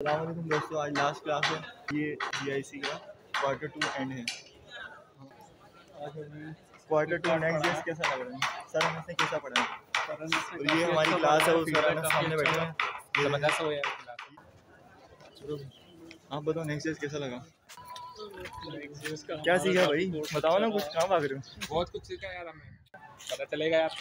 अस्सलामुअलैकुम दोस्तों, आज लास्ट क्लास है। ये GIC का क्वार्टर 2 एंड है। क्वार्टर 2 नेक्स्ट डेज कैसा लग रहा है? सर हमें से कैसा पढ़ा है? और ये हमारी क्लास है, वो सर हमें सामने बैठे हैं। आप बताओ नेक्स्ट डेज कैसा लगा? क्या सीखा भाई? बताओ ना कुछ। कहाँ भाग रहे हो? बहुत कुछ सीखा यार, हमें पता चलेगा यार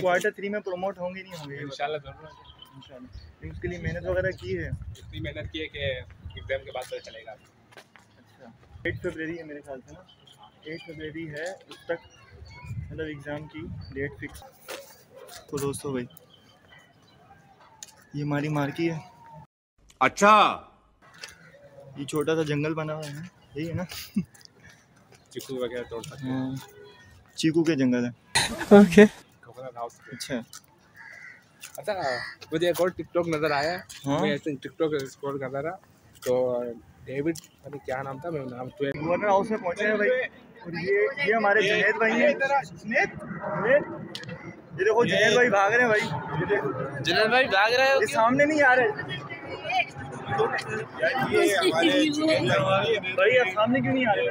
क्वार्टर 3 में प्रमोट होंगे नहीं होंगे? इंशाल्लाह जरूर। इंशाल्लाह। उसके लिए मेहनत वगैरह की है? इतनी मेहनत की है कि एग्जाम के बाद पता चलेगा। अच्छा, 8 फरवरी है मेरे ख्याल से ना। 8 फरवरी है, उस तक मतलब एग्ज़ाम की डेट फिक्स। तो दोस्तों भाई, ये हमारी मार्की है। अच्छा, ये छोटा सा जंगल बना हुआ है, यही है ना? चीकू वगैरह तोड़ सकते हैं। चीकू के जंगल है। ओके। अच्छा अच्छा, मुझे एक और टिकटॉक नजर आया। हाँ? मैं ऐसे टिकटॉक स्क्रॉल कर रहा था तो डेविड, अरे क्या नाम था, मैं नाम तो गवर्नर हाउस में पहुंचे हैं भाई। और ये हमारे जुनैद भाई हैं। ये देखो जुनैद भाई भाग रहे हैं भाई। ये देखो जुनैद भाई भाग रहे हो, ये सामने नहीं आ रहे। ये हमारे भाई आप सामने क्यों नहीं आ रहे?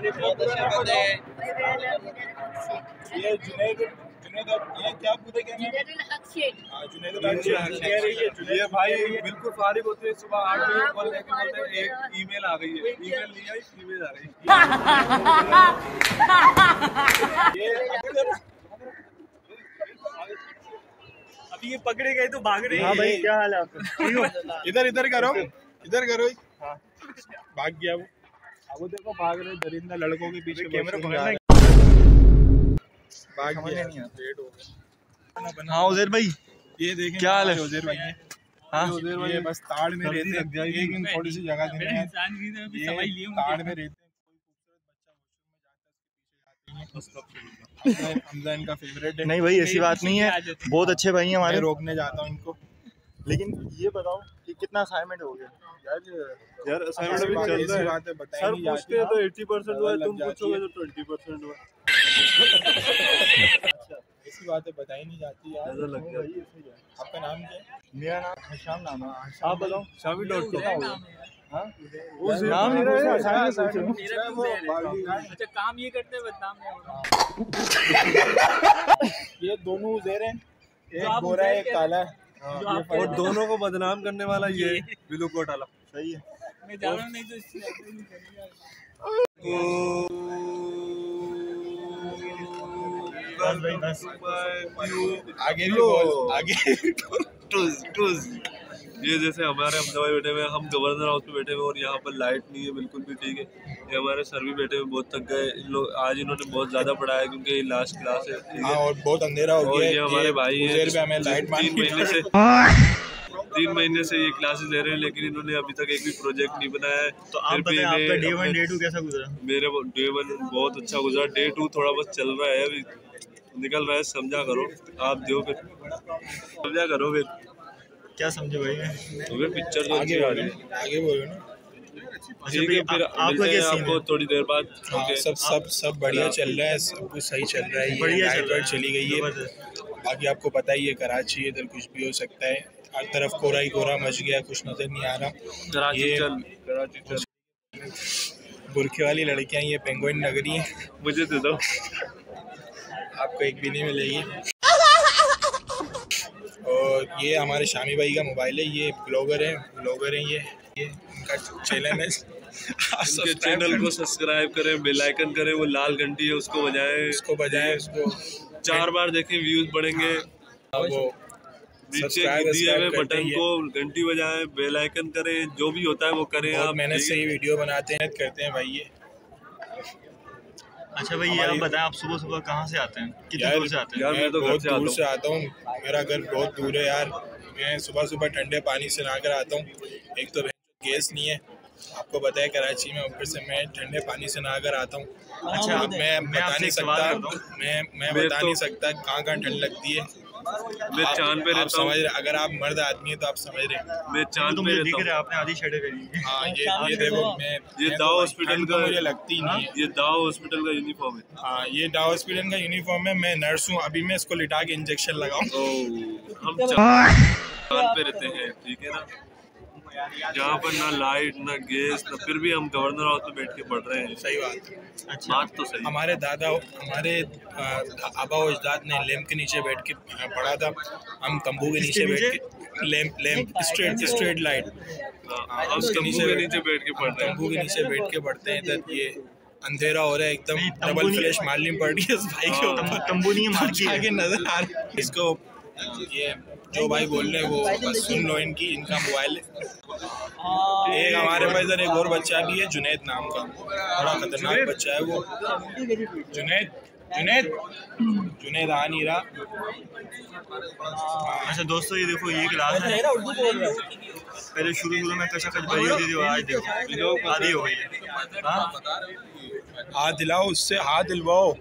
ये जुनैद ये क्या पूरे ये भाई बिल्कुल फारिग होते हैं सुबह 8 बजे कॉल लेके बोलते हैं एक ईमेल आ गई है। ईमेल नहीं आई, ईमेल आ रही है। अभी ये पकड़े गए तो भाग रहे हैं। हाँ भाई, क्या हाल है आपका? ठीक हो? इधर करो, इधर करो। हाँ। भाग गया वो। अब वो देखो भाग रहे दरिंदा लड़कों के पीछे। कैमरा पकड़ना भाग समझ गया। नहीं आता। हाँ उजैर भाई, ये देखें क्या हाल है? उजैर भाई हैं। हाँ ये बस ताड़ में रहते हैं, लेकिन थोड़ी सी जगह देते हैं। ताड़ में रहते हैं। हमजा इनका फेवरेट है। नहीं भाई, ऐसी बात नहीं है, बहुत अच्छे भाई हैं हमारे। मैं रोकने जाता हूँ इनको। लेकिन ये बताओ कि कितना असाइनमेंट हो गया? यार असाइनमेंट अभी चल रहा है। सर पूछते हैं तो 80% हुआ है, तुम पूछोगे तो 20% हुआ। अच्छा, ऐसी बातें बताई नहीं जाती यार। आपका नाम क्या है? मेरा नाम हशाम नाम है। आप बताओ। शामी.com। हाँ? नाम नहीं रहा है। अच्छा, काम ये करते हैं, बदनाम नहीं हो रहा। ये दोनों उज़ैर हैं, एक गोरा है एक काला है। और दोनों को बदनाम करने वाला ये बिलू कोट वाला। सही है। मैं जा रहा हूँ, नहीं तो इससे बस भाई बस। आगे भी बोल, आगे। ये जैसे हमारे अहमदाबाद बैठे हुए, हम गवर्नर हाउस में बैठे हुए और यहाँ पर लाइट नहीं है बिल्कुल भी। ठीक है, ये हमारे सर भी बैठे हुए बहुत थक गए। इन लोग आज इन्होंने बहुत ज़्यादा पढ़ाया क्योंकि ये लास्ट क्लास है। हाँ, और बहुत अंधेरा हो गया है। ये हमारे भाई हैं, हमें लाइट 3 महीने से ये क्लासेस ले रहे हैं, लेकिन इन्होंने अभी तक एक भी प्रोजेक्ट नहीं बनाया है। तो आप बताएं, आपका डे 1 डे 2 कैसा गुजरा? मेरे डे 1 बहुत अच्छा गुजरा। डे 2 थोड़ा बहुत चल रहा है, अभी निकल रहा है। समझा करो आप, दो फिर समझा करो फिर। क्या समझे भाई? तुम्हें पिक्चर तो अच्छी आ रही है। आगे बोलो ना। ठीक है, फिर मिलते हैं आपको थोड़ी देर बाद। हाँ, सब बढ़िया चल रहा है, सब कुछ सही चल रहा है। बढ़िया चल रहा है, चली गई है। बाकी आपको पता ही है कराची है, इधर कुछ भी हो सकता है। हर तरफ कोरा ही कोरा मच गया, कुछ नजर नहीं आ रहा। कराची चल। बुरखे वाली लड़कियां, ये पेंगुइन नगरी है। मुझे दे दो, आपको एक भी नहीं मिलेगी। और ये हमारे शामी भाई का मोबाइल है, ये ब्लॉगर हैं ये इनका चैनल है। इनके चैनल को सब्सक्राइब करें, बेल आइकन करें, वो लाल घंटी है उसको बजाएं, उसको 4 बार देखें, व्यूज बढ़ेंगे। वो नीचे दिए हुए बटन को घंटी बजाएं, बेल आइकन करें, जो भी होता है वो करें। आप मेहनत से ही वीडियो बनाते हैं, करते हैं भाई ये। अच्छा भाई, ये आप बताएं, आप सुबह सुबह कहाँ से आते हैं? कितनी दूर से आते हैं? यार मैं तो बहुत दूर से आता हूँ, मेरा घर बहुत दूर है यार। मैं सुबह ठंडे पानी से नहा कर आता हूँ। एक तो गैस नहीं है, आपको पता है कराची में, ऊपर से मैं ठंडे पानी से नहा कर आता हूँ। अच्छा, मैं बता नहीं सकता, मैं बता नहीं सकता कहाँ ठंड लगती है। मैं चांद पे आप रहता समझ हूँ। रहे, अगर आप मर्द आदमी है तो आप समझ रहे हैं। मैं चांद तो पे मुझे दिख रहता रहा है हूँ। आपने आधी शर्टें करी है। हाँ ये देखो मैं ये मैं दाव तो हॉस्पिटल ठंड का तो मुझे लगती ही नहीं है। ये दाव हॉस्पिटल का यूनिफॉर्म है। हाँ ये डाव हॉस्पिटल का यूनिफॉर्म है। मैं नर्स हूँ, अभी मैं इसको लिटा के इंजेक्शन लगाऊं। हम चांद पे रहते हैं, ठीक है ना, जहाँ पर ना लाइट ना गैस ना, फिर भी हम गवर्नर हाउस में बैठ के पढ़ रहे हैं। सही बात है। अच्छा, बात तो सही है। हमारे आबा और अजदाद ने लैंप के नीचे बैठ के पढ़ा था। हम तंबू के नीचे बैठ के लैंप स्ट्रेट लाइट, हाँ, हम उसके तंबू के नीचे बैठ के पढ़ रहे हैं। तंबू के नीचे बैठ के पढ़ते हैं। इधर ये अंधेरा हो रहा है एकदम, डबल फ्लैश मारनी पड़ रही है इस भाई के ऊपर। तंबू नहीं है, मार्की है। आगे नजर आ रहा है इसको। ये जो भाई बोल रहे हैं वो बस सुन लो, इनका मोबाइल है। एक हमारे पास इधर एक और बच्चा भी है, जुनैद नाम का, बड़ा खतरनाक बच्चा है वो। जुनैद आ नहीं रहा। अच्छा दोस्तों, ये देखो ये क्लास है। पहले शुरू में कशा कच भरी होती थी, आज देखो आधी हो गई है। हाँ? हाथ दिलाओ उससे, हाथ दिलवाओ,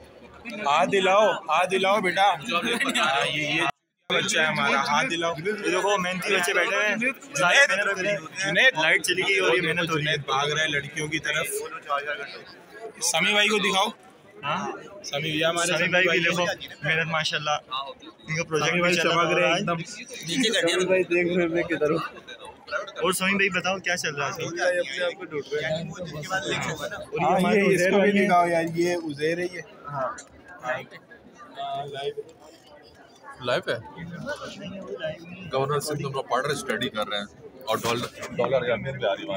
हाथ दिलाओ बेटा। हाँ, ये बच्चा है हमारा, हाथ दिलाओ। ये देखो मेहनती बच्चे बैठे हैं, जुनैद लाइट चली गई और ये मेहनत हो रही है। जुनैद भाग रहा है लड़कियों की तरफ। समी भाई को दिखाओ। हाँ, समी भैया हमारे सभी भाई भी देखो मेहनत माशाल्लाह, इनका प्रोजेक्ट भी चल रहा है एकदम। और समी भाई बताओ क्या चल रहा है? हाँ, ये इसको भी दिखाओ यार, ये उज़ैर है ये। हाँ, लाइफ है। गवर्नर सिंह तुम लोग पढ़ रहे, स्टडी कर रहे हैं और डॉलर का मेरे पे आ रही है।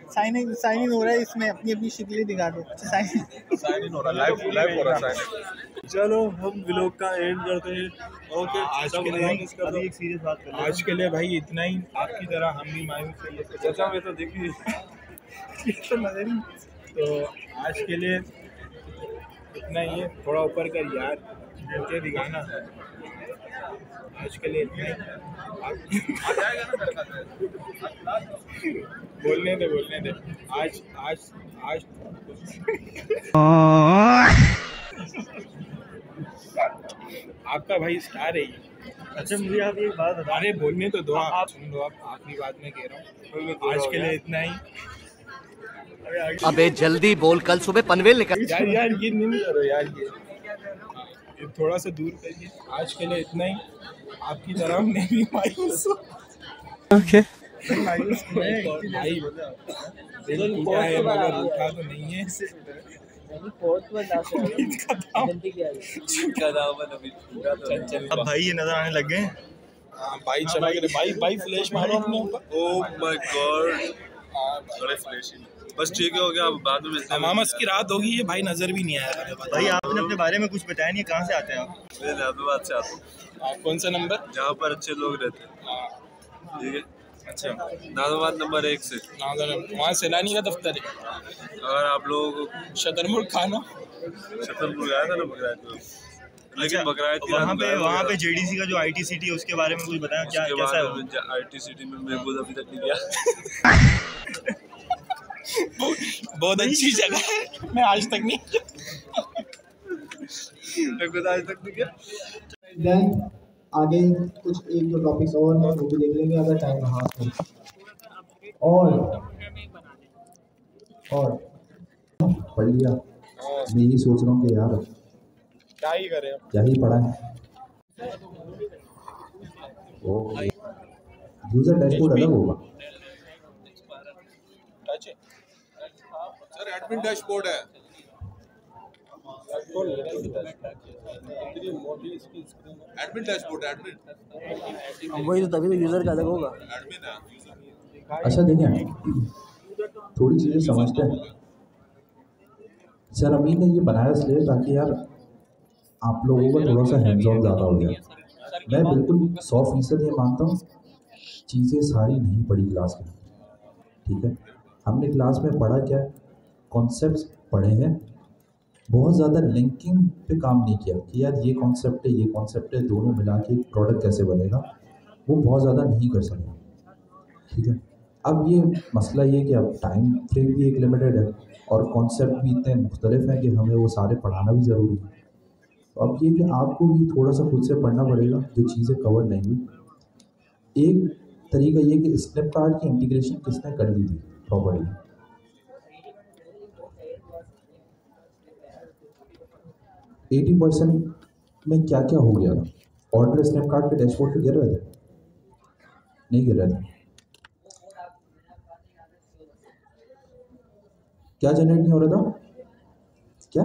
साइन इन हो रहा है, इसमें अपनी अपनी शक्लें दिखा दो। साइन इन हो रहा है, लाइव हो रहा है। चलो हम व्लॉग का एंड करते हैं। ओके, आज के लिए अभी एक सीरियस बात कर आज के लिए भाई इतना ही। आपकी तरह हम भी मायूस हैं। चाचा में तो देखिए तो आज के लिए इतना ही है। थोड़ा ऊपर कर यार, मुझे दिखाना। आज के लिए इतना ही। बोलने दे। आज आपका भाई स्टार है ये। अच्छा, मुझे आप एक बात बता। अरे बोलने तो दो, आप सुन लो। आप आखिरी बात में कह रहा हूँ, आज के लिए इतना ही। अबे जल्दी बोल, कल सुबह पनवेल निकल। यार ये नहीं करो यार, ये थोड़ा सा दूर करिए। आज के लिए इतना ही। आपकी तरह मैं भी मायूस हूँ। ओके, मायूस भाई दिल टूटा है मगर रूठा तो नहीं है। अब भाई ये नजर आने लग गए। हाँ, भाई चमक रहे। भाई फ्लैश मारो अपने ऊपर। ओह माय गॉड, बड़े फ्लैशी। बस ठीक है, हो गया, अब बाद में मिलते हैं। मामस की रात होगी, ये भाई नजर भी नहीं आया। भाई आपने अपने बारे में कुछ बताया नहीं, कहाँ से आते हैं आप? मैं नादवाबाद से आता हूँ, कौन सा नंबर? जहाँ पर अच्छे लोग रहते हैं, ठीक है। अच्छा, नादवाबाद नंबर 1 से। वहाँ सैलानी का दफ्तर है। अगर आप लोग शतरमुर्ग खाना। छतरपुर गया था ना बकरायत, लेकिन बकरायत वहाँ पे जेडीसी का जो ITCT है उसके बारे में कुछ बताया, क्या कैसा है वो? ITCT में महबूद अभी तक नहीं गया। बहुत अच्छी जगह है, मैं आज तक नहीं। आज तक नहीं गया। देन आगे कुछ एक दो टॉपिक्स और हैं वो भी देख लेंगे अगर टाइम रहा तो। और पढ़ लिया। मैं यही सोच रहा हूँ कि यार क्या ही करें। क्या ही पढ़ा है। ओ यूजर डैशबोर्ड अलग होगा। सर एडमिन डैशबोर्ड है। एडमिन डैशबोर्ड, एडमिन वही तो, तभी तो यूजर का अलग होगा। एडमिन है। अच्छा देखें, थोड़ी चीज़ें समझते हैं। सर अमीन ने ये बनाया इसलिए ताकि यार आप लोगों को थोड़ा सा हैंड्स ऑन ज़्यादा हो जाए। मैं बिल्कुल 100% ये मानता हूँ, चीज़ें सारी नहीं पढ़ी क्लास में, ठीक है। हमने क्लास में पढ़ा क्या, कॉन्सेप्ट्स पढ़े हैं, बहुत ज़्यादा लिंकिंग पे काम नहीं किया कि यार ये कॉन्सेप्ट है, ये कॉन्सेप्ट है, दोनों मिला के एक प्रोडक्ट कैसे बनेगा, वो बहुत ज़्यादा नहीं कर सके, ठीक है। अब ये मसला ये कि अब टाइम फ्रेम भी एक लिमिटेड है और कॉन्सेप्ट भी इतने मुख्तलिफ हैं कि हमें वो सारे पढ़ाना भी ज़रूरी है। तो अब ये कि आपको भी थोड़ा सा खुद से पढ़ना पड़ेगा जो चीज़ें कवर नहीं हुई। एक तरीका ये कि स्नैपकार्ट की इंटीग्रेशन किसने कर ली थी प्रॉपर्ली। 80% में क्या क्या हो गया था? ऑर्डर स्नैपकार्ट के डैशबोर्ड पे गिर रहे थे? नहीं गिर रहे थे। क्या जनरेट नहीं हो रहा था? क्या?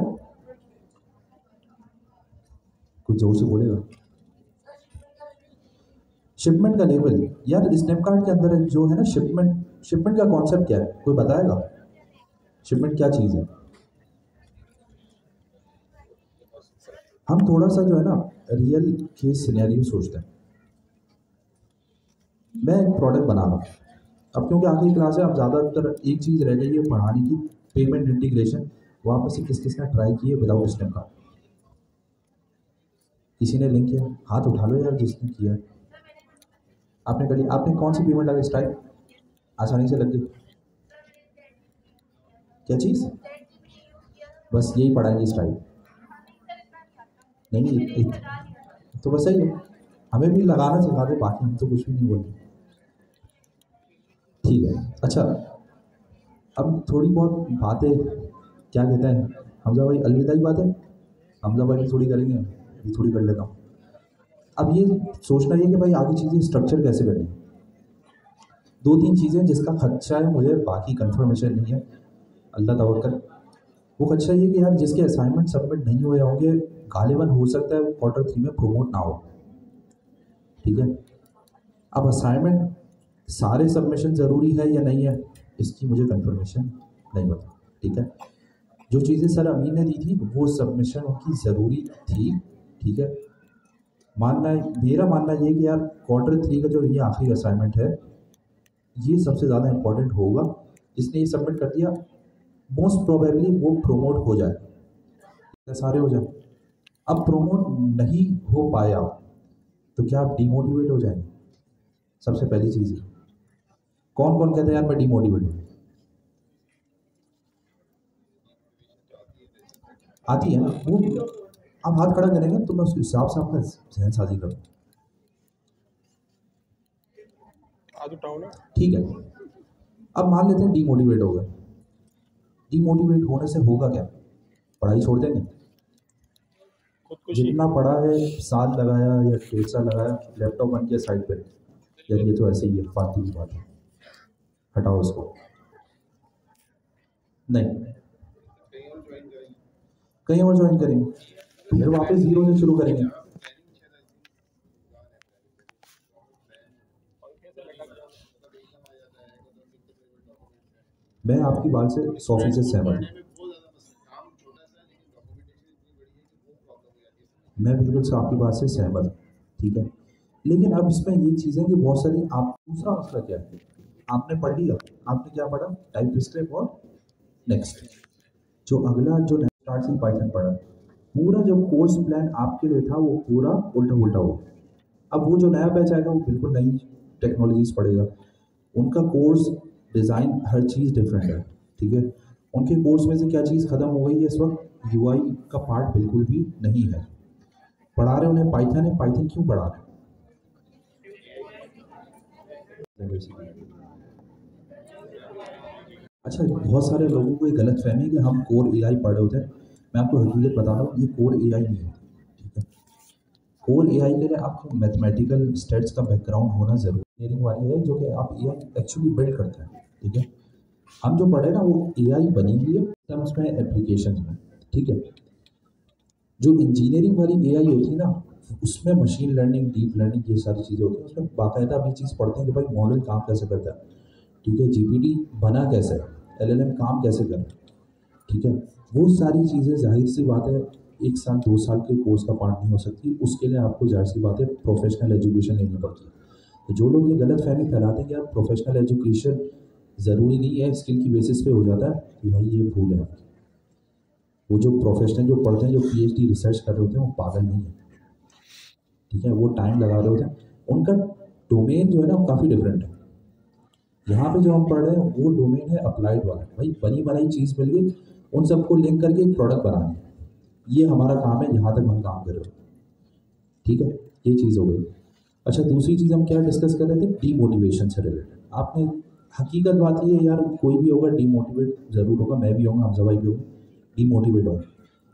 कुछ जोर से बोलेगा। शिपमेंट का लेवल यार स्नैपकार्ट के अंदर जो है ना, शिपमेंट का कॉन्सेप्ट क्या है, कोई बताएगा? शिपमेंट क्या चीज़ है? हम थोड़ा सा जो है ना रियल केस सिनेरियो सोचते हैं। मैं एक प्रोडक्ट बना रहा हूँ अब, क्योंकि आखिरी क्लास है, अब ज़्यादातर एक चीज़ रह गई है पढ़ाने की, पेमेंट इंटीग्रेशन। वहाँ पर से किस किसने ट्राई किए विदाउट स्नैपकार्ट? किसी ने लिंक किया? हाथ उठा लो यार जिसने किया। आपने कर लिया? आपने कौन सी पेमेंट लगा स्टाइप आसानी से लग गई? क्या चीज़? बस यही पढ़ाएंगे स्टाइप? नहीं तो बस सही है, हमें भी लगाना सिखा दे, बाकी हम तो कुछ भी नहीं बोलते। ठीक है, अच्छा अब थोड़ी बहुत बातें क्या कहते हैं हमजा भाई, अलविदाई बातें हमजा भाई भी थोड़ी करेंगे, ये थोड़ी कर लेता हूँ। अब ये सोचना ये कि भाई आगे चीज़ें स्ट्रक्चर कैसे करनी। 2-3 चीज़ें जिसका खदशा है मुझे, बाकी कंफर्मेशन नहीं है, अल्लाह तवक्कल। वो खदशा ये कि यार जिसके असाइनमेंट सबमिट नहीं हुए होंगे गालिबन हो सकता है Q3 में प्रमोट ना हो। ठीक है, अब असाइनमेंट सारे सबमिशन ज़रूरी है या नहीं है इसकी मुझे कंफर्मेशन नहीं पता। ठीक है, जो चीज़ें सर अमीन ने दी थी वो सबमिशन उनकी ज़रूरी थी। ठीक है, मेरा मानना ये कि यार Q3 का जो ये आखिरी असाइनमेंट है ये सबसे ज़्यादा इम्पोर्टेंट होगा। जिसने ये सबमिट कर दिया मोस्ट प्रोबेबली वो प्रोमोट हो जाए, सारे हो जाए। अब प्रोमोट नहीं हो पाया तो क्या आप डिमोटिवेट हो जाएंगे? सबसे पहली चीज़ है, कौन कौन कहते हैं यार मैं डिमोटिवेट हूँ? आती है ना वो, आप हाथ खड़ा करेंगे तो मैं उस हिसाब से आपका जहन साजी करूँ। ठीक है, अब मान लेते हैं डिमोटिवेट हो गए। डिमोटिवेट होने से होगा क्या? पढ़ाई छोड़ देंगे? जितना पढ़ा है, साल लगाया या 1.5 साल लगाया, लैपटॉप बन गया साइड पे, यार ये तो ऐसे ही है, फालतू की बात है, हटाओ उसको। नहीं, कहीं और ज्वाइन करेंगे, फिर वापस 0 से शुरू करेंगे। मैं आपकी बात से 100% सहमत हूँ, मैं बिल्कुल से आपकी बात से सहमत हूँ। ठीक है, लेकिन अब इसमें ये चीज़ें कि बहुत सारी आप, दूसरा मसला क्या है, आपने पढ़ लिया, आपने क्या पढ़ा? टाइपस्क्रिप्ट और नेक्स्ट। जो अगला जो स्टार्ट सी पाइथन पढ़ा, पूरा जो कोर्स प्लान आपके लिए था वो पूरा उल्टा उल्टा हो। अब वो जो नया बैच आएगा वो बिल्कुल नई टेक्नोलॉजीज पढ़ेगा, उनका कोर्स डिज़ाइन हर चीज़ डिफरेंट है। ठीक है, उनके कोर्स में से क्या चीज़ ख़त्म हो गई है इस वक्त? UI का पार्ट बिल्कुल भी नहीं है। पढ़ा रहे उन्हें पाइथन है, पाइथन क्यों पढ़ा रहे? अच्छा, बहुत सारे लोगों को ये गलत फहमी है कि हम कोर AI पढ़ रहे होते हैं। मैं आपको हकीकत बता रहा हूँ, ये कोर AI नहीं है। ठीक है, कोर AI के लिए आपको मैथमेटिकल स्टेट्स का बैकग्राउंड होना ज़रूरी वाली है, जो कि आप AI एक्चुअली बिल्ड करते हैं। ठीक है, हम जो पढ़े ना वो AI बनी हुई है सिस्टम्स में, एप्लीकेशन में। ठीक है, जो इंजीनियरिंग वाली AI होती है ना उसमें मशीन लर्निंग, डीप लर्निंग, ये सारी चीज़ें होती हैं, उसमें बाकायदा भी चीज़ पढ़ते हैं कि भाई मॉडल काम कैसे करता है। ठीक है, GPT बना कैसे, LLM काम कैसे कर। ठीक है, वो सारी चीज़ें जाहिर सी बात है 1 साल 2 साल के कोर्स का पार्ट नहीं हो सकती, उसके लिए आपको जाहिर सी बात है प्रोफेशनल एजुकेशन लेनी पड़ती है। तो जो लोग ये गलत फहमी फैलाते हैं कि यार प्रोफेशनल एजुकेशन ज़रूरी नहीं है, स्किल की बेसिस पे हो जाता है, कि भाई ये भूल है। वो जो प्रोफेशनल जो पढ़ते हैं, जो PhD रिसर्च कर रहे होते हैं, वो पागल नहीं है। ठीक है, वो टाइम लगा रहे होते हैं, उनका डोमेन जो है ना वो काफ़ी डिफरेंट है। यहाँ पे जो हम पढ़ रहे हैं वो डोमेन है अप्लाइड वाला। भाई बनी बनाई चीज़ मिल गई, उन सबको लिंक करके एक प्रोडक्ट बनाना है। ये हमारा काम है, यहाँ तक हम काम कर रहे हैं, ठीक है। ये चीज़ हो गई। अच्छा, दूसरी चीज़ हम क्या डिस्कस कर रहे थे, डीमोटिवेशन से रिलेटेड। आपने हकीकत बात ये है यार, कोई भी होगा डीमोटिवेट ज़रूर होगा, मैं भी होगा, हमजा भाई भी होगा, डीमोटिवेट होगा।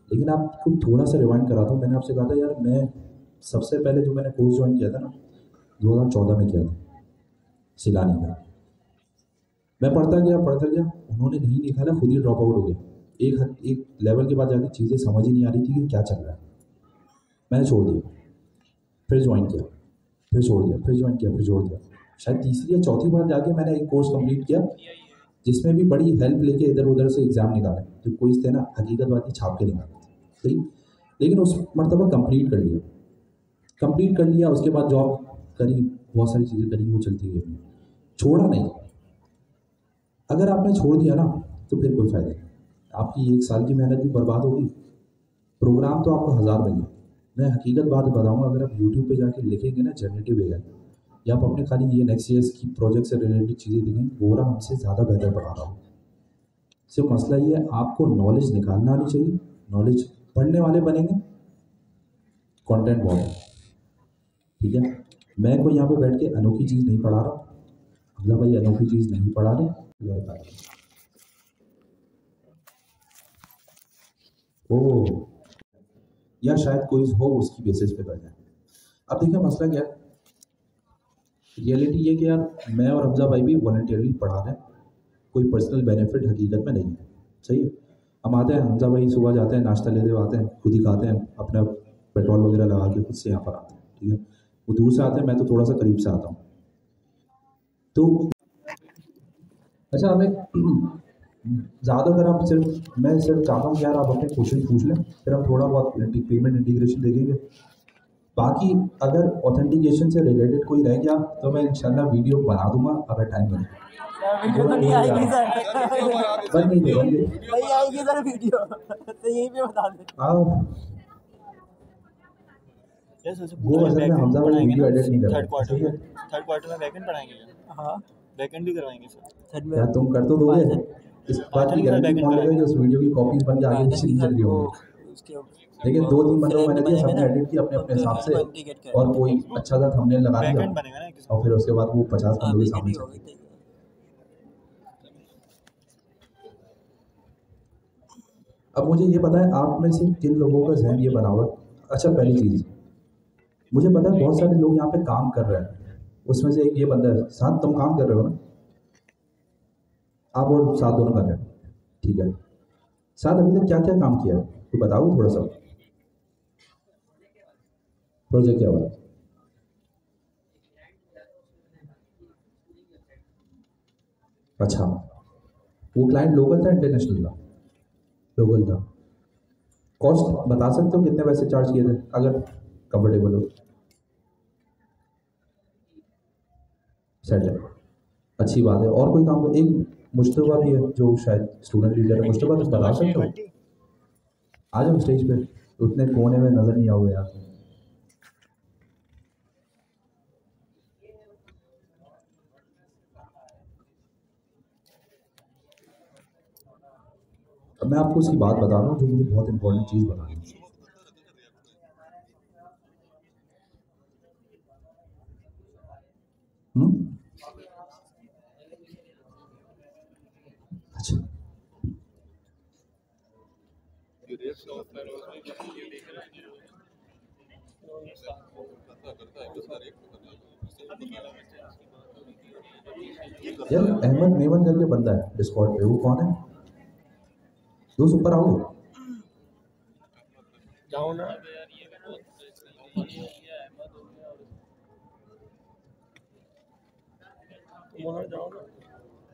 लेकिन आपको थोड़ा सा रिवाइंड कराता हूँ। मैंने आपसे कहा था यार, मैं सबसे पहले जो मैंने कोर्स ज्वाइन किया था ना 2014 में किया था, सिलानी का। मैं पढ़ता गया, उन्होंने नहीं निकाला, खुद ही ड्रॉप आउट हो गया। एक लेवल के बाद जाके चीज़ें समझ ही नहीं आ रही थी कि क्या चल रहा है। मैंने छोड़ दिया, फिर ज्वाइन किया, फिर छोड़ दिया, फिर ज्वाइन किया, फिर छोड़ दिया। शायद तीसरी या चौथी बार जाके मैंने एक कोर्स कंप्लीट किया, जिसमें भी बड़ी हेल्प लेके इधर उधर से एग्ज़ाम निकाले। जो कोई थे ना, हकीकत बात ही छाप के निकाले थे, सही। लेकिन उस मरतबा कंप्लीट कर लिया। उसके बाद जॉब करी, बहुत सारी चीज़ें करी, वो चलती गई, छोड़ा नहीं। अगर आपने छोड़ दिया ना तो फिर कोई फ़ायदा नहीं, आपकी 1 साल की मेहनत भी बर्बाद होगी। प्रोग्राम तो आपको 1000 मिलेंगे। मैं हकीकत बात बताऊंगा, अगर आप यूट्यूब पे जाके लिखेंगे ना जनरेटिव एआई, या आप अपने खाली ये नेक्स्ट की प्रोजेक्ट से रिलेटेड चीज़ें देखेंगे, गोरा हमसे ज़्यादा बेहतर पढ़ा रहा हूँ। सिर्फ मसला ये है, आपको नॉलेज निकालना आनी चाहिए। नॉलेज पढ़ने वाले बनेंगे, कंटेंट बहुत है, ठीक है। मैं कोई यहाँ पे बैठ के अनोखी चीज़ नहीं पढ़ा रहा, हमजा भाई अनोखी चीज़ नहीं पढ़ा रहे। ओह, या शायद कोई हो उसकी बेसिस पे कर जाए। अब देखिए मसला क्या है, रियलिटी ये कि यार मैं और हमजा भाई भी वॉलंटियरली पढ़ा रहे हैं, कोई पर्सनल बेनिफिट हकीकत में नहीं है, सही है। हम आते हैं, हमजा भाई सुबह जाते हैं, नाश्ता लेते आते हैं, खुद ही खाते हैं, अपना पेट्रोल वगैरह लगा के खुद से यहाँ पर आते हैं, ठीक है। वो दूर से आते हैं, मैं तो थोड़ा सा करीब से आता हूँ। तो अच्छा, हमें ज़्यादातर मैं सिर्फ चाहता हूँ कि यार आप अपने क्वेश्चन पूछ लें, फिर हम थोड़ा बहुत पेमेंट इंटीग्रेशन देखेंगे। बाकी अगर ऑथेंटिकेशन से रिलेटेड कोई रह गया तो मैं इंशाल्लाह वीडियो बना दूंगा, अगर टाइम मिले। वीडियो तो नहीं आएगी सर, बन नहीं देंगे नहीं आएगी सर वीडियो, तो यहीं पे बता दें। वो असल में हमजा भाई वीडियो एडिट नहीं कर रहे, थर्ड क्वार्टर में बैकएंड पढ़ाएंगे क्या? हाँ, बैकएंड भी करवाएंगे सर। यार तुम कर तो दोगे, इस बात की गारंटी कौन लेगा कि उस वीडियो की कॉपीज बन के आगे पीछे नहीं चल रही होगी। लेकिन 2-3 बंदों मैंने दिया, सबने एडिट किया अपने अपने हिसाब से, और कोई अच्छा सा थंबनेल लगा दिया, और फिर उसके बाद वो 50 बंदों के सामने चल गई। अब मुझे ये पता है आप में से किन लोगों का जहन ये बना हुआ। अच्छा, पहली चीज़ मुझे पता है बहुत सारे लोग यहाँ पे काम कर रहे हैं, उसमें से एक ये बंदा है। साथ तुम काम कर रहे हो ना, आप और साथ दोनों कर रहे हो, ठीक है। साथ अभी तक क्या क्या काम किया है तो बताओ थोड़ा सा, प्रोजेक्ट क्या हुआ? अच्छा, वो क्लाइंट लोकल था इंटरनेशनल था? लोकल था। कॉस्ट बता सकते हो कितने पैसे चार्ज किए थे, अगर कंफर्टेबल हो? सेट है, अच्छी बात है। और कोई काम? एक मुश्तबा भी है जो शायद स्टूडेंट लीडर है। मुश्तबा तुम बता सकते हो? आ जाओ स्टेज पे, उतने कोने में नजर नहीं आओगे यार। अब मैं आपको उसकी बात बता रहा हूँ जो मुझे बहुत इंपॉर्टेंट चीज़ बतानी है। अच्छा, यार अहमद मेमन करके बंदा है डिस्कॉर्ड पे, वो कौन है? दोस्त ऊपर आओ। जाओ ना।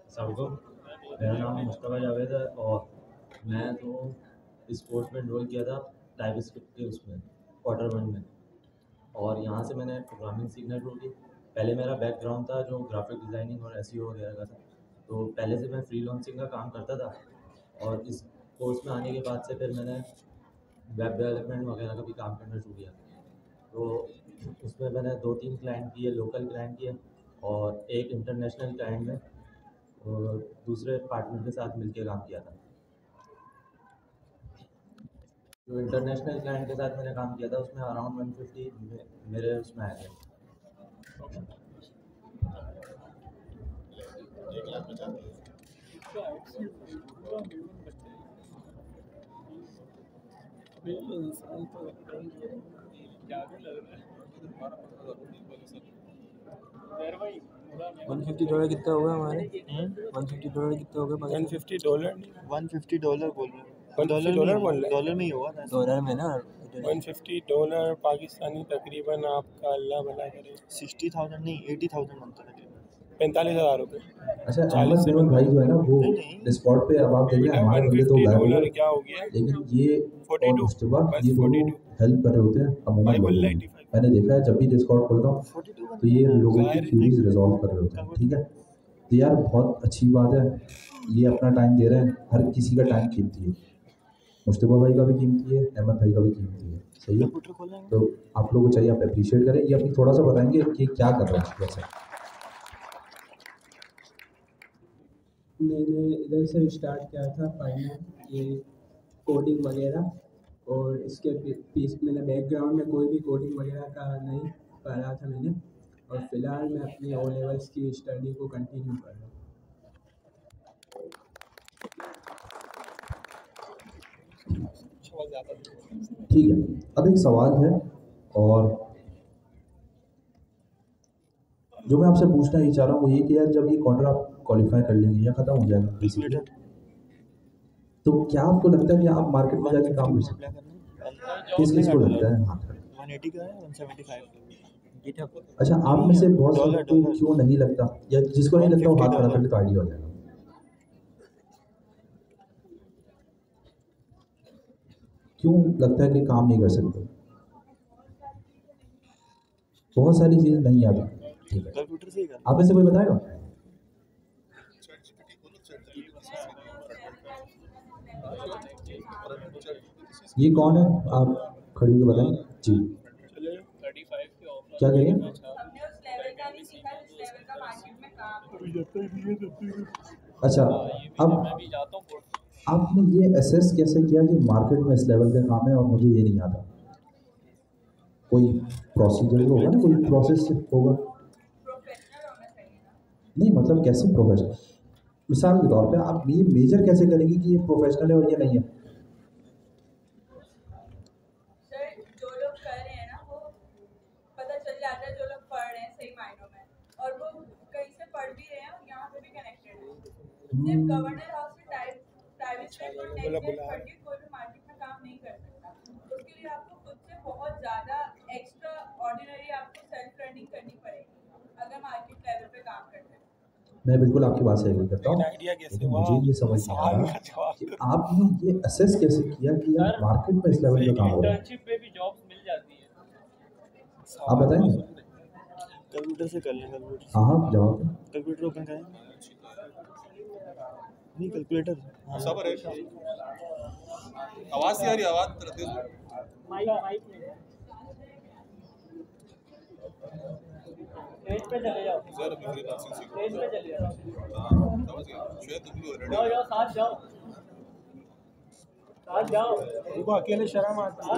सबको, मेरा नाम मुस्तफ़ा जावेद है और मैं तो इस कोर्स में एनरोल किया था टाइपस्क्रिप्ट के उसमें क्वार्टर 1 में, और यहाँ से मैंने प्रोग्रामिंग सीखना शुरू की। पहले मेरा बैकग्राउंड था जो ग्राफिक डिज़ाइनिंग और एसईओ वगैरह का था, तो पहले से मैं फ्रीलांसिंग का काम करता था, और इस कोर्स में आने के बाद से फिर मैंने वेब डेवलपमेंट वगैरह का भी काम करना शुरू किया। तो उसमें मैंने 2-3 क्लाइंट किए, लोकल क्लाइंट किए, और एक इंटरनेशनल क्लाइंट में और दूसरे पार्टनर के साथ मिलकर काम किया था। जो इंटरनेशनल क्लाइंट के साथ मैंने काम किया था उसमें अराउंड 150 मेरे उसमें आए थे। $150 कितना होगा हमारे? $150 कितना होगा? $150 बोल रहे हैं। डॉलर में ही होगा। डॉलर में ना $150 पाकिस्तानी तकरीबन आपका अल्लाह भला करे 60,000 नहीं 80,000 बनता है। 45,000 रुपये। अच्छा अहमद मेमन भाई जो है ना वो स्पॉट पे अब आप देख रहे हैं हमारे बंदे तो गायब हो गए, क्या हो गया? लेकिन ये और मुस्तफा ये दोनों हेल्प कर रहे होते हैं अमूमन लोगों की। मैंने देखा है जब भी डिस्कॉर्ड खोलता हूँ तो ये लोगों की क्यूरीज रिजॉल्व कर रहे होते हैं। ठीक है तो यार बहुत अच्छी बात है, ये अपना टाइम दे रहे हैं। हर किसी का टाइम कीमती है, मुस्तफा भाई का भी कीमती है, अहमद भाई का भी कीमती है। सही है, तो आप लोगों को चाहिए आप अप्रिशिएट करें। ये अपनी थोड़ा सा बताएंगे कि क्या कर रहे हैं वैसे। मैंने इधर से स्टार्ट किया था पढ़ना ये कोडिंग वगैरह, और इसके पीछे मैंने बैकग्राउंड में कोई भी कोडिंग वगैरह का नहीं पढ़ा था मैंने, और फिलहाल मैं अपनी ओ लेवल्स की स्टडी को कंटिन्यू कर रहा हूँ। ठीक है, अब एक सवाल है और जो मैं आपसे पूछना ही चाह रहा हूँ वो ये कि यार जब ये क्वार्टर आप क्वालिफाई कर लेंगे या ख़त्म हो जाएगा बेसिकली, तो क्या आपको लगता है कि आप मार्केट में जाके काम कर सकते हैं? किस किस को लगता है? हाँ 180 का है 175। अच्छा, आप में से बहुत सारे को क्यों नहीं लगता, या जिसको नहीं लगता वो हाथ खड़ा कर ले तो आइडिया हो जाएगा। क्यों लगता है कि काम नहीं कर सकते? बहुत सारी चीज़ें नहीं आती। ठीक है, आप में से कोई बताएगा? ये कौन है? आप खड़ी होकर बताएं जी। क्या करिए? अच्छा, अब आपने ये असेस कैसे किया कि मार्केट में इस लेवल का काम है और मुझे ये नहीं आता? कोई प्रोसीजर होगा ना, कोई प्रोसेस होगा। नहीं मतलब कैसे प्रोफेशनल, मिसाल के तौर पे आप ये मेजर कैसे करेंगे कि ये प्रोफेशनल है और ये नहीं है? जो लोग कर रहे हैं ना वो पता चल जाता है, जो लोग पढ़ रहे हैं सही मायनों में, और वो कहीं से पढ़ भी रहे हैं और यहाँ पे भी कनेक्टेड है। सिर्फ गवर्नर हाउस में प्राइवेट सेक्टर पढ़ के कोई भी मार्केट में काम नहीं कर सकता। उसके लिए आपको खुद से बहुत ज़्यादा एक्स्ट्रा ऑर्डिनरी आपको सेल्फ लर्निंग करनी पड़ेगी अगर मार्केट लेवल पे काम करते हैं। मैं बिल्कुल आपकी बात से एग्री करता हूँ, लेकिन मुझे ये समझ नहीं आ रहा कि आपने ये असेस कैसे किया कि यार मार्केट में इस लेवल पे काम हो रहा है। आप बताएंगे? कंप्यूटर से कर लेंगे। हाँ हाँ जवाब। कंप्यूटर ओपन करें। नहीं कैलकुलेटर सबर है। आवाज नहीं आ रही, आवाज तेज माइक पेज पे चले जाओ सर, मेरी बात सुन सीखो। पेज पे चले जाओ। हां समझ गया, शायद तुम भी रेडी जाओ साथ जाओ उनको अकेले शर्म आता है।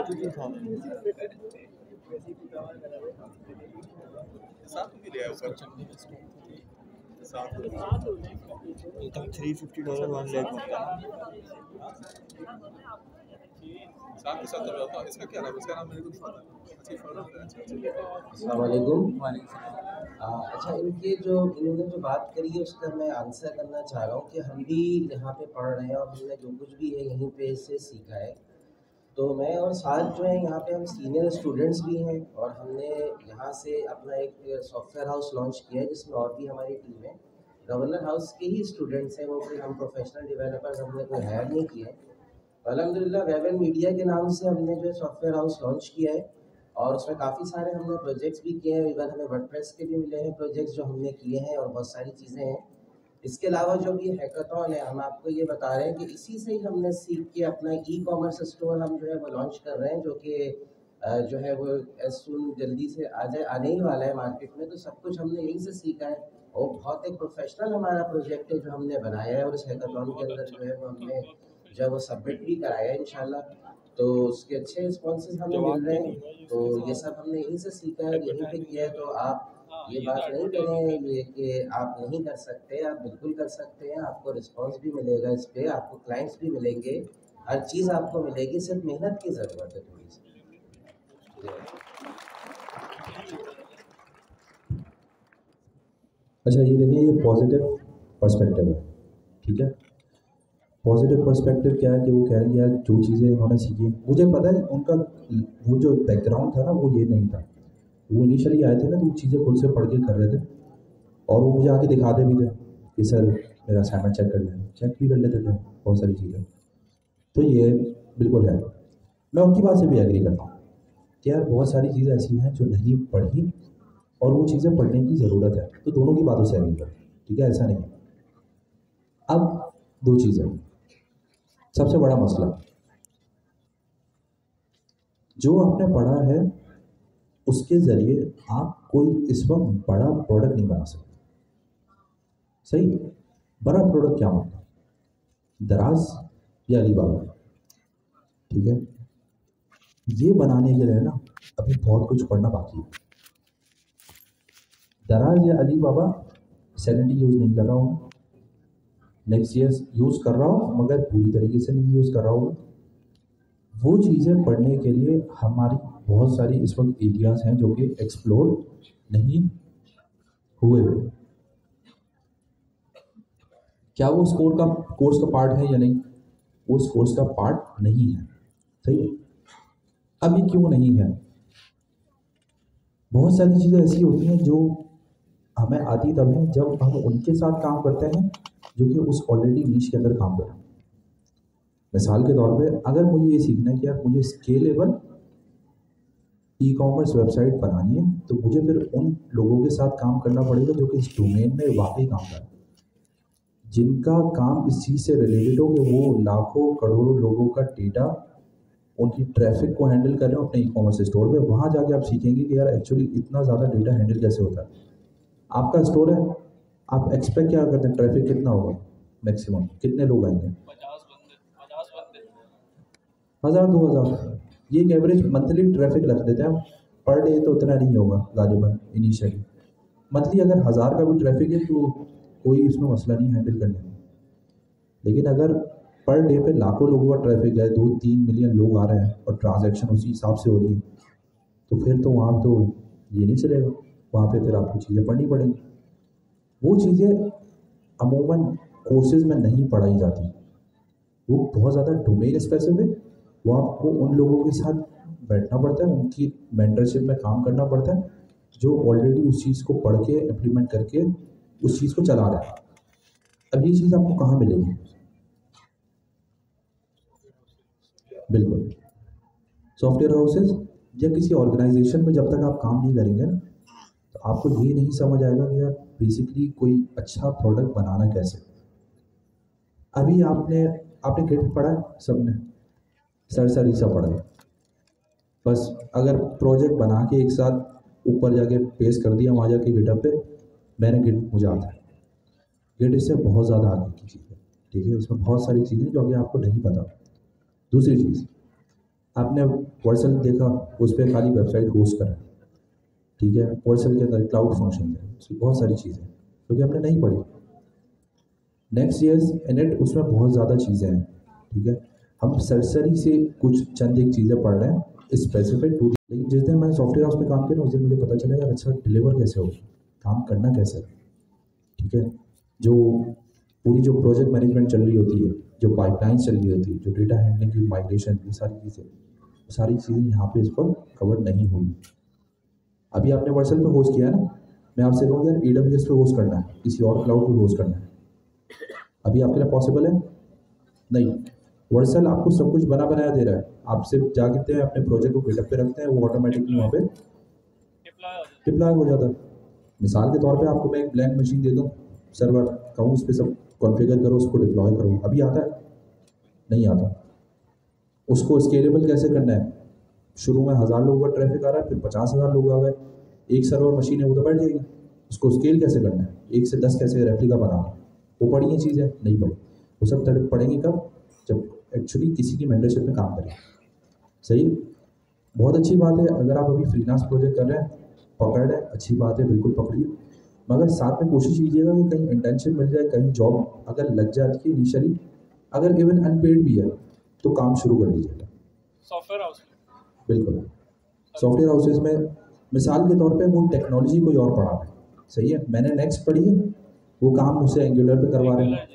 साथ में ले आया ऊपर साथ $350 1 लाख बनता है। साथ के साथ होता है। इसका क्या नाम है? इसका नाम मेरे को नहीं पता। अस्सलाम वालेकुम। अच्छा, इनके जो इन्होंने जो बात करी है उसका मैं आंसर करना चाह रहा हूँ कि हम भी यहाँ पे पढ़ रहे हैं और हमने जो कुछ भी है यहीं पे से सीखा है। तो मैं और साथ जो है यहाँ पे हम सीनियर स्टूडेंट्स भी हैं और हमने यहाँ से अपना एक सॉफ्टवेयर हाउस लॉन्च किया है जिसमें और भी हमारी टीम है। गवर्नर हाउस के ही स्टूडेंट्स हैं वो, कोई हम प्रोफेशनल डेवलपर्स हमने कोई हायर नहीं किया है। अल्हम्दुलिल्लाह वेब एंड मीडिया के नाम से हमने जो है सॉफ्टवेयर हाउस लॉन्च किया है और उसमें काफ़ी सारे हमने प्रोजेक्ट्स भी किए हैं। इवन हमें वर्डप्रेस के भी मिले हैं प्रोजेक्ट्स जो हमने किए हैं और बहुत सारी चीज़ें हैं। इसके अलावा जो भी हैकाथॉन है हम आपको ये बता रहे हैं कि इसी से ही हमने सीख के अपना ई-कॉमर्स स्टोर हम जो है वो लॉन्च कर रहे हैं, जो कि जो है वो सून जल्दी से आने ही वाला है मार्केट में। तो सब कुछ हमने यहीं से सीखा है और बहुत एक प्रोफेशनल हमारा प्रोजेक्ट है जो हमने बनाया है और इस हैकाथॉन के अंदर जो है वो हमने जो है वो सबमिट भी कराया है इंशाल्लाह। तो उसके अच्छे रिस्पॉन्सेज हमें मिल रहे हैं। तो ये सब हमने यहीं से सीखा है, यहीं पे किया है। तो आप ये बात नहीं करें ये कि आप नहीं कर सकते, आप बिल्कुल कर सकते हैं। आपको रिस्पॉन्स भी मिलेगा इस पर, आपको क्लाइंट्स भी मिलेंगे, हर चीज़ आपको मिलेगी, सिर्फ मेहनत की ज़रूरत है थोड़ी सी। अच्छा ये देखिए, ये पॉजिटिव पर्सपेक्टिव है, ठीक है। पॉजिटिव पर्सपेक्टिव क्या है कि वो कह रहे हैं यार जो चीज़ें इन्होंने सीखी, मुझे पता है उनका वो जो बैकग्राउंड था ना वो ये नहीं था। वो इनिशियली आए थे ना तो वो चीज़ें खुद से पढ़ के कर रहे थे और वो मुझे आके दिखाते भी थे कि सर मेरा असाइनमेंट चेक कर लें, चेक भी कर लेते थे बहुत सारी चीज़ें। तो ये बिल्कुल है, मैं उनकी बात से भी एग्री करता हूँ कि यार बहुत सारी चीज़ें ऐसी हैं जो नहीं पढ़ी और वो चीज़ें पढ़ने की ज़रूरत है। तो दोनों की बातों से एग्री करता हूँ, ठीक है, ऐसा नहीं है। अब दो चीज़ें, सबसे बड़ा मसला जो आपने पढ़ा है उसके ज़रिए आप कोई इस वक्त बड़ा प्रोडक्ट नहीं बना सकते। सही, बड़ा प्रोडक्ट क्या होता है? दराज या अलीबाबा, ठीक है। ये बनाने के लिए ना अभी बहुत कुछ पढ़ना बाकी है। दराज या अलीबाबा सैनिटी यूज़ नहीं कर रहा हूँ, नेक्स्ट ईयर यूज़ कर रहा हूँ मगर पूरी तरीके से नहीं यूज़ कर रहा हूँ। वो चीज़ें पढ़ने के लिए हमारी बहुत सारी इस वक्त एरियाज़ हैं जो कि एक्सप्लोर नहीं हुए। क्या वो कोर्स का पार्ट है या नहीं? वो उस कोर्स का पार्ट नहीं है। सही, अभी क्यों नहीं है? बहुत सारी चीज़ें ऐसी होती हैं जो हमें आती तब है जब हम उनके साथ काम करते हैं जो कि उस ऑलरेडी नीश के अंदर काम कर रहे हैं। मिसाल के तौर पे अगर मुझे ये सीखना है कि यार मुझे स्केलेबल ई कॉमर्स वेबसाइट बनानी है तो मुझे फिर उन लोगों के साथ काम करना पड़ेगा जो कि इस डोमेन में वाकई काम कर रहे हैं, जिनका काम इस चीज़ से रिलेटेड हो कि वो लाखों करोड़ों लोगों का डेटा, उनकी ट्रैफिक को हैंडल कर रहे हो अपने ई कॉमर्स स्टोर में। वहाँ जाके आप सीखेंगे कि यार एक्चुअली इतना ज़्यादा डेटा हैंडल कैसे होता है। आपका स्टोर है, आप एक्सपेक्ट क्या करते हैं, ट्रैफिक कितना होगा मैक्सिमम, कितने लोग आएंगे? 1000 2000, ये एक एवरेज मंथली ट्रैफिक रख देते हैं। पर डे तो उतना नहीं होगा गालिबन इनिशियली। मंथली अगर 1000 का भी ट्रैफिक है तो कोई इसमें मसला नहीं हैंडल करने में। लेकिन अगर पर डे पे लाखों लोगों का ट्रैफिक है, 2-3 मिलियन लोग आ रहे हैं और ट्रांजैक्शन उसी हिसाब से हो रही है, तो फिर तो वहाँ तो ये नहीं चलेगा। वहाँ पे फिर आपको चीज़ें पढ़नी पड़ेंगी। वो चीज़ें अमूमन कोर्सेज में नहीं पढ़ाई जाती, वो बहुत ज़्यादा डोमेन स्पेसिफिक, वो आपको उन लोगों के साथ बैठना पड़ता है, उनकी मेंटरशिप में काम करना पड़ता है जो ऑलरेडी उस चीज़ को पढ़ के इम्प्लीमेंट करके उस चीज़ को चला रहा है। अब ये चीज़ आपको कहाँ मिलेगी? बिल्कुल सॉफ्टवेयर हाउसेज या किसी ऑर्गेनाइजेशन में जब तक आप काम नहीं करेंगे ना तो आपको ये नहीं समझ आएगा कि यार बेसिकली कोई अच्छा प्रोडक्ट बनाना कैसे। अभी आपने गिट पढ़ा है, सबने सरसरी सा पढ़ा है, बस अगर प्रोजेक्ट बना के एक साथ ऊपर जाके पेश कर दिया वहाँ जाके गिटअप पे, मैंने गिट मुझे आता है। गिट इससे बहुत ज़्यादा आगे की चीज़ है, ठीक है। इसमें बहुत सारी चीज़ें जो अभी आपको नहीं पता। दूसरी चीज़, आपने वर्सल देखा, उस पर खाली वेबसाइट होस्ट करा, ठीक है। वर्सल के अंदर क्लाउड फंक्शन है, उसमें बहुत सारी चीज़ें क्योंकि हमने नहीं पढ़ी। नेक्स्ट ईयर्स इनइट, उसमें बहुत ज़्यादा चीज़ें हैं, ठीक है। हम सरसरी से कुछ चंद एक चीज़ें पढ़ रहे हैं स्पेसिफिक टू। लेकिन जिस दिन मैं सॉफ्टवेयर हाउस में काम किया उस दिन मुझे पता चला यार अच्छा डिलीवर कैसे हो, काम करना कैसे है, ठीक है। जो पूरी जो प्रोजेक्ट मैनेजमेंट चल रही होती है, जो पाइपलाइंस चल रही होती है, जो डेटा हैंडलिंग की माइग्रेशन, ये सारी चीज़ें यहाँ पे इस पर कवर नहीं हुई। अभी आपने वर्सल पे होस्ट किया है ना, मैं आपसे कहूँगा यार AWS पे होस्ट करना है, किसी और क्लाउड पे होस्ट करना है, अभी आपके लिए पॉसिबल है नहीं। वर्सल आपको सब कुछ बना बनाया दे रहा है, आप सिर्फ जाते हैं अपने प्रोजेक्ट को गिटअप पे रखते हैं, वो ऑटोमेटिकली वहाँ पे डिप्लॉय हो जाता है। मिसाल के तौर पे आपको मैं एक ब्लैंक मशीन दे दूँ, सर्वर कहूँ उस पर सब कॉन्फ़िगर करो, उसको डिप्लॉय करो, अभी आता है नहीं आता। उसको स्केलेबल कैसे करना है, शुरू में 1000 लोगों का ट्रैफिक आ रहा है, फिर 50,000 लोग आ गए, एक सर्वर मशीन है वो तो बैठ जाएगी। उसको स्केल कैसे करना है, 1 से 10 कैसे रेप्लिका बनाना, वो पढ़ी ये चीज़ें नहीं पढ़ी। वो सब पढ़ेंगे कब, जब एक्चुअली किसी की मेंटरशिप में काम करें। सही है, बहुत अच्छी बात है। अगर आप अभी फ्रीलांस प्रोजेक्ट कर रहे हैं, पकड़ रहे हैं, अच्छी बात है, बिल्कुल पकड़िए, मगर साथ में कोशिश कीजिएगा कि कहीं इंटर्नशिप मिल जाए, कहीं जॉब अगर लग जाती है इनिशियली, अगर इवन अनपेड भी है तो काम शुरू कर लीजिएगा। सॉफ्टवेयर हाउस बिल्कुल, सॉफ्टवेयर हाउसेज में मिसाल के तौर पे वो टेक्नोलॉजी कोई और पढ़ा रहा है, सही है, मैंने नेक्स्ट पढ़ी है, वो काम मुझसे एंगुलर पे करवा रहे हैं,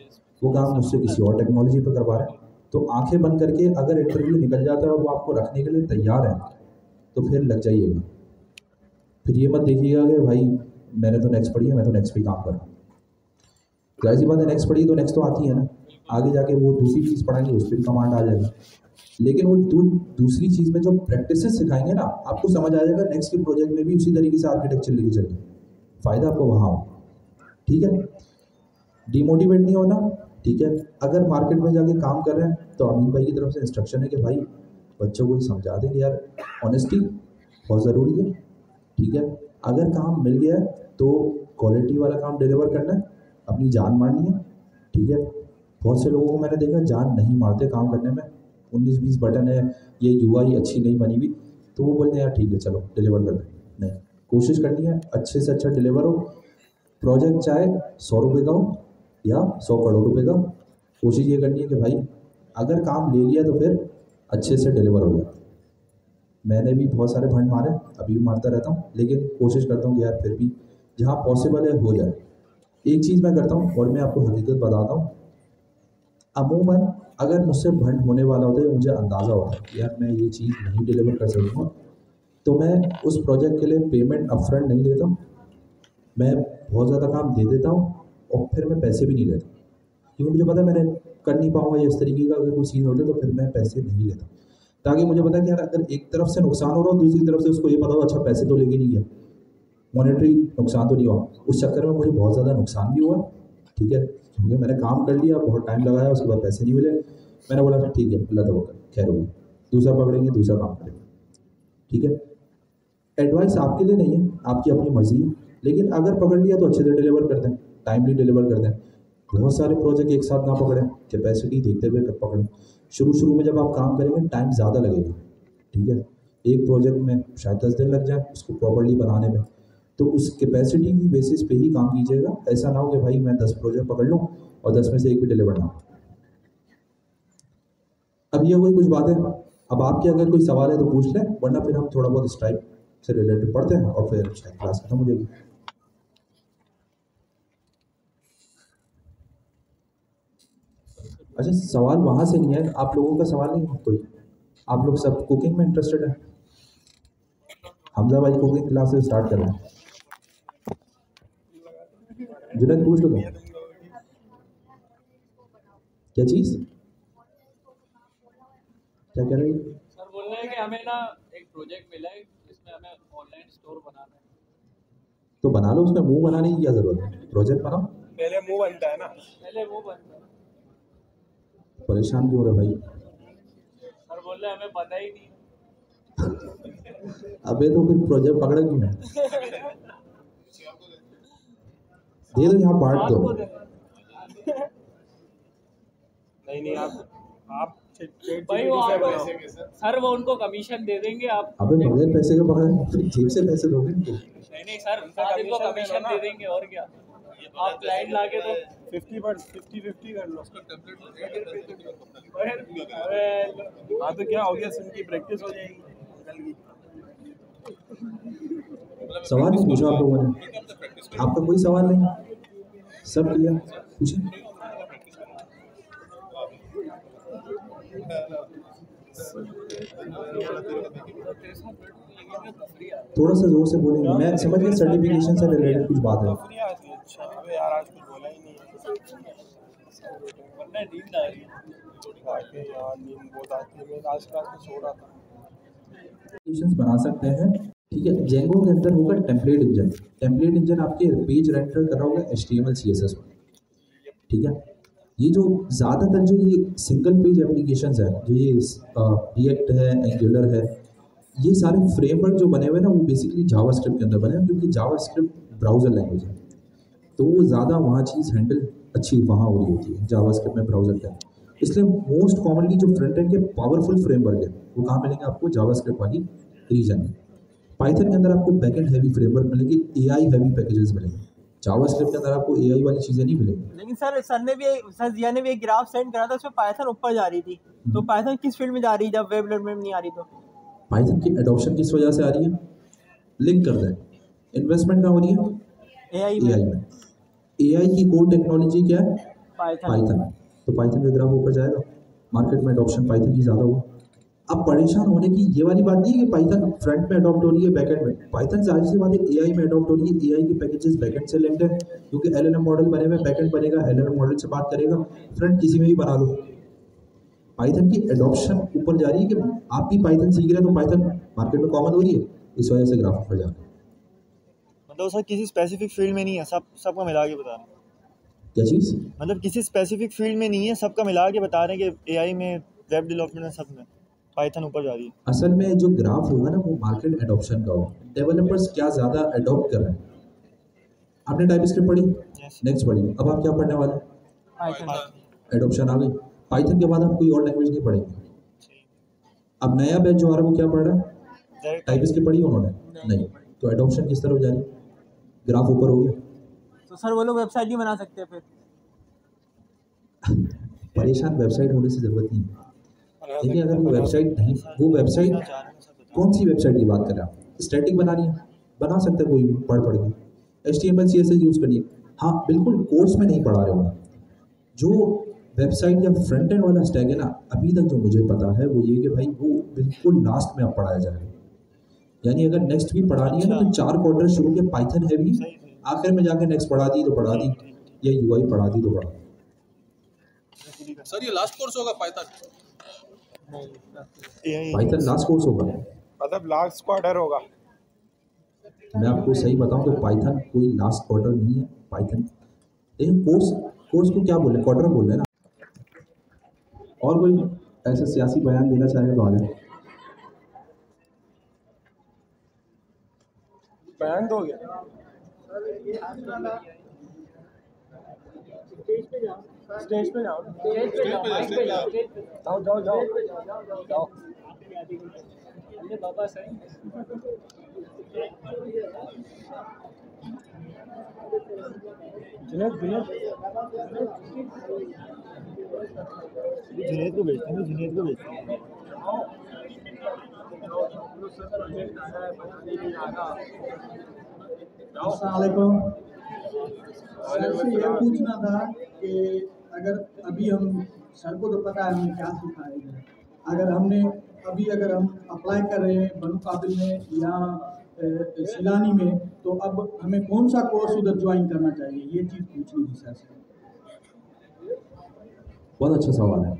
वो काम मुझसे किसी और टेक्नोलॉजी पे करवा रहे हैं। तो आंखें बंद करके अगर इंटरव्यू निकल जाता है और वो आपको रखने के लिए तैयार है तो फिर लग जाइएगा। फिर ये मत देखिएगा कि भाई मैंने तो नेक्स्ट पढ़ी है, मैं तो नेक्स्ट पे काम कर रहा हूँ। जाहिर सी बात है, नेक्स्ट पढ़ी तो नेक्स्ट तो आती है ना, आगे जाके वो दूसरी चीज़ पढ़ाएंगे उस पर कमांड आ जाएगा। लेकिन वो दूसरी चीज़ में जो प्रैक्टिसेस सिखाएंगे ना, आपको समझ आ जाएगा नेक्स्ट के प्रोजेक्ट में भी उसी तरीके से आर्किटेक्चर लेके चलेंगे, फ़ायदा आपको वहाँ हो। ठीक है, डिमोटिवेट नहीं होना। ठीक है, अगर मार्केट में जाके काम कर रहे हैं तो अमीन भाई की तरफ से इंस्ट्रक्शन है कि भाई बच्चों को ही समझा दें कि यार ऑनेस्टी बहुत ज़रूरी है। ठीक है, अगर काम मिल गया है तो क्वालिटी वाला काम डिलीवर करना है, अपनी जान मारनी है। ठीक है, बहुत से लोगों को मैंने देखा जान नहीं मारते काम करने में, 19-20 बटन है, ये यूआई अच्छी नहीं बनी हुई तो वो बोलते हैं यार ठीक है चलो डिलीवर कर दें। नहीं, कोशिश करनी है अच्छे से अच्छा डिलीवर हो। प्रोजेक्ट चाहे 100 रुपये का हो या 100 करोड़ रुपये का, कोशिश ये करनी है कि भाई अगर काम ले लिया तो फिर अच्छे से डिलीवर हो जाए। मैंने भी बहुत सारे फंड मारे, अभी भी मारता रहता हूँ, लेकिन कोशिश करता हूँ कि यार फिर भी जहाँ पॉसिबल है हो जाए। एक चीज़ मैं करता हूँ और मैं आपको हकीकत बताता हूँ, अमूमन अगर मुझसे फंड होने वाला होता है, मुझे अंदाज़ा होता है कि यार मैं ये चीज़ नहीं डिलीवर कर सकूँगा, तो मैं उस प्रोजेक्ट के लिए पेमेंट अपफ्रंट नहीं लेता, मैं बहुत ज़्यादा काम दे देता हूँ और फिर मैं पैसे भी नहीं लेता, क्योंकि मुझे पता है मैंने कर नहीं पाऊँगा या इस तरीके का अगर कोई सीन होता है तो फिर मैं पैसे नहीं लेता, ताकि मुझे पता है कि यार अगर एक तरफ से नुकसान हो रहा हो, दूसरी तरफ से उसको ये पता हो अच्छा पैसे तो लेके नहीं गया, मॉनेटरी नुकसान तो नहीं हुआ। उस चक्कर में मुझे बहुत ज़्यादा नुकसान भी हुआ। ठीक है, क्योंकि मैंने काम कर लिया, बहुत टाइम लगाया, उसके बाद पैसे नहीं मिले, मैंने बोला ठीक है अल्लाह तवक्कल, खैर होगी, दूसरा पकड़ेंगे, दूसरा काम करेंगे। ठीक है, एडवाइस आपके लिए नहीं है, आपकी अपनी मर्जी है, लेकिन अगर पकड़ लिया तो अच्छे से डिलीवर कर दें, टाइमली डिलीवर कर दें। बहुत सारे प्रोजेक्ट एक साथ ना पकड़ें, कैपेसिटी देखते हुए कब पकड़ें। शुरू में जब आप काम करेंगे टाइम ज़्यादा लगेगा। ठीक है, एक प्रोजेक्ट में शायद 10 दिन लग जाए उसको प्रॉपर्ली बनाने में, तो उस कैपेसिटी की बेसिस पे ही काम कीजिएगा। ऐसा ना हो कि भाई मैं 10 प्रोजेक्ट पकड़ लूँ और 10 में से एक भी डिलीवर ना हो। अब ये हुई कुछ बातें, अब आपके अगर कोई सवाल है तो पूछ लें, वरना फिर हम थोड़ा बहुत स्ट्राइक से रिलेटेड पढ़ते हैं और फिर शायद क्लास खत्म हो जाएगी। अच्छा, सवाल वहाँ से नहीं है, आप लोगों का सवाल नहीं है कोई? आप लोग सब कुकिंग में इंटरेस्टेड है? हमजा भाई कुकिंग क्लास से स्टार्ट कर रहे हैं। जुनैद पूछ लो, क्या चीज़, क्या कह रहे हैं? सर बोल रहे हैं कि हमें ना एक प्रोजेक्ट मिला है जिसमें हमें ऑनलाइन स्टोर बनाना है। तो बना लो, उसमें मुंह बनाने की क्या जरूरत है, प्रोजेक्ट बनाओ। पहले मुंह बनता है ना, पहले वो बनता है। परेशान क्यों हो रहे भाई? सर बोल रहे हैं हमें पता ही नहीं। अबे तो फिर प्रोजेक्ट पकड़ा क्यों है? दे दो, यहाँ बांट दो। नहीं आप भाई वो सर वो उनको कमीशन दे देंगे आप। अबे बगैर पैसे के पकड़ा, फिर जेब से पैसे दोगे? नहीं सर, उनको कमीशन दे देंगे और क्या, आप क्लाइंट लाके तो 50 कर लो। हाँ तो क्या हो गया, सुन की प्रैक्टिस हो जाएगी। सवाल नहीं पूछा आप लोगों ने? आपका कोई सवाल नहीं? सब क्लियर? पूछे। थोड़ा सा जोर से बोलेंगे, मैं समझ गया सर्टिफिकेशन से रिलेटेड कुछ बात है। यार आज कुछ बोला ही नहीं है, नींद आ रही है यार, नींद बहुत आती है, मैं आज क्लास में सो रहा था। बना सकते हैं। ठीक है, जेंगो के अंदर होगा टेम्पलेट इंजन। टेम्पलेट इंजन आपके पेज रेंडर कर रहा होगा HTML CSS में। ठीक है, ये जो ज़्यादातर जो ये सिंगल पेज एप्लीकेशंस है, जो ये रिएक्ट है, एंगुलर है, ये सारे फ्रेमवर्क जो बने हुए ना वो बेसिकली जावास्क्रिप्ट के अंदर बने हैं, क्योंकि जावास्क्रिप्ट ब्राउज़र लैंग्वेज है, तो वो ज़्यादा वहाँ चीज़ हैंडल अच्छी वहाँ हो रही होती है जावास्क्रिप्ट में ब्राउज़र के अंदर। इसलिए मोस्ट कॉमनली जो फ्रंट एंड के पावरफुल फ्रेमवर्क है वो कहाँ मिलेंगे आपको, जावास्क्रिप्ट वाली रीजन में। पाइथन के अंदर आपको बैकएंड हैवी फ्रेमवर्क मिलेंगे, एआई हैवी पैकेजेस मिलेंगे। जावास्क्रिप्ट के अंदर आपको एआई वाली चीज़ें नहीं मिलेंगी। लेकिन सर जिया ने भी एक ग्राफ सेंड करा था, उसमें पाइथन ऊपर जा रही थी, तो पाइथन किस फील्ड में जा रही है जब वेब डेवलपमेंट नहीं आ रही? तो पाइथन की एडॉप्शन किस वजह से आ रही है, लिंक कर रहे हैं, इन्वेस्टमेंट कहाँ हो रही है, एआई में। एआई की कोर टेक्नोलॉजी क्या है, पाइथन। तो पाइथन का ग्राफ ऊपर जाएगा, मार्केट में एडॉप्शन पाइथन की ज़्यादा होगा। अब परेशान होने की ये वाली बात नहीं है कि पाइथन फ्रंट में अडॉप्ट हो रही है बैकएंड में, पाइथन जाहिर सी बात है एआई में अडॉप्ट हो रही है। एआई के पैकेजेस बैकएंड से लिंक्ड है, क्योंकि एलएलएम मॉडल बने हुए, बैकएंड बनेगा, एलएलएम मॉडल से बात करेगा, फ्रंट किसी में भी बना लो। पाइथन की एडॉप्शन ऊपर जा रही है कि आप भी पाइथन सीख रहे हैं तो पाइथन मार्केट में कॉमन हो रही है, इस वजह से ग्राफ ऊपर जा रहा है। मतलब सर किसी स्पेसिफिक फील्ड में नहीं है, सबका मिला के बता रहे हैं। क्या चीज़? मतलब किसी स्पेसिफिक फील्ड में नहीं है, सबका मिला के बता रहे हैं कि एआई में, वेब डेवलपमेंट में, सब में पाइथन ऊपर जा रही है। असल में जो ग्राफ होगा ना वो मार्केट एडॉप्शन का होगा, डेवलपर्स क्या ज़्यादा अडॉप्ट कर रहे हैं। आपने टाइपस्क्रिप्ट पढ़ी, नेक्स्ट पढ़ी, अब आप क्या पढ़ने वाले हैं, एडॉप्शन आ गई। पाइथन के बाद आप कोई और लैंग्वेज नहीं पढ़ेंगे। अब नया बैच जो आ रहा है वो क्या पढ़ रहा है, टाइपस्क्रिप्ट पढ़ी उन्होंने नहीं, तो एडॉप्शन किस तरफ जा रही है, ग्राफ ऊपर हो गया। तो सर वो लोग वेबसाइट नहीं बना सकते फिर? परेशान वेबसाइट होने से ज़रूरत नहीं है। देखिए अगर वो वेबसाइट नहीं, वो वेबसाइट कौन सी वेबसाइट की बात कर रहे हैं आप, स्टैटिक बनानी है, बना सकते हैं कोई भी पढ़ के, HTML CSS यूज़ करिए। हाँ बिल्कुल कोर्स में नहीं पढ़ा रहे होंगे। जो वेबसाइट या फ्रंट एंड वाला स्टैक है ना, अभी तक जो मुझे पता है वो ये कि भाई वो बिल्कुल लास्ट में अब पढ़ाया जाएगा। यानी अगर नेक्स्ट भी पढ़ानी है ना तो 4 क्वार्टर शुरू के पाइथन है भी, आखिर में जाके नेक्स्ट पढ़ा दी तो पढ़ा दी, या UI पढ़ा दी तो पढ़ा दी। सर ये लास्ट कोर्स होगा पाइथन? पाइथन लास्ट कोर्स होगा, मतलब लास्ट क्वार्टर होगा। मैं आपको सही बताऊं तो पाइथन कोई लास्ट क्वार्टर नहीं है। पाइथन लेकिन कोर्स को क्या बोले, क्वार्टर बोल रहे हैं ना। और कोई ऐसा सियासी बयान देना चाहेगा तो आगे। बयान दो गया स्टेज पे जाओ, जाओ। बाबा सही जुनेद को भेजते हैं, जुनेद को भेजते हैं। अस्सलामुअलैकुम। सर ये पूछना था कि अगर अभी हम, सर को तो पता है हमें क्या सिखाएंगे, अगर हम अप्लाई कर रहे हैं बनो काबिल में या सिलानी में, तो अब हमें कौन सा कोर्स उधर ज्वाइन करना चाहिए, ये चीज़ पूछनी थी सर से। बहुत अच्छा सवाल है।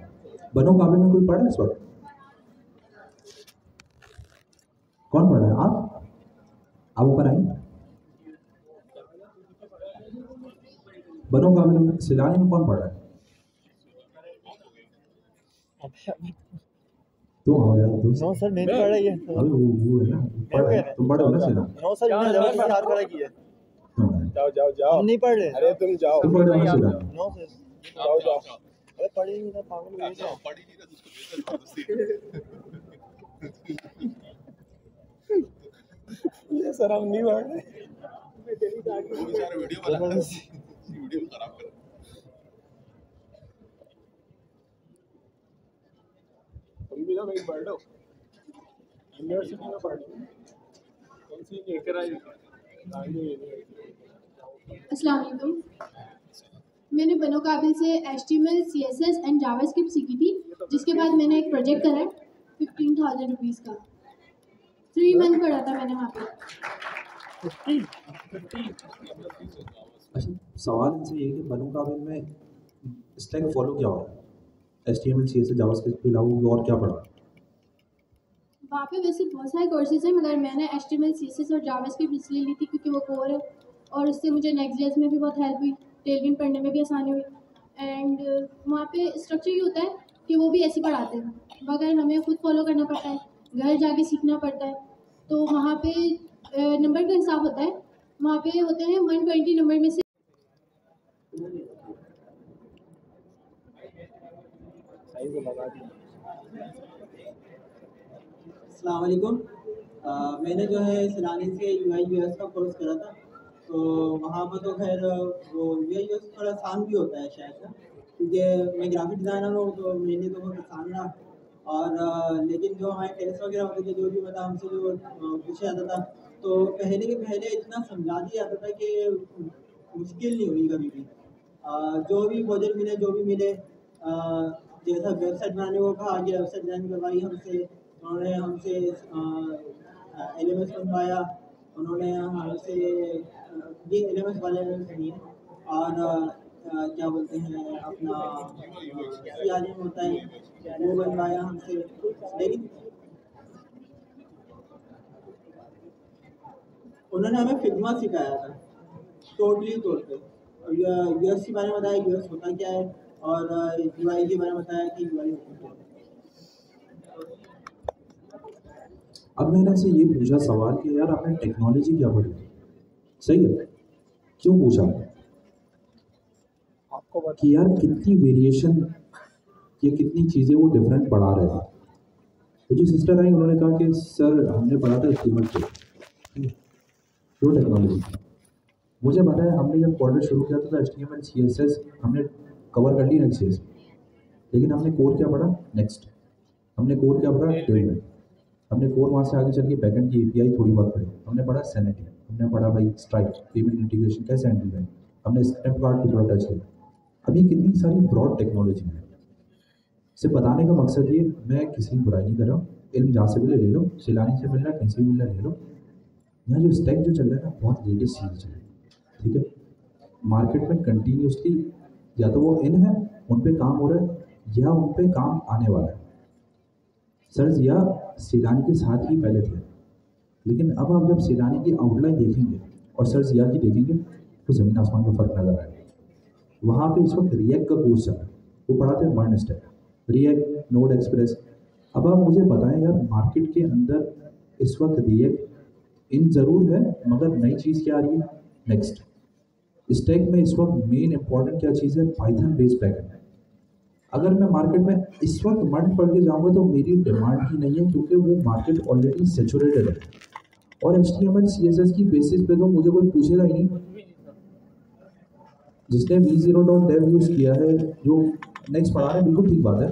बनो काबिल में कोई पढ़ा है इस वक्त? कौन पढ़ा है? आप ऊपर आइए। बनो काबिल में, सिलानी में कौन पढ़ा है? तुम आओ यार, नो सर मैंने पढ़ा ये। अबे वो है ना, तुम पढ़े हो ना सिलानी? नो सर मैंने जबरदस्ती हाथ खड़ा किया। जाओ हम नहीं पढ़ रहे। अरे तुम जाओ, तुम पढ़े हो ना सिलानी? नो सर जाओ। अरे पढ़ ही नहीं था, पागल हो गया। पढ़ ही नहीं रहा ये सर हम नहीं पढ़ रहे। वीडियो खराब कर। तुम भी ना वही पढ़ लो, यूनिवर्सिटी में पढ़ लो। कौन सी लेकर आई? अस्सलाम वालेकुम। मैंने बनो काबिल से HTML CSS एंड जावास्क्रिप्ट सीखी थी, जिसके बाद मैंने एक प्रोजेक्ट करा 15,000 रुपीज़ का। 3 मंथ पढ़ा था मैंने वहाँ पे। अच्छा सवाल इनसे ये कि बनो काबिल में स्टैक फॉलो क्या हो रहा है, HTML CSS जावास्क्रिप्ट के अलावा और क्या पढ़ा? वहाँ पे वैसे बहुत सारे कोर्सेज हैं, मगर मैंने HTML CSS और जावास्क्रिप्ट इसलिए ली थी क्योंकि वो कोर है और उससे मुझे नेक्स्ट.js में भी बहुत हेल्प हुई, टेलविंड पढ़ने में भी आसानी हुई। एंड वहाँ पे स्ट्रक्चर ये होता है कि वो भी ऐसे पढ़ाते हैं, मगर हमें खुद फॉलो करना पड़ता है, घर जाके सीखना पड़ता है। तो वहाँ पे नंबर का हिसाब होता है, वहाँ पे होते हैं 120 नंबर में से अस्सलाम वालेकुम। मैंने जो है सैलानी से UI/UX का कोर्स करा था, तो वहाँ पर तो खैर वो UI/UX थोड़ा आसान भी होता है शायद ना, क्योंकि मैं ग्राफिक डिज़ाइनर हूँ तो मेरे लिए तो बहुत आसान रहा। और लेकिन जो हमारे टेस्ट वगैरह होते थे, जो भी मतलब हमसे जो पूछा जाता था, तो पहले के पहले इतना समझा दिया जाता था कि मुश्किल नहीं हुई कभी भी। जो भी प्रोजेक्ट मिले, जो भी मिले, जैसा वेबसाइट बनाने को कहा गया, वेबसाइट डिज़ाइन करवाई हमसे, उन्होंने हमसे LMS बनवाया, उन्होंने हमसे ये LMS वाले नहीं है, और क्या बोलते हैं अपना CRM होता है वो बनवाया हमसे। लेकिन उन्होंने हमें फिग्मा सिखाया था टोटली तौर पे, UX के बारे में बताया UX होता क्या है, और UI के बारे में बताया कि UI होता क्या है। अब मैंने से ये पूछा सवाल कि यार आपने टेक्नोलॉजी क्या पढ़ी, सही है, क्यों पूछा कि यार कितनी वेरिएशन या कितनी चीज़ें वो डिफरेंट पढ़ा रहे थे। तो जो सिस्टर आई उन्होंने कहा कि सर हमने पढ़ा था HTML को, जो टेक्नोलॉजी मुझे पता है, हमने जब क्वार्टर शुरू किया था तो HTML CSS हमने कवर कर ली नेक्स्ट फेज, लेकिन हमने कोर क्या पढ़ा नेक्स्ट, हमने कोर क्या पढ़ा डेवलपमेंट, हमने कोर वहाँ से आगे चल के बैकएंड की API थोड़ी बहुत पढ़ी, हमने पढ़ा सैनिटी, हमने पढ़ा भाई स्ट्राइक पेमेंट इंटीग्रेशन कैसे हैंडल करें, हमने स्टेप कार्ड पर थोड़ा टच किया। अभी कितनी सारी ब्रॉड टेक्नोलॉजी है। इसे बताने का मकसद ये, मैं किसी की बुराई नहीं कर रहा हूँ, इल्म जहाँ से मिले ले लो, सैलानी से मिल रहा है, कहीं से भी मिल रहा है ले लो। यहाँ जो स्टैक जो चल रहा है ना, बहुत लेटेस्ट चीज़ चल रही है, ठीक है। मार्केट में कंटिन्यूसली या तो वो इन है, उन पे काम हो रहा है, या उन पे काम आने वाला है। सर जिया सैलानी के साथ ही पहले थे, लेकिन अब आप जब सैलानी की आउटलाइन देखेंगे और सर जिया की देखेंगे तो ज़मीन आसमान का फ़र्क नजर आएगा। वहाँ पे इस वक्त रिएक्ट का कोर्स चल रहा है, वो पढ़ाते हैं MERN stack, react, node express. अब आप मुझे बताएं यार, मार्केट के अंदर इस वक्त रिएक्ट इन ज़रूर है, मगर नई चीज़ क्या आ रही है नेक्स्ट स्टैक में। इस वक्त मेन इंपॉर्टेंट क्या चीज़ है, पाइथन बेस्ड बैकएंड। अगर मैं मार्केट में इस वक्त मर्न पढ़ के जाऊँगा तो मेरी डिमांड ही नहीं है, क्योंकि वो मार्केट ऑलरेडी सेचुरेटेड है। और HTML CSS की बेसिस पे तो मुझे कोई पूछेगा ही नहीं। जिसने v0.dev यूज़ किया है, जो नेक्स्ट पढ़ा रहे हैं, बिल्कुल ठीक बात है,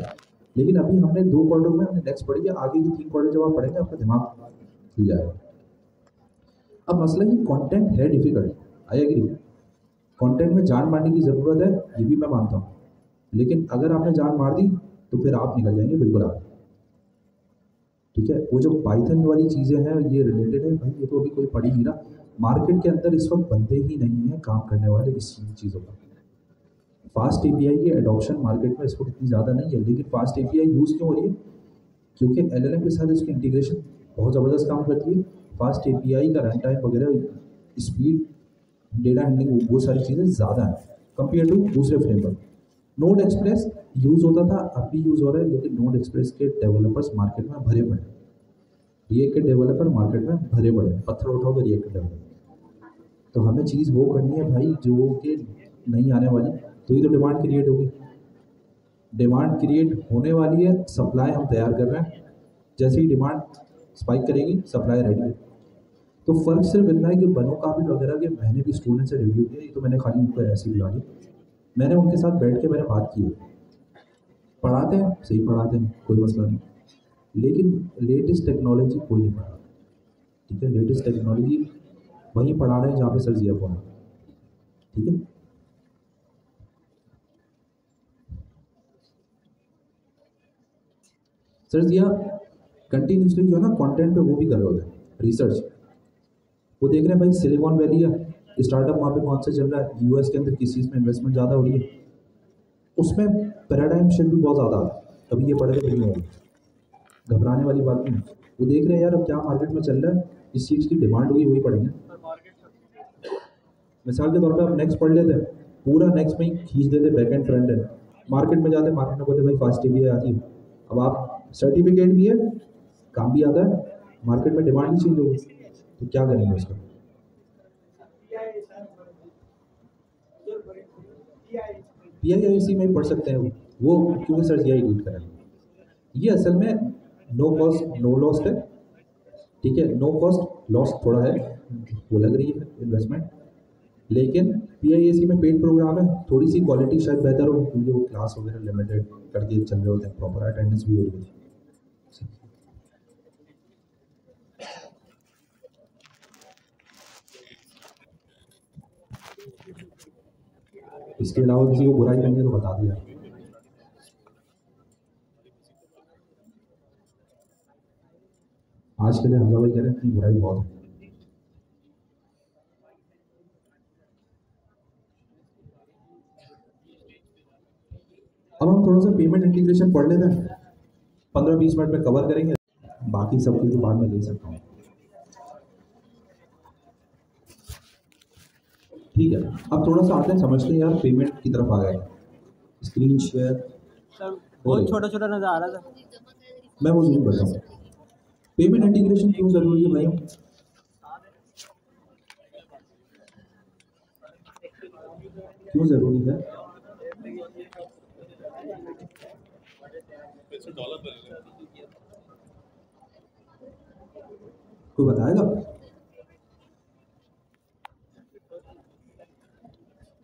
लेकिन अभी हमने 2 क्वार्टर में हमने नेक्स्ट पढ़ी है, आगे की 3 क्वार्टर जब आप पढ़ेंगे आपका दिमाग खुल जाएगा। अब मसला ये कंटेंट है डिफिकल्ट, आई एग्री, कंटेंट में जान मारने की ज़रूरत है, ये भी मैं मानता हूँ, लेकिन अगर आपने जान मार दी तो फिर आप निकल जाएंगे बिल्कुल आगे, ठीक है। वो जो पाइथन वाली चीज़ें हैं ये रिलेटेड है भाई, ये तो अभी कोई पढ़ी नहीं रहा। मार्केट के अंदर इस वक्त बंदे ही नहीं हैं काम करने वाले इस चीज़ों पर। फास्ट API की एडॉप्शन मार्केट में इस वक्त इतनी ज़्यादा नहीं है, लेकिन फास्ट API यूज़ क्यों हो रही है, क्योंकि LLM के साथ इसकी इंटीग्रेशन बहुत ज़बरदस्त काम करती है। फास्ट API का रन टाइम वगैरह, स्पीड, डेटा हैंडलिंग, वो सारी चीज़ें ज़्यादा हैं कंपेयर टू दूसरे फ्रेमवर्क। नोड एक्सप्रेस यूज़ होता था, अब भी यूज़ हो रहा है, लेकिन नोड एक्सप्रेस के डेवलपर्स मार्केट में भरे पड़े, रिएक्ट के डेवलपर मार्केट में भरे पड़े, पत्थर उठाओ तो रिएक्ट के डेवलपर। तो हमें चीज़ वो करनी है भाई जो कि नहीं आने वाली, तो ये तो डिमांड क्रिएट होगी। डिमांड क्रिएट होने वाली है, सप्लाई हम तैयार कर रहे हैं, जैसे ही डिमांड स्पाइक करेगी सप्लाई रेडी है। तो फ़र्क सिर्फ इतना है कि बनो काबिल वगैरह के मैंने भी स्टूडेंट से रिव्यू किया, ये तो मैंने खाली उनको ऐसे ही बुला लिया, मैंने उनके साथ बैठ के मैंने बात की है, पढ़ाते हैं सही पढ़ाते हैं, कोई मसला नहीं, लेकिन लेटेस्ट टेक्नोलॉजी कोई नहीं पढ़ा, ठीक है। लेटेस्ट टेक्नोलॉजी वहीं पढ़ा रहे हैं जहाँ पे सर जिया पढ़ा, ठीक है। सर जिया कंटिन्यूसली जो है ना कंटेंट पे वो भी कर रहे होते हैं रिसर्च, वो देख रहे हैं भाई सिलिकॉन वैली है, स्टार्टअप वहाँ पे कौन सा चल रहा है, US के अंदर किस चीज़ में इन्वेस्टमेंट ज़्यादा हो रही है, उसमें पैराडाइम शिफ्ट भी बहुत ज़्यादा है। अभी ये पढ़े तो नहीं होगी, घबराने वाली बात नहीं है। वो देख रहे हैं यार अब क्या मार्केट में चल रहा है, इस चीज़ की डिमांड होगी वही पढ़ेंगे। मिसाल के तौर पे आप नेक्स्ट पढ़ लेते हैं, पूरा नेक्स्ट में ही खींच देते back and front end, market में जाते मार्केट में बोलते भाई फास्ट API आती है। अब आप सर्टिफिकेट भी है, काम भी आता है, मार्केट में डिमांड ही चेंज होगी, तो क्या करेंगे उसका। PIIC में पढ़ सकते हैं वो, वो क्योंकि सर यही यूज करें। ये असल में नो कॉस्ट नो लॉस्ट है, ठीक है। नो कॉस्ट लॉस थोड़ा है, वो लग रही है इन्वेस्टमेंट, लेकिन PIAC में पेड प्रोग्राम है, थोड़ी सी क्वालिटी शायद बेहतर हो क्योंकि वो क्लास वगैरह लिमिटेड करके चल रहे होते हैं, प्रॉपर अटेंडेंस भी हो रही है। इसके अलावा किसी को बुराई करनी है तो बता दिया। आज के लिए हमजा भाई कह रहे हैं कि बुराई बहुत है। अब हम थोड़ा सा पेमेंट इंटीग्रेशन पढ़ लेते हैं, 15-20 मिनट में कवर करेंगे, बाकी सब चीज़ें बाद में ले सकता हूँ, ठीक है। अब थोड़ा सा आते हैं समझते हैं यार, पेमेंट की तरफ आ गए। स्क्रीन शेयर सर बहुत छोटा छोटा नजर आ रहा था, मैं वो जरूर करता हूँ। पेमेंट इंटीग्रेशन क्यों जरूरी है भाई? क्यों जरूरी है? कोई बताएगा?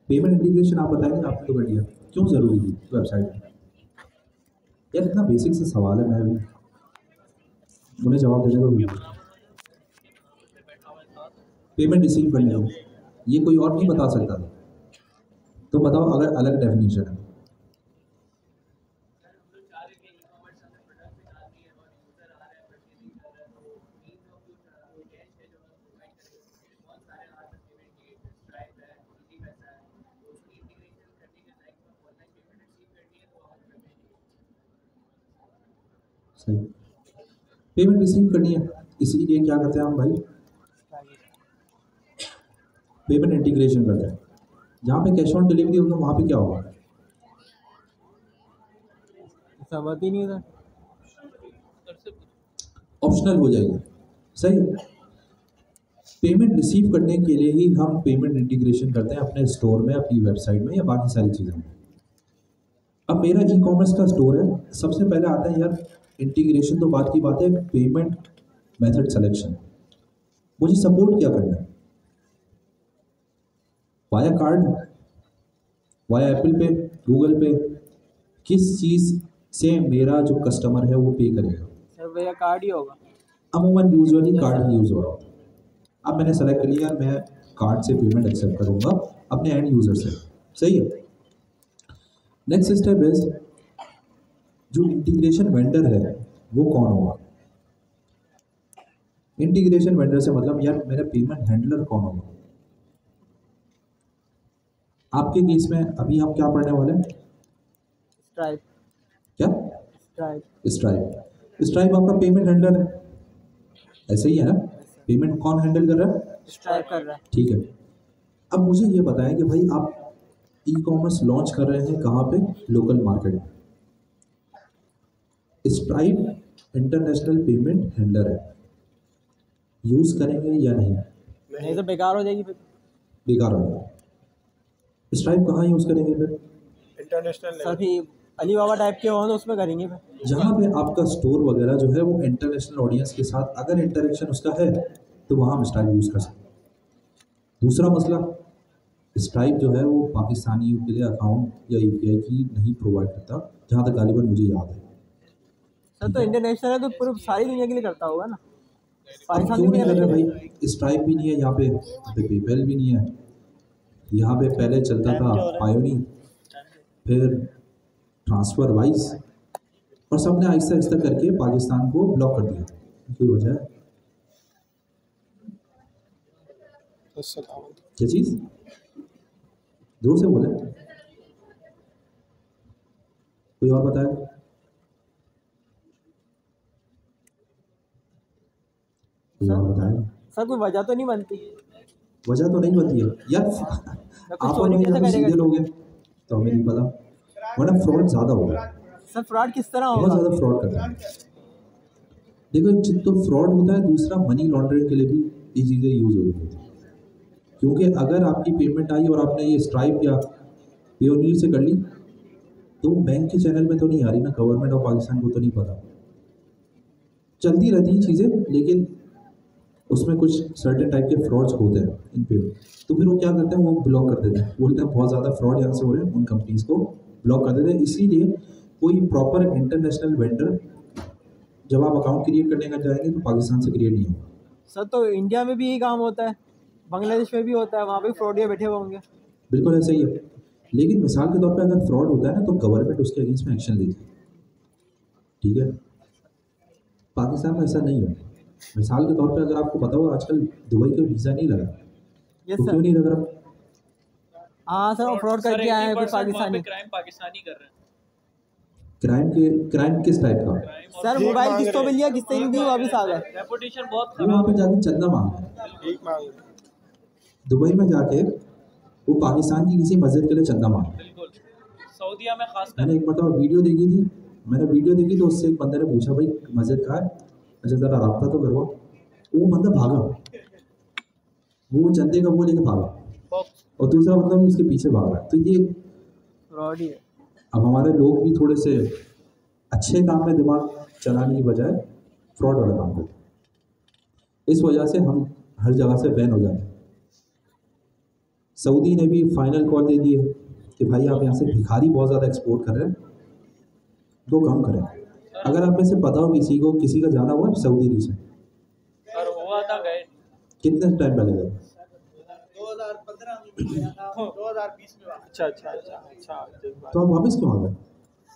पेमेंट इंटीग्रेशन आप बताएंगे, आपने तो कर दिया, क्यों जरूरी है वेबसाइट में? यार इतना बेसिक सा सवाल है, मैं भी उन्हें जवाब देने को। पेमेंट रिसीव करने को ये कोई और नहीं बता सकता, तो बताओ अगर अलग डेफिनेशन है। सही, पेमेंट रिसीव करनी है, इसीलिए क्या करते हैं हम भाई? पेमेंट इंटीग्रेशन करते हैं। जहाँ पे कैश ऑन डिलीवरी होगा वहाँ पे क्या होगा? समझ ही नहीं था, ऑप्शनल हो जाएगी। सही है, पेमेंट रिसीव करने के लिए ही हम पेमेंट इंटीग्रेशन करते हैं अपने स्टोर में, अपनी वेबसाइट में या बाकी सारी चीज़ों में। अब मेरा ई कॉमर्स का स्टोर है, सबसे पहले आता है यार इंटीग्रेशन, तो बात की बात है पेमेंट मेथड सिलेक्शन। मुझे सपोर्ट क्या करना है? वाया कार्ड, वाया एप्पल पे, गूगल पे, किस चीज़ से मेरा जो कस्टमर है वो पे करेगा? सर भैया कार्ड ही होगा, अमूमन यूजुअली कार्ड ही यूज़ हो रहा होता है। अब मैंने सेलेक्ट कर लिया, मैं कार्ड से पेमेंट एक्सेप्ट करूँगा अपने एंड यूज़र से। सही है। नेक्स्ट स्टेप इज जो इंटीग्रेशन वेंडर है वो कौन होगा? इंटीग्रेशन वेंडर से मतलब यार मेरा पेमेंट हैंडलर कौन होगा? आपके केस में अभी हम क्या पढ़ने वाले हैं? स्ट्राइप। क्या? स्ट्राइप। स्ट्राइप आपका पेमेंट हैंडलर है, ऐसे ही है ना? पेमेंट कौन हैंडल कर रहा है? स्ट्राइप कर रहा है। ठीक है। अब मुझे ये बताएं कि भाई आप ई कॉमर्स लॉन्च कर रहे हैं कहाँ पे? लोकल मार्केट में। स्ट्राइप इंटरनेशनल पेमेंट हैंडलर है, यूज़ करेंगे या नहीं? नहीं तो बेकार हो जाएगी, फिर बेकार हो जाएगा। स्ट्राइप कहाँ यूज़ करेंगे फिर? इंटरनेशनल सभी अलीबाबा टाइप के हो तो उसमें करेंगे फिर। जहाँ पे आपका स्टोर वगैरह जो है वो इंटरनेशनल ऑडियंस के साथ अगर इंटरेक्शन उसका है तो वहाँ हम स्ट्राइप यूज़ कर सकते हैं। दूसरा मसला, स्ट्राइप जो है वो पाकिस्तानी के लिए अकाउंट या UPI की नहीं प्रोवाइड करता, जहाँ तक गालिबन मुझे याद है। सर तो इंटरनेशनल है तो पूरी सारी दुनिया के लिए करता होगा ना? पाकिस्तान क्यों नहीं कर रहे भाई? स्ट्राइप भी नहीं है यहाँ पे पेपैल भी नहीं है यहाँ पे। पहले चलता था पायोनी, फिर ट्रांसफर वाइज, और सबने आहिस्ता आहिस्ता करके पाकिस्तान को ब्लॉक कर दिया। कोई वजह है? क्या चीज़? जोर से बोले, कोई और बताए? कोई और बताए? सर कोई वजह तो नहीं बनती? वजह तो नहीं बनती है यार। आप और मैं जब सीधे लोग हैं तो हमें नहीं पता, वरना फ्रॉड ज़्यादा होगा। सर फ्रॉड किस तरह होगा? बहुत ज़्यादा फ्रॉड करते हैं। देखो एक चीज़ तो फ्रॉड होता है, दूसरा मनी लॉन्ड्रिंग के लिए भी ये चीज़ें यूज़ हो रही है। क्योंकि अगर आपकी पेमेंट आई और आपने ये स्ट्राइप या पेयोनियर से कर ली तो बैंक के चैनल में तो नहीं आ रही ना, गवर्नमेंट ऑफ पाकिस्तान को तो नहीं पता। चलती रहती हैं चीज़ें, लेकिन उसमें कुछ सर्टेन टाइप के फ्रॉड्स होते हैं इन पे। तो फिर वो क्या करते हैं, वो ब्लॉक कर देते हैं, बोलते हैं बहुत ज़्यादा फ्रॉड यहाँ से हो रहे हैं, उन कंपनीज़ को ब्लॉक कर देते हैं। इसीलिए कोई प्रॉपर इंटरनेशनल वेंडर जब आप अकाउंट क्रिएट करने का जाएंगे तो पाकिस्तान से क्रिएट नहीं होगा। सर तो इंडिया में भी यही काम होता है, बांग्लादेश में भी होता है, वहाँ पे फ्रॉडिया बैठे हुए होंगे। बिल्कुल ऐसा ही है, लेकिन मिसाल के तौर पे अगर फ्रॉड होता है ना तो गवर्नमेंट उसके अगेंस्ट में एक्शन लेती है, ठीक है। पाकिस्तान में ऐसा नहीं है। मिसाल के तौर पे अगर आपको पता हो आजकल दुबई का वीज़ा नहीं लगा, तो क्यों नहीं लग रहा? हाँ सर, वो फ्रॉड करके आए हैं कुछ पाकिस्तानी। क्राइम पाकिस्तानी कर रहे हैं। क्राइम किस टाइप का? सर मोबाइल किस्तों पे लिया, किस्तें नहीं दी, वापस आ गए। रेपुटेशन बहुत वहाँ पे जाके चंदा मांग रहे हैं। दुबई में जाके वो पाकिस्तान की किसी मस्जिद के लिए चंदा मांग रहे हैं। बिल्कुल, सऊदीया में खास मैंने एक मतलब वीडियो देखी थी, तो उससे एक बंदे ने पूछा भाई मस्जिद कहाँ है, अच्छा ज़रा रब्ता तो करवा। वो बंदा भागा, वो चंदे का वो लेके भागा, और दूसरा बंदा भी उसके पीछे भाग रहा है। तो ये फ्रॉड ही है। अब हमारे लोग भी थोड़े से अच्छे काम में दिमाग चलाने की बजाय फ्रॉड वाला काम करते हैं। इस वजह से हम हर जगह से बैन हो जाते हैं। सऊदी ने भी फाइनल कॉल दे दी है कि भाई आप यहाँ से भिखारी बहुत ज़्यादा एक्सपोर्ट कर रहे हैं, तो कम करें। अगर आप में से पता हो किसी का जाना हुआ है सऊदी रीजन, और हुआ था गए कितने टाइम लगेगा? 2020 में। अच्छा। तो आप वापस क्यों आ गए?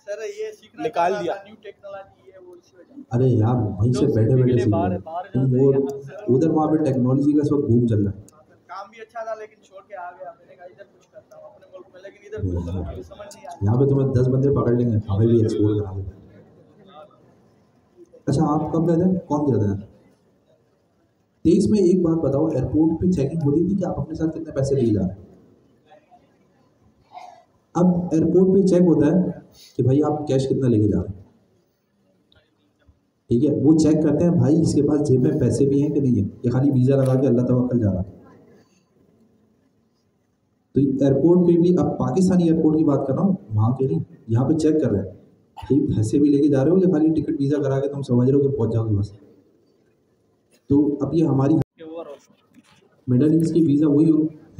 सर ये सीखना निकाल दिया, न्यू टेक्नोलॉजी है वो इसी वजह। अरे यार वहीं से बैठे बैठे सीख रहे वो उधर वहाँ पे टेक्नोलॉजी का इस वक्त बूम चल रहा है। काम भी अच्छा था लेकिन छोड़ के आ गया। मैंने कहा इधर कुछ करता हूँ अपने मुल्क में, लेकिन इधर कुछ समझ नहीं आया। यहाँ पे तुम्हें 10 बंदे पकड़ लेंगे, हमें भी एक्सपोर्ट करा देंगे। अच्छा आप कब गए थे, कौन गया था? 23 में। एक बात बताओ, एयरपोर्ट पे चेकिंग होती थी कि आप अपने साथ कितने पैसे ले जा रहे हैं? अब एयरपोर्ट पे चेक होता है कि भाई आप कैश कितना लेके जा रहे हैं, ठीक है। वो चेक करते हैं भाई इसके पास जेब में पैसे भी हैं कि नहीं है, ये खाली वीज़ा लगा के अल्लाह तवक्कल जा रहा है। तो एयरपोर्ट पे भी, अब पाकिस्तानी एयरपोर्ट की बात कर रहा हूँ, वहाँ के नहीं, यहाँ पे चेक कर रहे हैं भाई पैसे भी लेके जा रहे हो या खाली टिकट वीज़ा करा के तुम समझ रहे हो कि पहुँच जाओगे बस। तो अब ये हमारी मिडल ईस्ट की वीज़ा वही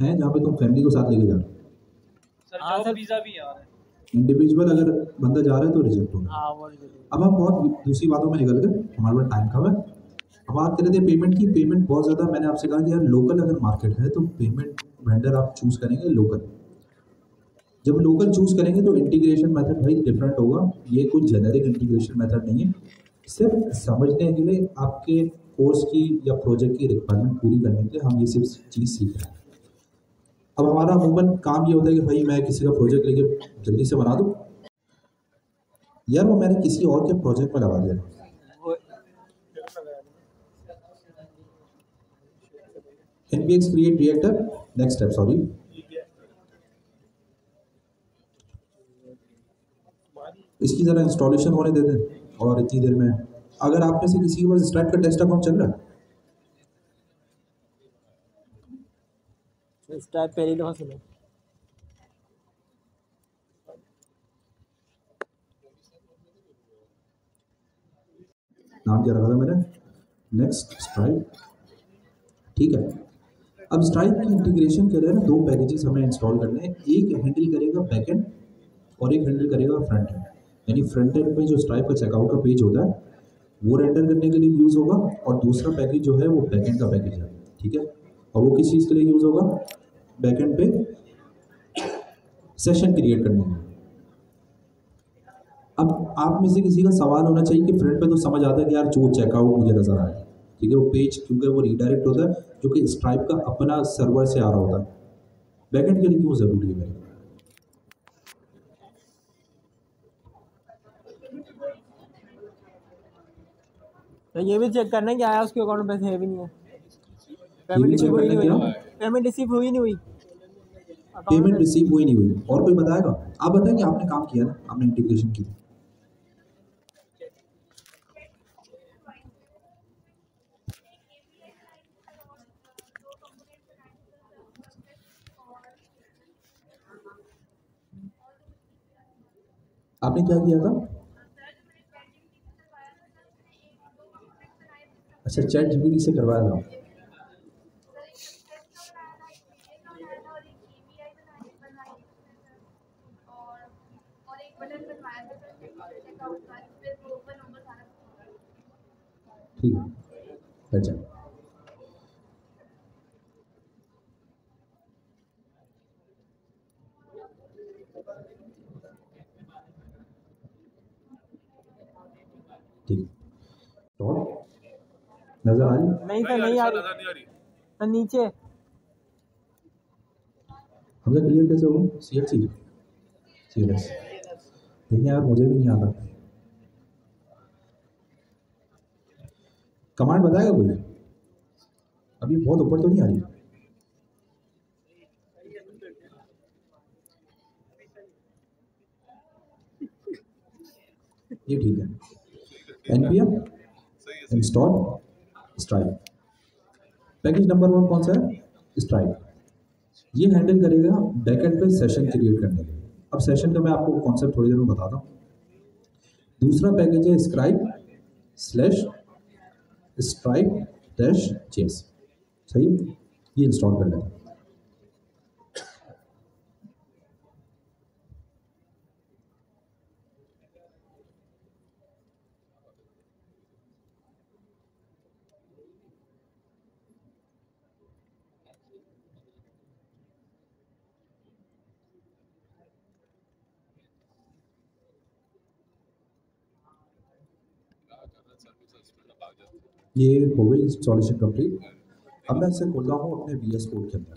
है जहाँ पे तुम फैमिली को साथ लेके जा रहे हो। सर जॉब वीज़ा भी आ रहा है। इंडिविजुअल अगर बंदा जा रहा है तो रिजेक्ट होगा। अब हम बहुत दूसरी बातों में निकल गए, हमारे पास टाइम कम है। अब बात कर रहे थे पेमेंट की। पेमेंट बहुत ज़्यादा, मैंने आपसे कहा कि यार लोकल अगर मार्केट है तो पेमेंट वेंडर आप चूज़ करेंगे लोकल। जब लोकल चूज़ करेंगे तो इंटीग्रेशन मेथड भाई डिफरेंट होगा। ये कोई जेनेरिक इंटीग्रेशन मेथड नहीं है, सिर्फ समझने के लिए, आपके कोर्स की या प्रोजेक्ट की रिक्वायरमेंट पूरी करने के लिए हम ये सिर्फ चीज़ सीख रहे हैं। अब हमारा अमूमन काम ये होता है कि भाई मैं किसी का प्रोजेक्ट लेके जल्दी से बना दूँ, यार वो मैंने किसी और के प्रोजेक्ट में लगा दिया। NPX create reactor, next step, sorry. इसकी ज़रा इंस्टॉलेशन होने दे दें और इतनी देर में अगर आप में से किसी के पास स्ट्राइप का टेस्ट अकाउंट चल रहा है, स्ट्राइप पहली दफ़ा सुना। नाम क्या रखा था मैंने, नेक्स्ट स्ट्राइप, ठीक है। अब स्ट्राइप की इंटीग्रेशन के लिए ना 2 पैकेजेस हमें इंस्टॉल करने हैं। एक हैंडल करेगा बैकएंड और एक हैंडल करेगा फ्रंट एंड। यानी फ्रंट एंड में जो स्ट्राइप का चेकआउट का पेज होता है वो रेंडर करने के लिए यूज़ होगा, और दूसरा पैकेज जो है वो बैकएंड का पैकेज है, ठीक है। और वो किस चीज़ के लिए यूज़ होगा, बैकएंड पे सेशन क्रिएट करने के लिए। अब आप में से किसी का सवाल होना चाहिए कि फ्रंट पे तो समझ आता है कि यार जो चेकआउट मुझे नज़र आया, ठीक है, वो पेज क्योंकि वो रीडायरेक्ट होता है जो कि स्ट्राइप का अपना सर्वर से आ रहा होता है। बैकएंड के लिए क्यों ज़रूरी है मेरे? तो ये भी चेक करना है कि आया उसके अकाउंट में पैसे है भी नहीं है। पेमेंट रिसीव हुई नहीं हुई, पेमेंट रिसीव हुई नहीं हुई, पेमेंट रिसीव हुई नहीं हुई। और कोई बताएगा? आप बताएंगे, आपने काम किया ना, आपने इंटीग्रेशन की। आपने क्या किया था? अच्छा, चैट जीपीटी से करवाया था। ठीक है, अच्छा ठीक। और नजर आ रही? नहीं सर, नहीं आ रही सर, नीचे। हमसे क्लियर कैसे होगा? सीएलसी सीएलएस देखिए यार, मुझे भी नहीं आता। कमांड बताएगा कोई? अभी बहुत ऊपर तो नहीं आ रही। ये ठीक है। npm install stripe. Package number 1 कौन सा है? स्ट्राइप। ये हैंडल करेगा बैकएंड पे सेशन क्रिएट करने के। अब सेशन का मैं आपको कॉन्सेप्ट थोड़ी देर में बताता हूँ। दूसरा पैकेज है स्क्राइब स्लैश स्ट्राइप डैश जेस। सही, ये इंस्टॉल कर लेते हैं। ये हो गई इंस्टॉलेशन कंप्लीट। अब मैं इसे खोल रहा हूँ अपने VS कोड के अंदर।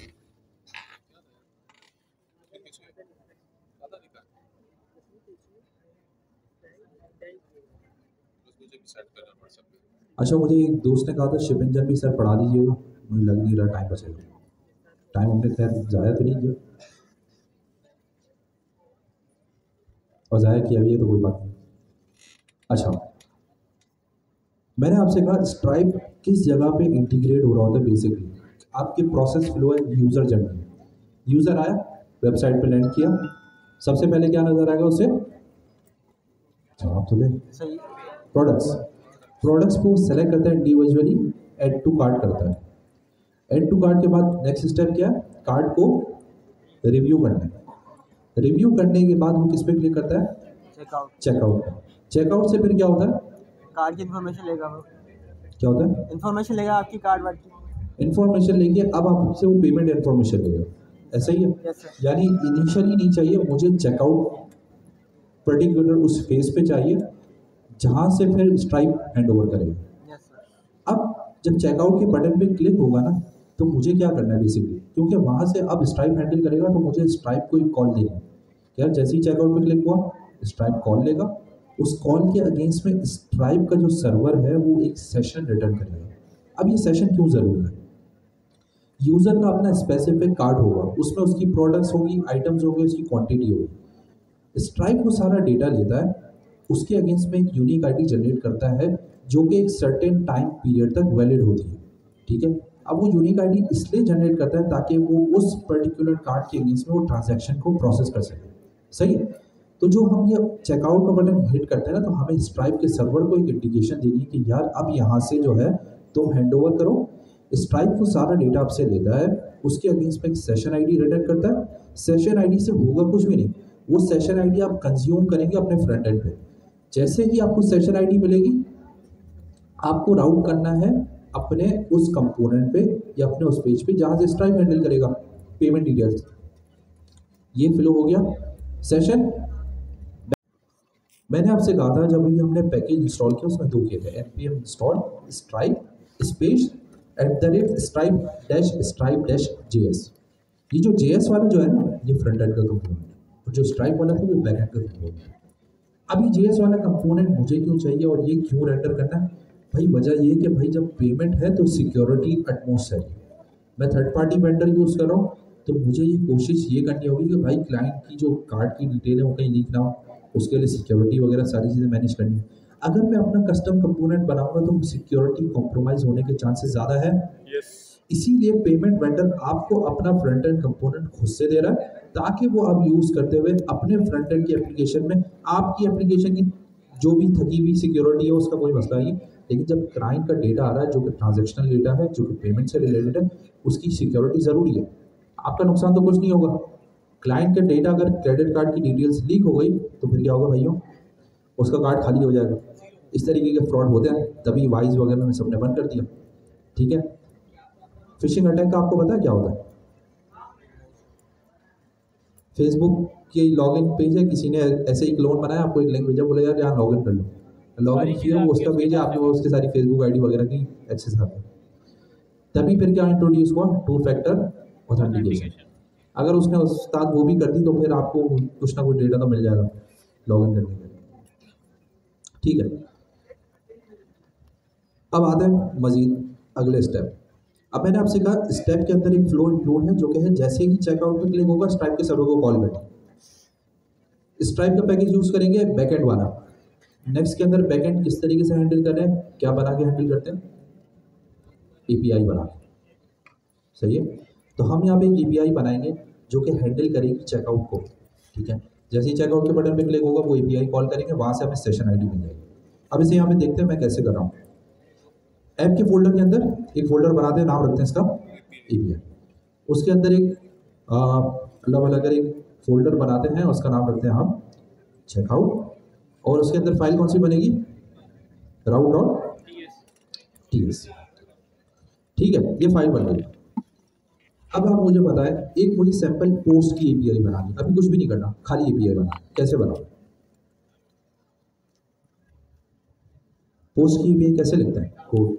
अच्छा, मुझे एक दोस्त ने कहा था शिप इंजन भी सर पढ़ा दीजिएगा। मुझे लग नहीं रहा टाइम बचेगा। टाइम हमने खैर ज़ाया तो नहीं किया, और ज़ाया किया भी है तो कोई बात नहीं। अच्छा, मैंने आपसे कहा स्ट्राइप किस जगह पे इंटीग्रेट हो रहा होता है। बेसिकली आपके प्रोसेस फ्लो है यूज़र जर्नी। यूज़र आया, वेबसाइट पे लैंड किया, सबसे पहले क्या नज़र आएगा उसे? जवाब तो दे। प्रोडक्ट्स को सेलेक्ट करता है इंडिविजुअली, ऐड टू कार्ट करता है। ऐड टू कार्ट के बाद नेक्स्ट स्टेप क्या है? कार्ट को रिव्यू करना है। रिव्यू करने के बाद वो किस पे क्लिक करता है? चेकआउट। चेकआउट से फिर क्या होता है? कार्ड की इन्फॉर्मेशन लेगा वो। क्या होता है? इन्फॉर्मेशन लेगा आपकी कार्ड वार्ड की। इन्फॉर्मेशन लेके अब आपसे वो पेमेंट इन्फॉर्मेशन लेगा। ऐसा ही है? यानी इनिशियली नहीं चाहिए मुझे चेकआउट पर्टिकुलर उस फेज पे चाहिए जहाँ से फिर स्ट्राइप हैंड ओवर करेगा। अब जब चेकआउट के बटन पे क्लिक होगा ना, तो मुझे क्या करना है बेसिकली, क्योंकि वहाँ से अब स्ट्राइप हैंडल करेगा तो मुझे स्ट्राइप को एक कॉल देनी है। यार जैसे ही चेकआउट पे क्लिक हुआ, स्ट्राइप कॉल लेगा, उस कॉल के अगेंस्ट में स्ट्राइप का जो सर्वर है वो एक सेशन रिटर्न करेगा। अब ये सेशन क्यों ज़रूरी है? यूज़र का अपना स्पेसिफिक कार्ड होगा, उसमें उसकी प्रोडक्ट्स होगी, आइटम्स होंगे, उसकी क्वांटिटी होगी। स्ट्राइप वो सारा डेटा लेता है, उसके अगेंस्ट में एक यूनिक आईडी जनरेट करता है जो कि एक सर्टेन टाइम पीरियड तक वैलिड होती है। ठीक है, अब वो यूनिक आईडी इसलिए जनरेट करता है ताकि वो उस पर्टिकुलर कार्ड के अगेंस्ट में वो ट्रांजैक्शन को प्रोसेस कर सके। सही है? तो जो हम ये चेकआउट का बटन हिट करते हैं ना, तो हमें स्ट्राइप के सर्वर को एक इंडिकेशन देनी है कि यार अब यहाँ से जो है तुम हैंड ओवर करो। स्ट्राइप को सारा डेटा आपसे लेता है, उसके अगेंस्ट में एक सेशन आईडी रिटर्न करता है। सेशन आईडी से होगा कुछ भी नहीं, वो सेशन आईडी आप कंज्यूम करेंगे अपने फ्रंट एंड पे। जैसे ही आपको सेशन आईडी मिलेगी, आपको राउट करना है अपने उस कंपोनेंट पे या अपने उस पेज पे जहाँ से स्ट्राइप हैंडल करेगा पेमेंट डिटेल्स। ये फ्लो हो गया सेशन। मैंने आपसे कहा था जब भी हमने पैकेज इंस्टॉल किया उसमें 2 किए थे, npm install stripe space @strip-strip-js। ये जो JS वाला जो है ना, ये फ्रंट एंड का कंपोनेंट, और जो स्ट्राइप वाला था वो बैक एंड का कंपोनेंट। अब ये JS वाला कंपोनेंट मुझे क्यों चाहिए और ये क्यों रेंडर करना है? भाई वजह ये है कि भाई जब पेमेंट है तो सिक्योरिटी अटमोस्ट चाहिए। मैं थर्ड पार्टी वेंडर यूज़ कर रहा हूँ, तो मुझे ये कोशिश ये करनी होगी कि भाई क्लाइंट की जो कार्ड की डिटेल है वो कहीं लीक ना हो, उसके लिए सिक्योरिटी वगैरह सारी चीज़ें मैनेज करनी है। अगर मैं अपना कस्टम कंपोनेंट बनाऊंगा तो सिक्योरिटी कॉम्प्रोमाइज़ होने के चांसेस ज़्यादा है। इसीलिए पेमेंट वेंडर आपको अपना फ्रंट एंड कंपोनेंट खुद से दे रहा है ताकि वो आप यूज़ करते हुए अपने फ्रंट एंड की एप्लीकेशन में आपकी एप्लीकेशन की जो भी थकी हुई सिक्योरिटी है उसका कोई मसला नहीं है। लेकिन जब क्लाइंट का डेटा आ रहा है जो कि ट्रांजेक्शनल डेटा है, जो कि पेमेंट से रिलेटेड है, उसकी सिक्योरिटी ज़रूरी है। आपका नुकसान तो कुछ नहीं होगा। क्लाइंट का डेटा अगर क्रेडिट कार्ड की डिटेल्स लीक हो गई तो फिर क्या होगा भाइयों, उसका कार्ड खाली हो जाएगा। इस तरीके के फ्रॉड होते हैं, तभी वाइज वगैरह ने सबने बंद कर दिया। ठीक है, फिशिंग अटैक का आपको पता है क्या होता है? फेसबुक की लॉगिन पेज है, किसी ने ऐसे ही क्लोन बनाया, आपको एक लिंक भेजा, बोला यार यहाँ लॉगिन कर लो, लॉगिन किया, वो उसका पेज है, आपके पास उसकी सारी फेसबुक आईडी वगैरह की एक्सेस आता है। तभी फिर क्या इंट्रोड्यूस हुआ, 2 फैक्टर ऑथेंटिकेशन। अगर उसने उस्ताद वो भी कर दी तो फिर आपको कुछ ना कुछ डेटा तो मिल जाएगा लॉगिन करने के लिए। ठीक है, अब आते हैं मजीद अगले स्टेप। अब मैंने आपसे कहा स्टेप के अंदर एक फ्लो इंक्लूड है जो कि है जैसे ही चेकआउट पे क्लिक होगा स्ट्राइप के सर्वर को कॉल करें। स्ट्राइप का पैकेज यूज करेंगे बैकएंड वाला। नेक्स्ट के अंदर बैकएंड किस तरीके से हैंडल कर रहे हैं, क्या बना के हैंडल करते हैं, एपीआई बना के। सही है, तो हम यहाँ पे एक एपीआई बनाएंगे जो कि हैंडल करेगी चेकआउट को। ठीक है, जैसे ही चेकआउट के बटन पे क्लिक होगा वो एपीआई कॉल करेंगे, वहाँ से हमें सेशन आईडी मिल जाएगी। अब इसे यहाँ पे देखते हैं मैं कैसे कर रहा हूँ। ऐप के फोल्डर के अंदर एक फोल्डर बनाते हैं, नाम रखते हैं इसका एपीआई। उसके अंदर एक अलग अलग एक फोल्डर बनाते हैं, उसका नाम रखते हैं हम चेकआउट। और उसके अंदर फाइल कौन सी बनेगी, route.ts। ठीक है, ये फाइल बन गई। अब आप मुझे बताएं, एक मुझे सैंपल पोस्ट की एपीआई बनानी, अभी कुछ भी नहीं करना, खाली एपीआई बना। कैसे बनाओ, पोस्ट की एपीआई कैसे लिखते हैं, कोड।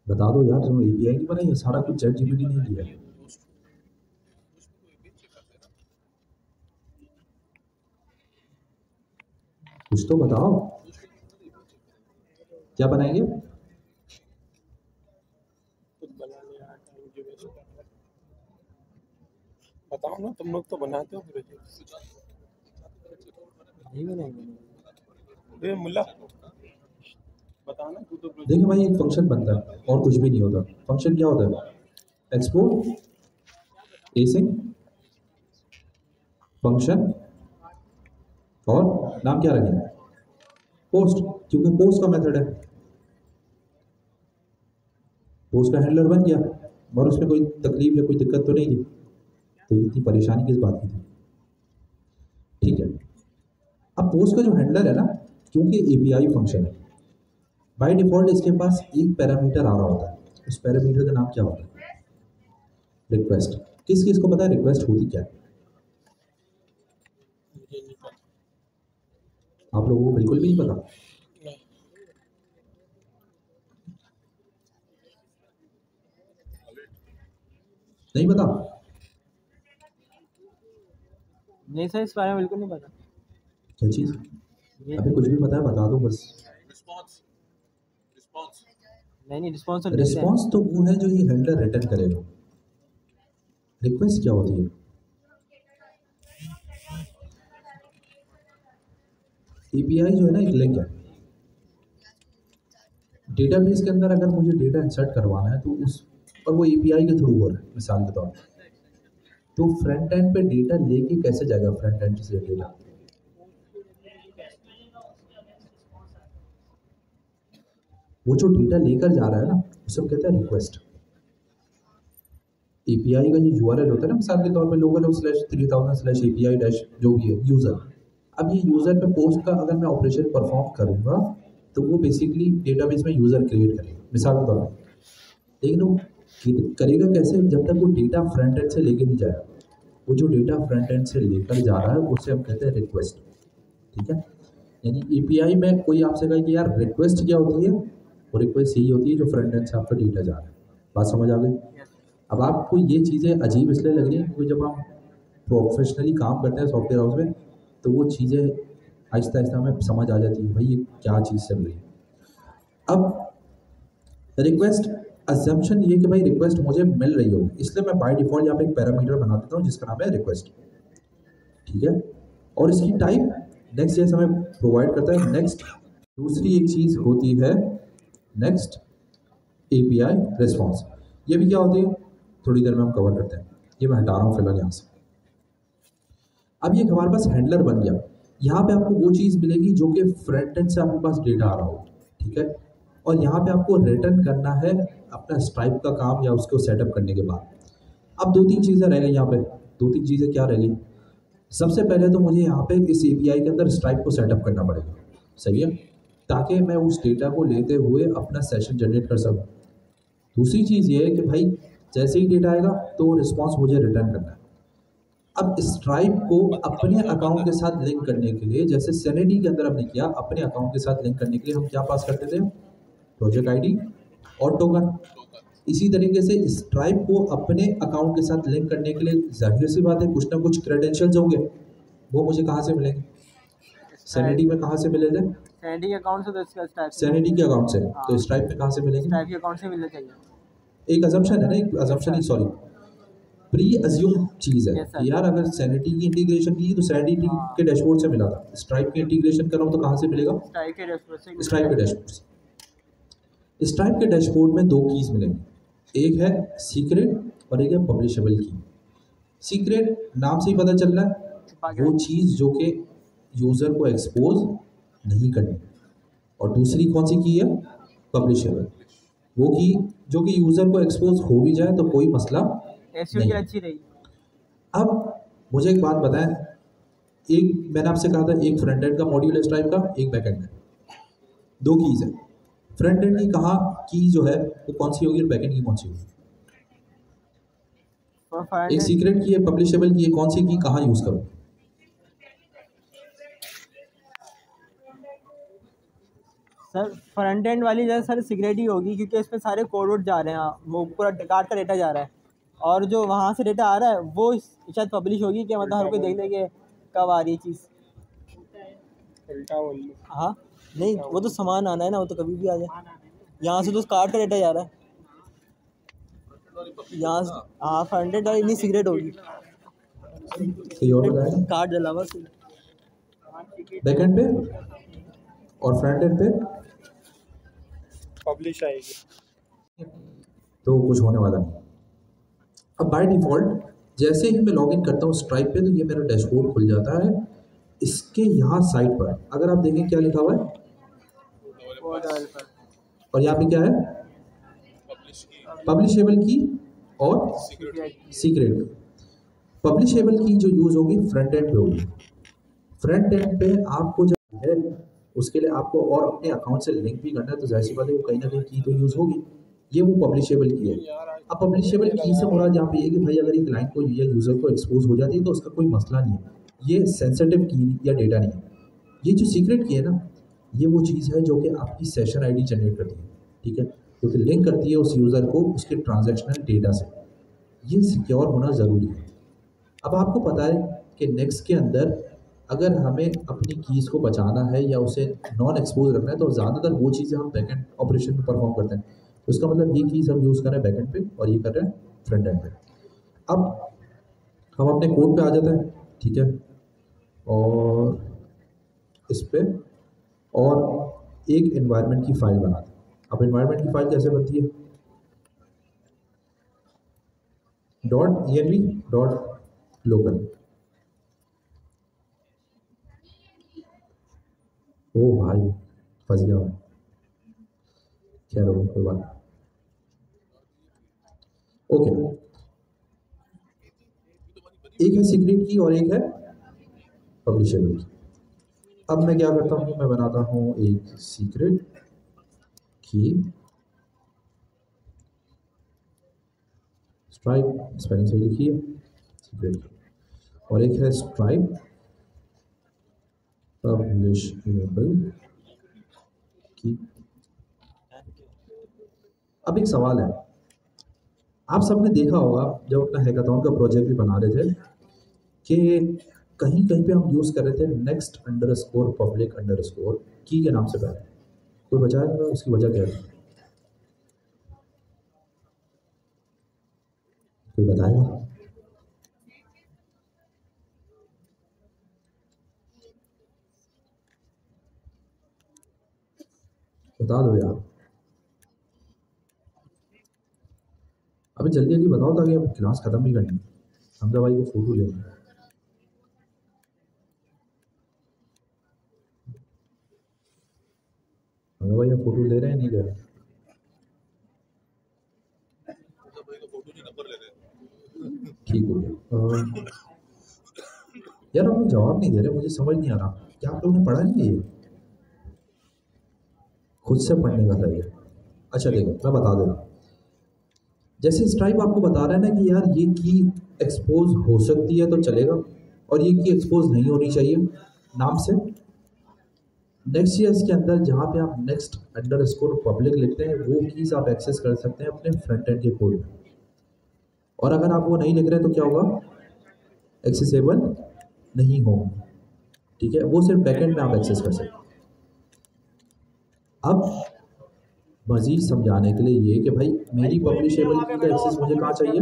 बता दो यार, जो एपीआई नहीं बनाई है, सारा कुछ चैट जीपीटी ने किया है। कुछ तो बताओ, क्या बनाएंगे। बताओ ना, तुम लोग तो बनाते हो फिर मुल्ला बताओ ना, तू तो। देखिए भाई, एक फंक्शन बनता है और कुछ भी नहीं होता। फंक्शन क्या होता है, एक्सपोर्ट, एसिंग, फंक्शन, और नाम क्या रखेंगे, पोस्ट, क्योंकि पोस्ट का मेथड है। पोस्ट का हैंडलर बन गया और उसमें कोई तकलीफ या कोई दिक्कत तो नहीं थी, तो इतनी परेशानी किस बात की थी। ठीक है, अब पोस्ट का जो हैंडलर है ना, क्योंकि एपीआई फंक्शन है, बाय डिफॉल्ट इसके पास एक पैरामीटर आ रहा होता है। उस पैरामीटर का नाम क्या होता है, रिक्वेस्ट। किस किस को पता है रिक्वेस्ट होती क्या है? आप लोगों को बिल्कुल भी नहीं पता? नहीं पता? नहीं सर, इस बारे में बिल्कुल नहीं पता। क्या चीज? अभी कुछ भी पता है बता दो बस। नहीं, रिस्पॉन्स तो वो है जो ये हैंडलर रिटर्न करेगा। रिक्वेस्ट क्या होती है? एपीआई जो है ना, एक लिंक है डेटाबेस के अंदर। अगर मुझे डेटा इंसर्ट करवाना है तो उस और वो एपीआई के थ्रू हो रहा है, मिसाल के तौर पर, तो फ्रंट एंड पे डेटा लेके कैसे जाएगा, फ्रंट एंड से डेटा वो जो डेटा लेकर जा रहा है ना, उसे हम कहते हैं रिक्वेस्ट। एपीआई का जो यूआरएल होता है ना, मिसाल के तौर पे local/3000/API- जो भी है यूज़र। अब ये यूज़र पे पोस्ट का अगर मैं ऑपरेशन परफॉर्म करूँगा तो वो बेसिकली डेटाबेस में यूज़र क्रिएट करेगा, मिसाल के तौर पर। लेकिन वो करेगा कैसे, जब तक वो डेटा फ्रंट एंड से लेके नहीं जाएगा। वो जो डेटा फ्रंट एंड से लेकर जा रहा है उसे हम कहते हैं रिक्वेस्ट। ठीक है, यानी एपीआई में कोई आपसे कहे कि यार रिक्वेस्ट क्या होती है, वो रिक्वेस्ट यही होती है जो फ्रंट एंड से आपका डेटा जा रहा है। बात समझ आ गई? अब आपको ये चीज़ें अजीब इसलिए लग रही हैं क्योंकि जब हम प्रोफेशनली काम करते हैं सॉफ्टवेयर हाउस में तो वो चीज़ें आहिस्ता आहिस्ता हमें समझ आ जाती है, भाई ये क्या चीज़ चल रही है। अब रिक्वेस्ट अजम्पशन ये कि भाई रिक्वेस्ट मुझे मिल रही हो, इसलिए मैं बाय डिफ़ॉल्ट यहाँ पे एक पैरामीटर बना देता हूँ जिसका नाम है रिक्वेस्ट। ठीक है, और इसकी टाइप नेक्स्ट जैसे हमें प्रोवाइड करता है नेक्स्ट दूसरी एक चीज़ होती है नेक्स्ट API रिस्पॉन्स। ये भी क्या होती है थोड़ी देर में हम कवर करते हैं, ये मैं हटा रहा हूँ फिलहाल यहाँ से। अब ये हमारे पास हैंडलर बन गया। यहाँ पे आपको वो चीज़ मिलेगी जो कि फ्रंट एंड से आपके पास डेटा आ रहा हो, ठीक है। और यहाँ पे आपको रिटर्न करना है अपना स्ट्राइप का काम या उसको सेटअप करने के बाद। अब 2-3 चीज़ें रह गई यहाँ पे। 2-3 चीज़ें क्या रह गई? सबसे पहले तो मुझे यहाँ पे इस API के अंदर स्ट्राइप को सेटअप करना पड़ेगा, सही है, ताकि मैं उस डेटा को लेते हुए अपना सेशन जनरेट कर सकूँ। दूसरी चीज़ ये है कि भाई जैसे ही डेटा आएगा तो वो रिस्पॉन्स मुझे रिटर्न करना है। अब स्ट्राइप को अपने अकाउंट के साथ लिंक करने के लिए, जैसे सैनिटी के अंदर हमने किया, अपने अकाउंट के साथ लिंक करने के लिए हम क्या पास करते थे? प्रोजेक्ट ID और टोकन। इसी तरीके से स्ट्राइप को अपने अकाउंट के साथ लिंक करने के लिए जाहिर सी बात है कुछ ना कुछ क्रेडेंशियल्स होंगे, वो मुझे कहाँ से मिलेंगे? सैनिटी में कहाँ से मिले थे? सैनिटी के अकाउंट से, तो इसका स्ट्राइप सैनिटी के अकाउंट से। तो स्ट्राइप में कहाँ से मिलेंगे? स्ट्राइप के अकाउंट से मिलना चाहिए। एक अजम्पशन है ना, एक अजम्पशन ही, सॉरी, प्री अज्यूम चीज़ है कि यार अगर सैनिटी की इंटीग्रेशन की तो सैनिटी के डैशबोर्ड से मिला था, स्ट्राइप की इंटीग्रेशन कर रहा हूँ तो कहाँ से मिलेगा? स्ट्राइप के डैशबोर्ड से। स्ट्राइप के डैशबोर्ड से। स्ट्राइप के डैशबोर्ड में 2 कीज़ मिलेंगी, एक है सीक्रेट और एक है पब्लिशेबल की। सीक्रेट नाम से ही पता चल रहा है वो चीज़ जो कि यूज़र को एक्सपोज नहीं करनी, और दूसरी कौन सी की है? पब्लिशेबल, वो की जो कि यूज़र को एक्सपोज हो भी जाए तो कोई मसला नहीं। अच्छी रही। अब मुझे एक बात बताएं, एक मैंने आपसे कहा था एक फ्रंट एंड का मॉड्यूल है स्ट्राइप का, एक बैक एंड का। 2 कीज़ है, फ्रंट एंड की कहाँ की जो है वो कौन सी होगी और बैक एंड की कौन सी होगी? एक सीक्रेट की है, पब्लिशेबल की है, कौन सी की कहाँ यूज़ करूँ? सर फ्रंट एंड वाली जो है सर सीक्रेट ही होगी, क्योंकि इस पे सारे कोड वोड जा रहे हैं, वो पूरा कार्ड का डेटा जा रहा है, और जो वहाँ से डेटा आ रहा है वो शायद पब्लिश होगी, क्या मतलब हर कोई देख ले कि कब आ रही है चीज़। हाँ नहीं, वो तो सामान आना है ना, वो तो कभी भी आ जाए। यहाँ से तो कार्ड का डेटा जा रहा है, यहाँ से। हाँ फ्रंट एंड वाली नहीं सीक्रेट होगी, कार्ड जला हुआ। बैक एंड पे और फ्रंट एंड पे पब्लिश आएगी तो कुछ होने वाला नहीं। अब बाय डिफ़ॉल्ट जैसे ही मैं लॉगिन करता हूँ स्ट्राइप पे तो ये मेरा डैशबोर्ड खुल जाता है। इसके यहाँ साइड पर अगर आप देखें क्या लिखा हुआ है, और यहाँ पे क्या है? पब्लिशेबल की और सीक्रेट। पब्लिशेबल की जो यूज़ होगी फ्रंट एंड पे होगी। फ्रंट एंड पे आपको जब है उसके लिए आपको और अपने अकाउंट से लिंक भी करना है, तो जाहिर सी बात है वो कहीं ना कहीं की तो यूज़ होगी। ये वो पब्लिशेबल की है। अब पब्लिशेबल की से मुराद यहाँ पे ये कि भाई अगर एक लाइन को या यूज़र को एक्सपोज हो जाती है तो उसका कोई मसला नहीं है, ये सेंसिटिव की या डेटा नहीं है। ये जो सीक्रेट की है ना, ये वो चीज़ है जो कि आपकी सेशन ID जनरेट करती है, ठीक है, जो कि लिंक करती है उस यूज़र को उसके ट्रांजैक्शनल डेटा से। ये सिक्योर होना ज़रूरी है। अब आपको पता है कि नेक्स्ट के अंदर अगर हमें अपनी कीज़ को बचाना है या उसे नॉन एक्सपोज रखना है तो ज़्यादातर वो चीज़ें हम बैकएंड ऑपरेशन में परफॉर्म करते हैं। तो इसका मतलब ये कीज़ हम यूज़ कर रहे हैं बैकएंड पे और ये कर रहे हैं फ्रंट एंड पे। अब हम अपने कोड पे आ जाते हैं, ठीक है, और इस पे और एक एनवायरनमेंट की फ़ाइल बनाते हैं। अब एनवायरनमेंट की फ़ाइल कैसे बनती है? .env.local। ओ भाई फंस गया मैं, खैर हो कोई बात। ओके, एक है सीक्रेट की और एक है पब्लिशेबल की। अब मैं क्या करता हूँ, मैं बनाता हूँ एक सीक्रेट की स्ट्राइप, स्पेलिंग सही लिखी है सीक्रेट की, और एक है स्ट्राइप पब्लिशेबल की। अब एक सवाल है, आप सबने देखा होगा जब अपना हैकाथॉन का प्रोजेक्ट भी बना रहे थे कि कहीं कहीं पे हम यूज़ कर रहे थे next_public_ की के नाम से पहले। कोई बचा है? उसकी वजह क्या है? कोई बताएगा? बता दो यार, अभी जल्दी जल्दी बताओ ताकि अब क्लास ख़त्म भी करनी है। हमजा भाई को फ़ोटो लेना है। हमजा भाई आप फ़ोटो ले रहे हैं नहीं ले रहे? ठीक हो गया। यार आप लोग जवाब नहीं दे रहे, मुझे समझ नहीं आ रहा, क्या आप लोगों ने पढ़ा नहीं है? खुद से पढ़ने का था ये। अच्छा देखो मैं बता दे रहा हूँ, जैसे स्ट्राइप आपको बता रहा है ना कि यार ये की एक्सपोज हो सकती है तो चलेगा और ये की एक्सपोज नहीं होनी चाहिए नाम से। नेक्स्ट ईयर्स के अंदर जहाँ पे आप नेक्स्ट अंडरस्कोर पब्लिक लिखते हैं वो कीज़ आप एक्सेस कर सकते हैं अपने फ्रंट एंड के कोड में, और अगर आप वो नहीं लिख रहे तो क्या होगा, एक्सेसिबल नहीं होगा। ठीक है, वो सिर्फ बैकएंड में आप एक्सेस कर सकते हैं। अब मज़ीद समझाने के लिए ये कि भाई मेरी पब्लिशेबल की का एक्सेस मुझे कहाँ चाहिए,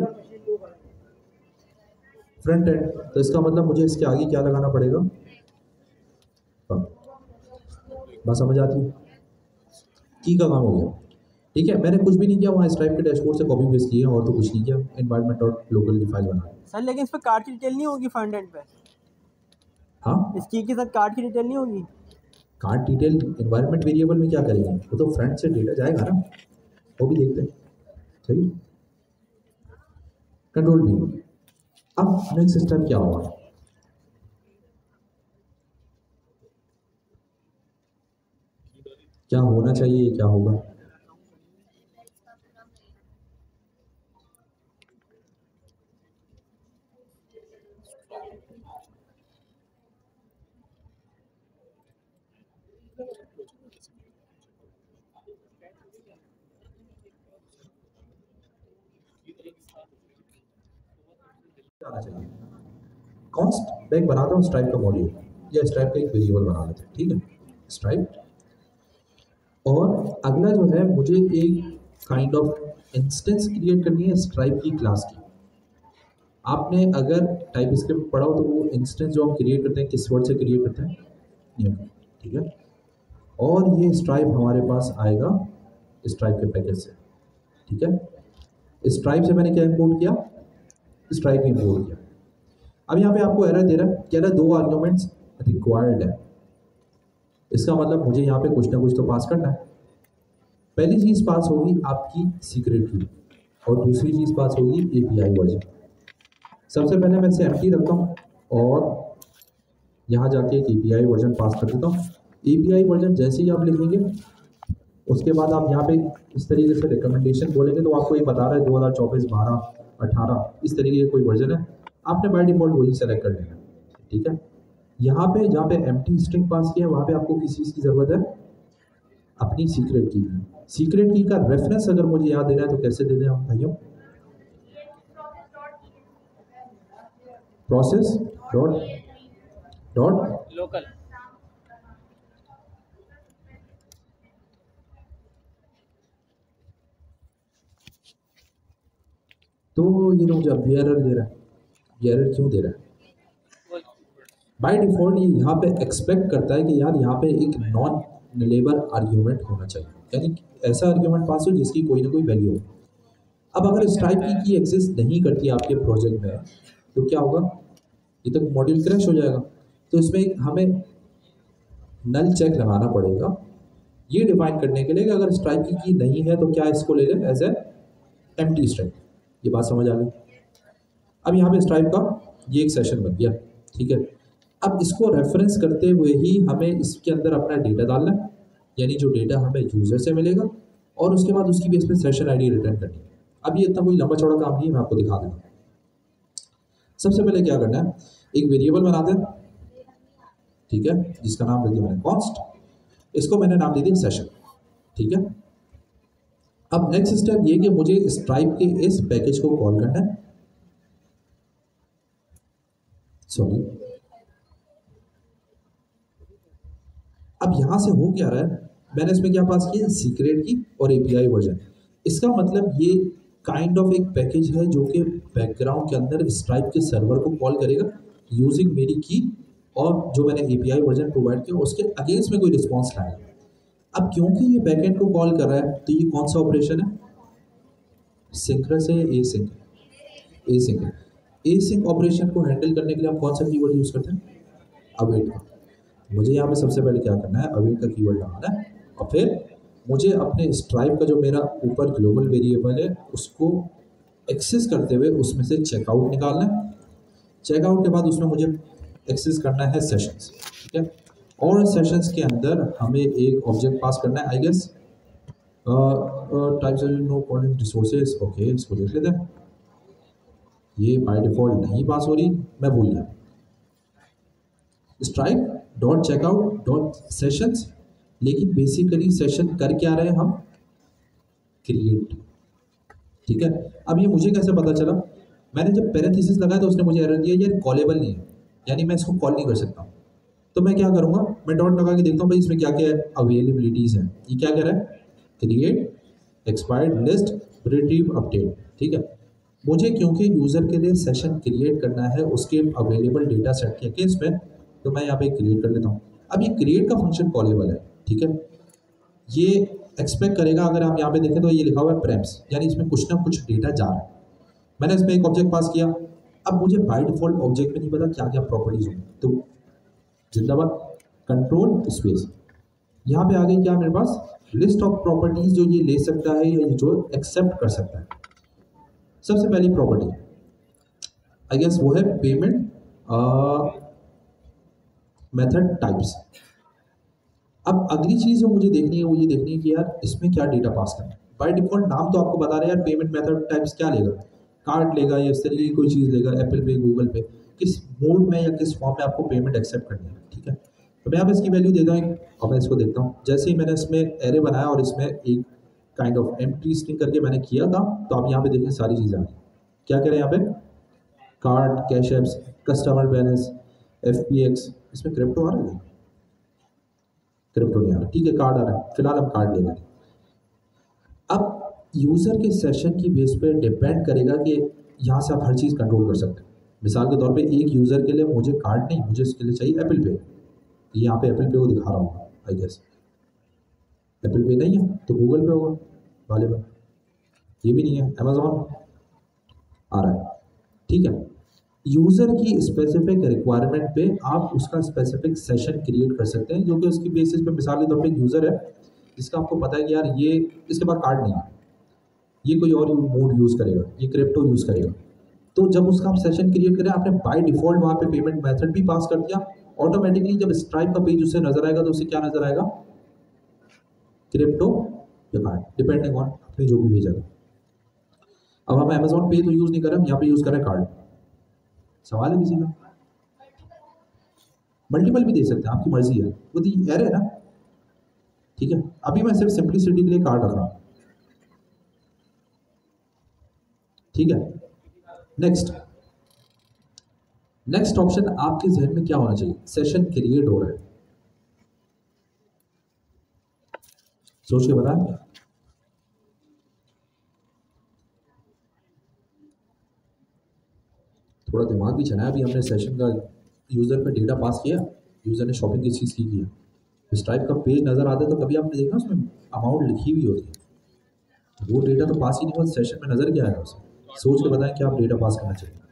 फ्रंट एंड, तो इसका मतलब मुझे इसके आगे क्या लगाना पड़ेगा, बात समझ आती है? की का काम हो गया। ठीक है, मैंने कुछ भी नहीं किया, वहाँ स्ट्राइप के डैशबोर्ड से कॉपी पेस्ट किया और तो कुछ नहीं किया, एनवायरनमेंट और लोकल की फाइल बना। सर लेकिन इस पर कार्ड की डिटेल नहीं होगी फ्रंट एंड पे? हाँ, इस की के साथ कार्ड की डिटेल नहीं होगी? कार्ड डिटेल एनवायरनमेंट वेरिएबल में क्या करेंगे, वो तो फ्रंट से डेटा जाएगा ना, वो भी देखते हैं। सही, कंट्रोल भी। अब नेक्स्ट स्टेप क्या होगा, क्या होना चाहिए, क्या होगा, आना चाहिए। कॉन्स्ट बैग बनाता हूँ स्ट्राइप का मॉड्यूल या स्ट्राइप का एक वेरिएबल बना लेते हैं। ठीक है, स्ट्राइप, और अगला जो है मुझे एक काइंड ऑफ इंस्टेंस क्रिएट करनी है स्ट्राइप की क्लास की। आपने अगर टाइप स्क्रिप्ट पढ़ा हो तो वो इंस्टेंस जो हम क्रिएट करते हैं किस वर्ड से क्रिएट करते हैं, नियम। ठीक है, और ये स्ट्राइप हमारे पास आएगा स्ट्राइप के पैकेज से। ठीक है, स्ट्राइप से मैंने क्या इंपोर्ट किया, स्ट्राइप इंपोर्ट किया। अब यहाँ पे आपको एरर दे रहा है, कह रहा है 2 आर्ग्यूमेंट्स रिक्वायर्ड है। इसका मतलब मुझे यहाँ पे कुछ ना कुछ तो पास करना है। पहली चीज़ पास होगी आपकी सीक्रेट की, और दूसरी चीज़ पास होगी एपीआई वर्जन। सबसे पहले मैं इसे एम्प्टी रखता हूँ और यहाँ जाके एक एपीआई वर्जन पास कर देता हूँ। एपीआई वर्जन जैसे ही आप लिखेंगे उसके बाद आप यहाँ पे इस तरीके से रिकमेंडेशन बोलेंगे तो आपको ये बता रहा है 2024, 12, 18 इस तरीके का कोई वर्जन है, आपने बाय डिफॉल्ट वही सेलेक्ट कर लेना। ठीक है, यहाँ पे जहाँ पे एम्प्टी स्ट्रिंग पास किया है वहाँ पे आपको किस चीज़ की ज़रूरत है, अपनी सीक्रेट की। सीक्रेट की का रेफरेंस अगर मुझे याद देना है तो कैसे दे दें हम भाइयों, प्रोसेस डॉट लोकल। तो ये मुझे अब एरर दे रहा है, ये एरर क्यों दे रहा है? बाय डिफॉल्ट ये यहाँ पे एक्सपेक्ट करता है कि यार यहाँ पे एक नॉन नेलेबल आर्ग्यूमेंट होना चाहिए, यानी ऐसा आर्ग्यूमेंट पास हो जिसकी कोई ना कोई वैल्यू हो। अब अगर स्ट्राइप की एग्जिस्ट नहीं करती आपके प्रोजेक्ट में तो क्या होगा, ये तो मॉड्यूल क्रैश हो जाएगा। तो इसमें हमें नल चेक लगाना पड़ेगा ये डिफाइन करने के लिए कि अगर स्ट्राइप की नहीं है तो क्या इसको ले लें एज ए एम्प्टी स्ट्रिंग। ये बात समझ आ गई। अब यहाँ पे स्ट्राइप का ये एक सेशन बन गया। ठीक है, अब इसको रेफरेंस करते हुए ही हमें इसके अंदर अपना डेटा डालना है, यानी जो डेटा हमें यूजर से मिलेगा, और उसके बाद उसकी बेस पे सेशन आईडी रिटर्न करनी है। अब ये इतना कोई लंबा चौड़ा काम नहीं है, मैं आपको दिखा देता हूँ। सबसे पहले क्या करना है, एक वेरिएबल बना दें। ठीक है, जिसका नाम दे दिया मैंने कॉन्स्ट, इसको मैंने नाम दे दिया सेशन। ठीक है, अब नेक्स्ट स्टेप ये कि मुझे स्ट्राइप के इस पैकेज को कॉल करना है। सॉरी, अब यहां से हो क्या रहा है, मैंने इसमें क्या पास किया, सीक्रेट की और एपीआई वर्जन। इसका मतलब ये काइंड ऑफ एक पैकेज है जो कि बैकग्राउंड के अंदर स्ट्राइप के सर्वर को कॉल करेगा यूजिंग मेरी की, और जो मैंने एपीआई वर्जन प्रोवाइड किया उसके अगेंस्ट में कोई रिस्पॉन्स लाएगा। अब क्योंकि ये बैकएंड को कॉल कर रहा है तो ये कौन सा ऑपरेशन है? सिंक्रस है, एसिंक है। एसिंक है। एसिंक ऑपरेशन को हैंडल करने के लिए हम कौन सा कीवर्ड यूज़ करते हैं? अवेट का। मुझे यहाँ पे सबसे पहले क्या करना है? अवेट का कीवर्ड लगाना है और फिर मुझे अपने स्ट्राइप का जो मेरा ऊपर ग्लोबल वेरिएबल है उसको एक्सेस करते हुए उसमें से चेकआउट निकालना है। चेकआउट के बाद उसमें मुझे एक्सेस करना है सेशंस, ठीक है। और सेशंस के अंदर हमें एक ऑब्जेक्ट पास करना है, I guess types no calling resources. Okay, इसको देख लेते हैं। ये बाय डिफॉल्ट नहीं पास हो रही, मैं भूल गया। Stripe dot checkout dot sessions, लेकिन बेसिकली सेशन कर क्या रहे हैं हम? क्रिएट, ठीक है। अब ये मुझे कैसे पता चला? मैंने जब पैरेंथेसिस लगाया तो उसने मुझे एरर दिया यार कॉलेबल नहीं है, यानी मैं इसको कॉल नहीं कर सकता। तो मैं क्या करूँगा? मैं डॉट लगा के देखता हूँ भाई इसमें क्या क्या अवेलेबिलिटीज़ हैं। ये क्या कह रहा है? Create expired list retrieve update, ठीक है। मुझे क्योंकि यूज़र के लिए सेशन क्रिएट करना है उसके अवेलेबल डेटा सेट के केस में, तो मैं यहाँ पे क्रिएट कर लेता हूँ। अब ये क्रिएट का फंक्शन कॉलेबल है, ठीक है। ये एक्सपेक्ट करेगा, अगर हम यहाँ पे देखें तो ये लिखा हुआ है प्रेम्स, यानी इसमें कुछ ना कुछ डेटा जा रहा है। मैंने इसमें एक ऑब्जेक्ट पास किया। अब मुझे बाय डिफॉल्ट ऑब्जेक्ट में नहीं पता क्या क्या प्रॉपर्टीज होंगी, तो जिंदाबाद कंट्रोल स्पेस, यहाँ पे आ गई क्या मेरे पास? लिस्ट ऑफ प्रॉपर्टीज जो ये ले सकता है या जो एक्सेप्ट कर सकता है। सबसे पहली प्रॉपर्टी आई गेस वो है पेमेंट मेथड टाइप्स। अब अगली चीज़ जो मुझे देखनी है वो ये देखनी है कि यार इसमें क्या डेटा पास करना है। बाय डिफॉल्ट नाम तो आपको बता रहे हैं यार, पेमेंट मेथड टाइप्स क्या लेगा? कार्ड लेगा या इस तरीके की कोई चीज़ लेगा, एप्पल पे, गूगल पे, किस मोड में या किस फॉर्म में आपको पेमेंट एक्सेप्ट करनी है, ठीक है। तो मैं यहाँ पे इसकी वैल्यू देता हूँ और मैं इसको देखता हूँ। जैसे ही मैंने इसमें एरे बनाया और इसमें एक काइंड ऑफ एम्प्टी स्ट्रिंग करके मैंने किया था, तो आप यहाँ पे देखें सारी चीज़ें आ गई। क्या कह रहे हैं यहाँ पे? Card, cash apps, customer balance, FPX, इसमें क्रिप्टो आ रहा है? क्रिप्टो नहीं आ रहा, ठीक है, कार्ड आ रहा है। फिलहाल हम कार्ड ले लेंगे। अब यूज़र के सेशन की बेस पे डिपेंड करेगा कि यहाँ से आप हर चीज़ कंट्रोल कर सकते हैं। मिसाल के तौर पे एक यूज़र के लिए मुझे कार्ड नहीं, मुझे इसके लिए चाहिए एप्पल पे। यहाँ पे एप्पल पे को दिखा रहा हूँ, आई गेस एप्पल पे नहीं है तो गूगल पे होगा वाले पे, ये भी नहीं है, अमेजोन आ रहा है, ठीक है। यूज़र की स्पेसिफिक रिक्वायरमेंट पे आप उसका स्पेसिफिक सेशन क्रिएट कर सकते हैं, जो कि उसकी बेसिस पे मिसाल के तौर पे एक यूज़र है जिसका आपको पता है कि यार ये इसके पास कार्ड नहीं है, ये कोई और मोड यूज़ करेगा, ये क्रिप्टो यूज़ करेगा। तो जब उसका आप सेशन क्रिएट करें, आपने बाय डिफॉल्ट वहाँ पे पेमेंट मेथड भी पास कर दिया, ऑटोमेटिकली जब स्ट्राइप का पेज उसे नजर आएगा तो उसे क्या नजर आएगा? क्रिप्टो या कार्ड, डिपेंडिंग ऑन आपने जो भी भेजा था। अब हम अमेजोन पे तो यूज़ नहीं कर रहे, हम यहाँ पे यूज़ कर रहे हैं कार्ड। सवाल है किसी का? मल्टीपल भी दे सकते हैं, आपकी मर्जी है, वो दी एरर है ना, ठीक है। अभी मैं सिर्फ सिंपलिसिटी के लिए कार्ड रख रहा हूँ, ठीक है। नेक्स्ट ऑप्शन आपके जहन में क्या होना चाहिए? सेशन क्रिएट हो रहा है, सोच के बताएं। थोड़ा दिमाग भी चलाया। अभी हमने सेशन का यूज़र का डेटा पास किया, यूज़र ने शॉपिंग किस चीज़ की किया, स्ट्राइप का पेज नज़र आता है तो कभी आपने देखा उसमें अमाउंट लिखी हुई होती है, वो डेटा तो पास ही नहीं हुआ, सेशन में नज़र क्या आएगा उसे? सोच के बताएं कि आप डेटा पास करना चाहिए।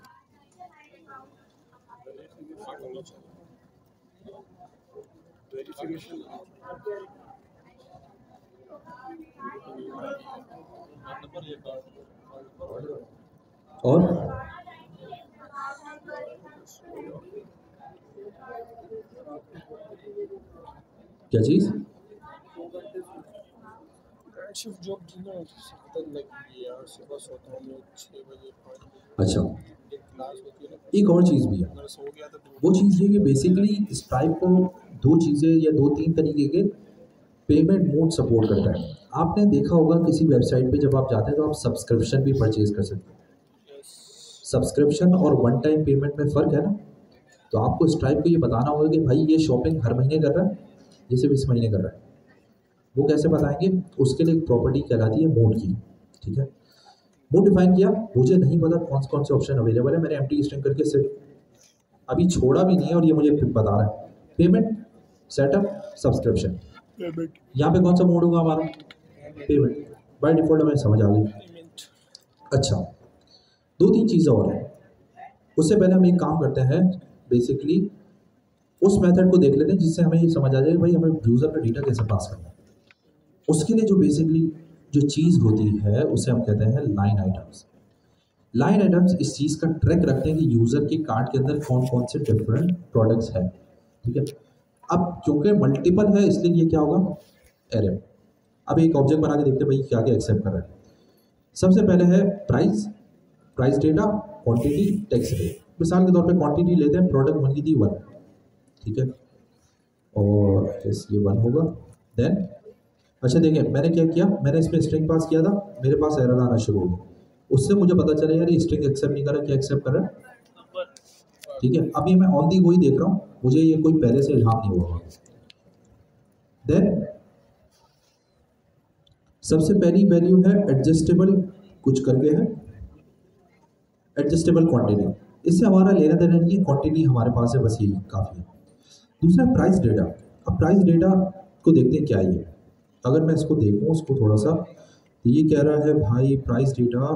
और क्या चीज़? अच्छा, एक और चीज़ भी है, वो चीज़ ये कि बेसिकली स्ट्राइप को दो चीज़ें या दो तीन तरीके के पेमेंट मोड सपोर्ट करता है। आपने देखा होगा किसी वेबसाइट पे जब आप जाते हैं तो आप सब्सक्रिप्शन भी परचेज कर सकते हैं। सब्सक्रिप्शन और वन टाइम पेमेंट में फ़र्क है ना, तो आपको स्ट्राइप को ये बताना होगा कि भाई ये शॉपिंग हर महीने कर रहा है, ये सिर्फ इस महीने कर रहा है। वो कैसे बताएंगे? उसके लिए एक प्रॉपर्टी कहलाती है मोड की, ठीक है। मोड डिफाइन किया, मुझे नहीं पता कौन से ऑप्शन अवेलेबल है, मैंने एम्प्टी स्ट्रिंग करके सिर्फ अभी छोड़ा भी नहीं है और ये मुझे बता रहा है पेमेंट सेटअप सब्सक्रिप्शन। यहाँ पे कौन सा मोड होगा हमारा? पेमेंट। बाय डिफॉल्ट हमें समझ आ गई। अच्छा, 2-3 चीज़ें और हैं। उससे पहले हम एक काम करते हैं, बेसिकली उस मेथड को देख लेते हैं जिससे हमें ये समझ आ जाए भाई हमें यूज़र का डेटा कैसे पास करना है। उसके लिए जो बेसिकली जो चीज़ होती है उसे हम कहते हैं लाइन आइटम्स। लाइन आइटम्स इस चीज़ का ट्रैक रखते हैं कि यूज़र के कार्ट के अंदर कौन कौन से डिफरेंट प्रोडक्ट्स हैं, ठीक है। अब क्योंकि मल्टीपल है इसलिए ये क्या होगा? एरे। अब एक ऑब्जेक्ट बना के देखते हैं भाई क्या क्या एक्सेप्ट कर रहा है। सबसे पहले है price, price data, quantity, tax rate. मिसाल के तौर पे क्वांटिटी लेते हैं, प्रोडक्ट बन गई थी 1, ठीक है, और ये 1 होगा। देन अच्छा देखिए मैंने क्या किया, मैंने इसमें स्ट्रिंग पास किया था, मेरे पास एरर आना शुरू हो गया। उससे मुझे पता चला यार ये स्ट्रिंग एक्सेप्ट नहीं कर रहा, क्या एक्सेप्ट कर रहा है, ठीक है। अभी मैं ऑन दी गो ही देख रहा हूँ, मुझे ये कोई पहले से इल्हाम नहीं हुआ। देन सबसे पहली वैल्यू है एडजस्टेबल, कुछ करके है एडजस्टेबल क्वांटिटी। इससे हमारा लेना देना नहीं है, क्वांटिटी हमारे पास है, बस यही काफ़ी है। दूसरा प्राइस डेटा। अब प्राइस डेटा को देखते हैं क्या ये। अगर मैं इसको देखूँ उसको थोड़ा सा, तो ये कह रहा है भाई price data,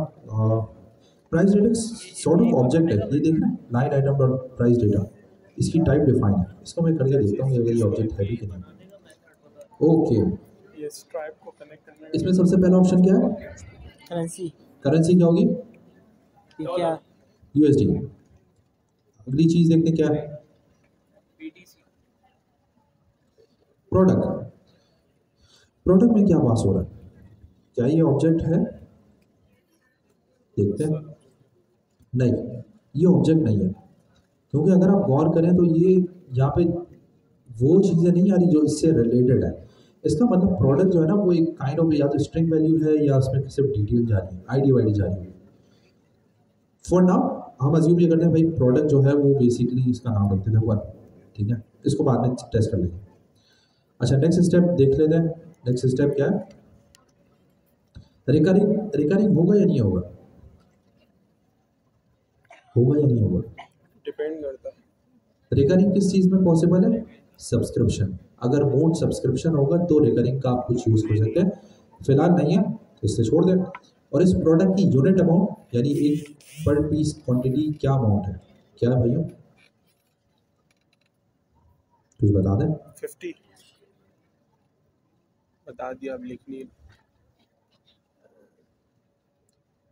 price data sort of object है। ये देखना line item dot price data, इसकी टाइप डिफाइन है। इसको मैं करके देखता हूँ अगर ये ऑब्जेक्ट है भी कि नहीं। ओके, ये स्ट्राइप को कनेक्ट करने इसमें सबसे पहला ऑप्शन क्या है? करेंसी। करेंसी क्या होगी? क्या? यूएसडी। अगली चीज देखते हैं क्या है? प्रोडक्ट। प्रोडक्ट में क्या पास हो रहा है? क्या ये ऑब्जेक्ट है? देखते हैं। नहीं, ये ऑब्जेक्ट नहीं है, क्योंकि अगर आप गौर करें तो ये यहाँ पे वो चीज़ें नहीं आ रही जो इससे रिलेटेड है। इसका मतलब प्रोडक्ट जो है ना वो एक काइंड ऑफ या तो स्ट्रिंग वैल्यू है या उसमें सिर्फ डिटेल जा रही है, आईडी वाईडी जा रही है। फॉर नाउ हम अज्यूम ये करते हैं भाई प्रोडक्ट जो है वो बेसिकली इसका नाम रखते थे 1, ठीक है। इसको बाद में टेस्ट कर लेंगे। अच्छा नेक्स्ट स्टेप देख लेते हैं। नेक्स्ट स्टेप क्या है? रिकरिंग। रिकरिंग होगा या नहीं होगा? होगा या नहीं होगा? डिपेंड करता है। रिकरिंग किस चीज़ में पॉसिबल है? सब्सक्रिप्शन। अगर मोड सब्सक्रिप्शन होगा तो रिकरिंग का आप कुछ यूज़ कर सकते हैं, फिलहाल नहीं है तो इससे छोड़ दें। और इस प्रोडक्ट की यूनिट अमाउंट यानी एक पर पीस क्वांटिटी क्या अमाउंट है? क्या है भैया, कुछ बता दें। 50 बता दिया, अब लिखनी।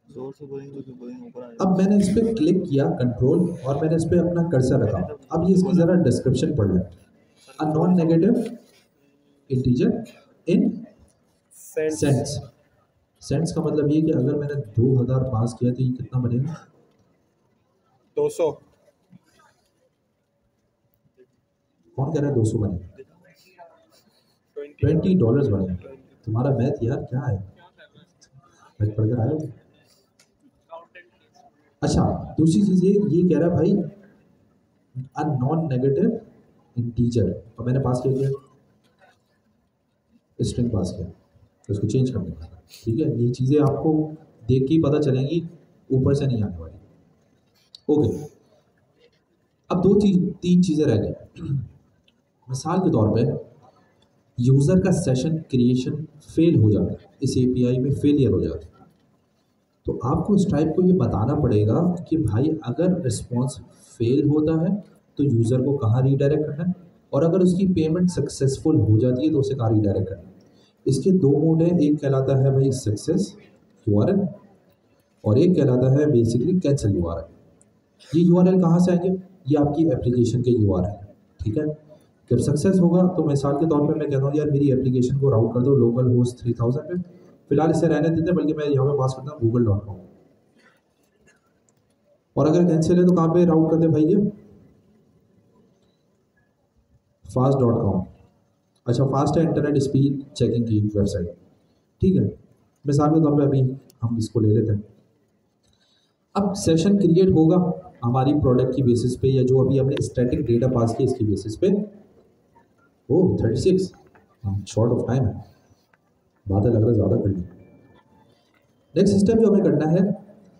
जोर से बोलेंगे तो बोलेंगे ऊपर आ जाएगा। अब मैंने इस पर क्लिक किया कंट्रोल और मैंने इस पर अपना कर्सर रखा। अब ये इसकी ज़रा डिस्क्रिप्शन पढ़ लें। A non negative integer in cents. Cents का मतलब ये कि अगर मैंने 2000 पास किया तो ये कितना बनेगा? 200। कौन कह रहा है 200 बनेगा? $20 बनेगा। तुम्हारा मैथ यार क्या है, मैथ पढ़कर आए हो? अच्छा दूसरी चीज़ ये कह रहा है भाई अ नॉन नेगेटिव इंटीजर, और मैंने पास किया स्ट्रिंग पास किया तो इसको चेंज कर देंगे, ठीक है। ये चीज़ें आपको देख के ही पता चलेंगी, ऊपर से नहीं आने वाली। ओके, अब 3 चीज़ें रह गई। मिसाल के तौर पे यूज़र का सेशन क्रिएशन फेल हो जाता है, इस एपीआई में फेलियर हो जाता है, तो आपको स्ट्राइप को ये बताना पड़ेगा कि भाई अगर रिस्पॉन्स फेल होता है तो यूज़र को कहाँ रीडायरेक्ट करना है, और अगर उसकी पेमेंट सक्सेसफुल हो जाती है तो उसे कहाँ रीडायरेक्ट करना है। इसके 2 मोड हैं, एक कहलाता है भाई सक्सेस यूआरएल और एक कहलाता है बेसिकली कैंसिल यूआरएल। ये यूआरएल कहाँ से आएंगे? ये आपकी एप्लीकेशन के यूआरएल, ठीक है। जब सक्सेस होगा तो मिसाल के तौर पे मैं कहता हूँ यार मेरी एप्लीकेशन को राउट कर दो लोकल होस्ट 3000 पे, फिलहाल इसे रहने देते हैं, बल्कि मैं यहाँ पे पास करता हूँ google.com। और अगर कैंसिल है तो कहाँ पे राउट करते भाई? ये fast.com। अच्छा फास्ट है इंटरनेट स्पीड चेकिंग की वेबसाइट, ठीक है। मिसाल के तौर पे अभी हम इसको ले लेते हैं। अब सेशन क्रिएट होगा हमारी प्रोडक्ट की बेसिस पे, या जो अभी हमने स्टैटिक डेटा पास किया इसकी बेसिस पे। ओह 36 शॉर्ट ऑफ टाइम है, बातें लग रहा है ज़्यादा कर ली। नेक्स्ट स्टेप जो हमें करना है,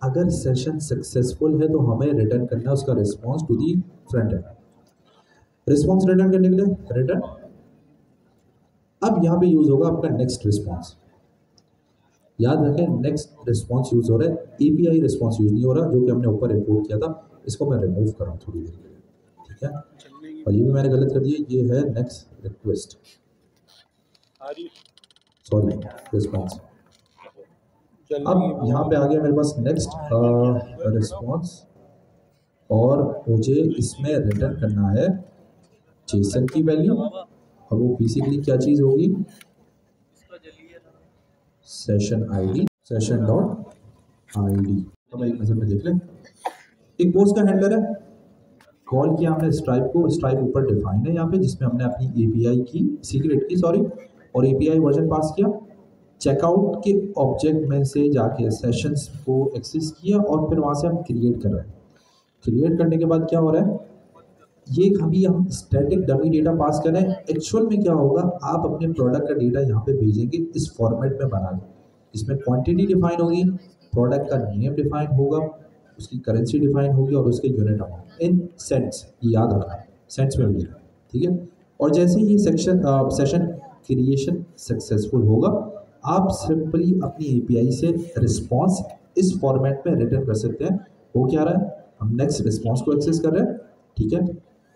अगर सेशन सक्सेसफुल है तो हमें रिटर्न करना है उसका response to the front end. Response return करने के लिए रिटर्न अब यहाँ पे यूज़ होगा आपका नेक्स्ट रिस्पॉन्स। याद रखें नेक्स्ट रिस्पॉन्स यूज़ हो रहा है, API रिस्पॉन्स यूज़ नहीं हो रहा, जो कि हमने ऊपर इंपोर्ट किया था। इसको मैं रिमूव कर रहा हूँ थोड़ी देर के लिए, ठीक है। और ये भी मैंने गलत कर दिया, ये है नेक्स्ट रिक्वेस्ट, सॉरी रिस्पॉन्स। अब यहाँ पे आ गया मेरे पास नेक्स्ट रिस्पॉन्स, और मुझे इसमें रिटर्न करना है जेसन की वैल्यू, और वो बेसिकली क्या चीज़ होगी, session ID, session dot ID. तो मैं एक नज़र में देख लें, एक पोस्ट का हैंडलर है, कॉल किया हमने स्ट्राइप को, स्ट्राइप ऊपर डिफाइन है यहाँ पे, जिसमें हमने अपनी API की सीक्रेट की सॉरी, और API वर्जन पास किया। चेकआउट के ऑब्जेक्ट में से जाके सेशंस को एक्सेस किया, और फिर वहाँ से हम क्रिएट कर रहे हैं। क्रिएट करने के बाद क्या हो रहा है, ये अभी हम स्टैटिक डमी डेटा पास कर रहे हैं। एक्चुअल में क्या होगा, आप अपने प्रोडक्ट का डेटा यहाँ पे भेजेंगे इस फॉर्मेट में बना के, इसमें क्वांटिटी डिफाइन होगी, प्रोडक्ट का नेम डिफाइन होगा, उसकी करेंसी डिफाइन होगी, और उसके यूनिट अमाउंट इन सेंट्स, ये याद रखना है, सेंट्स में मिलेगा, ठीक है। और जैसे ही सेशन क्रिएशन सक्सेसफुल होगा, आप सिंपली अपनी API से रिस्पॉन्स इस फॉर्मेट में रिटर्न कर सकते हैं। वो क्या रहा है, हम नेक्स्ट रिस्पॉन्स को एक्सेस कर रहे हैं, ठीक है,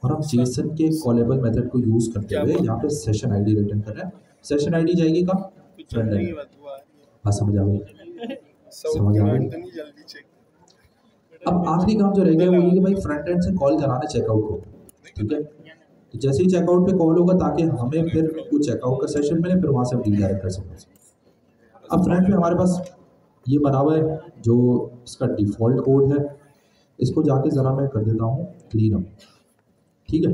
और हम जेसन के कॉलेबल मेथड को यूज़ करते हुए यहाँ पे सेशन आईडी रिटर्न कर रहे हैं। सेशन आईडी जाएगी कहाँ, फ्रंट एंड। हाँ समझ आ गई, समझ आ गई। अब आखिरी काम जो रह गया वो ये कि भाई फ्रंट एंड से कॉल कराना चेकआउट को, ठीक है। तो जैसे ही चेकआउट पे कॉल होगा, ताकि हमें फिर वो चेकआउट का सेशन मिले, फिर वहाँ से हम रीडायरेक्ट कर सकें। अब फ्रंट में हमारे पास ये बना हुआ है जो इसका डिफ़ॉल्ट कोड है, इसको जाके ज़रा मैं कर देता हूँ क्लीन अप, ठीक है।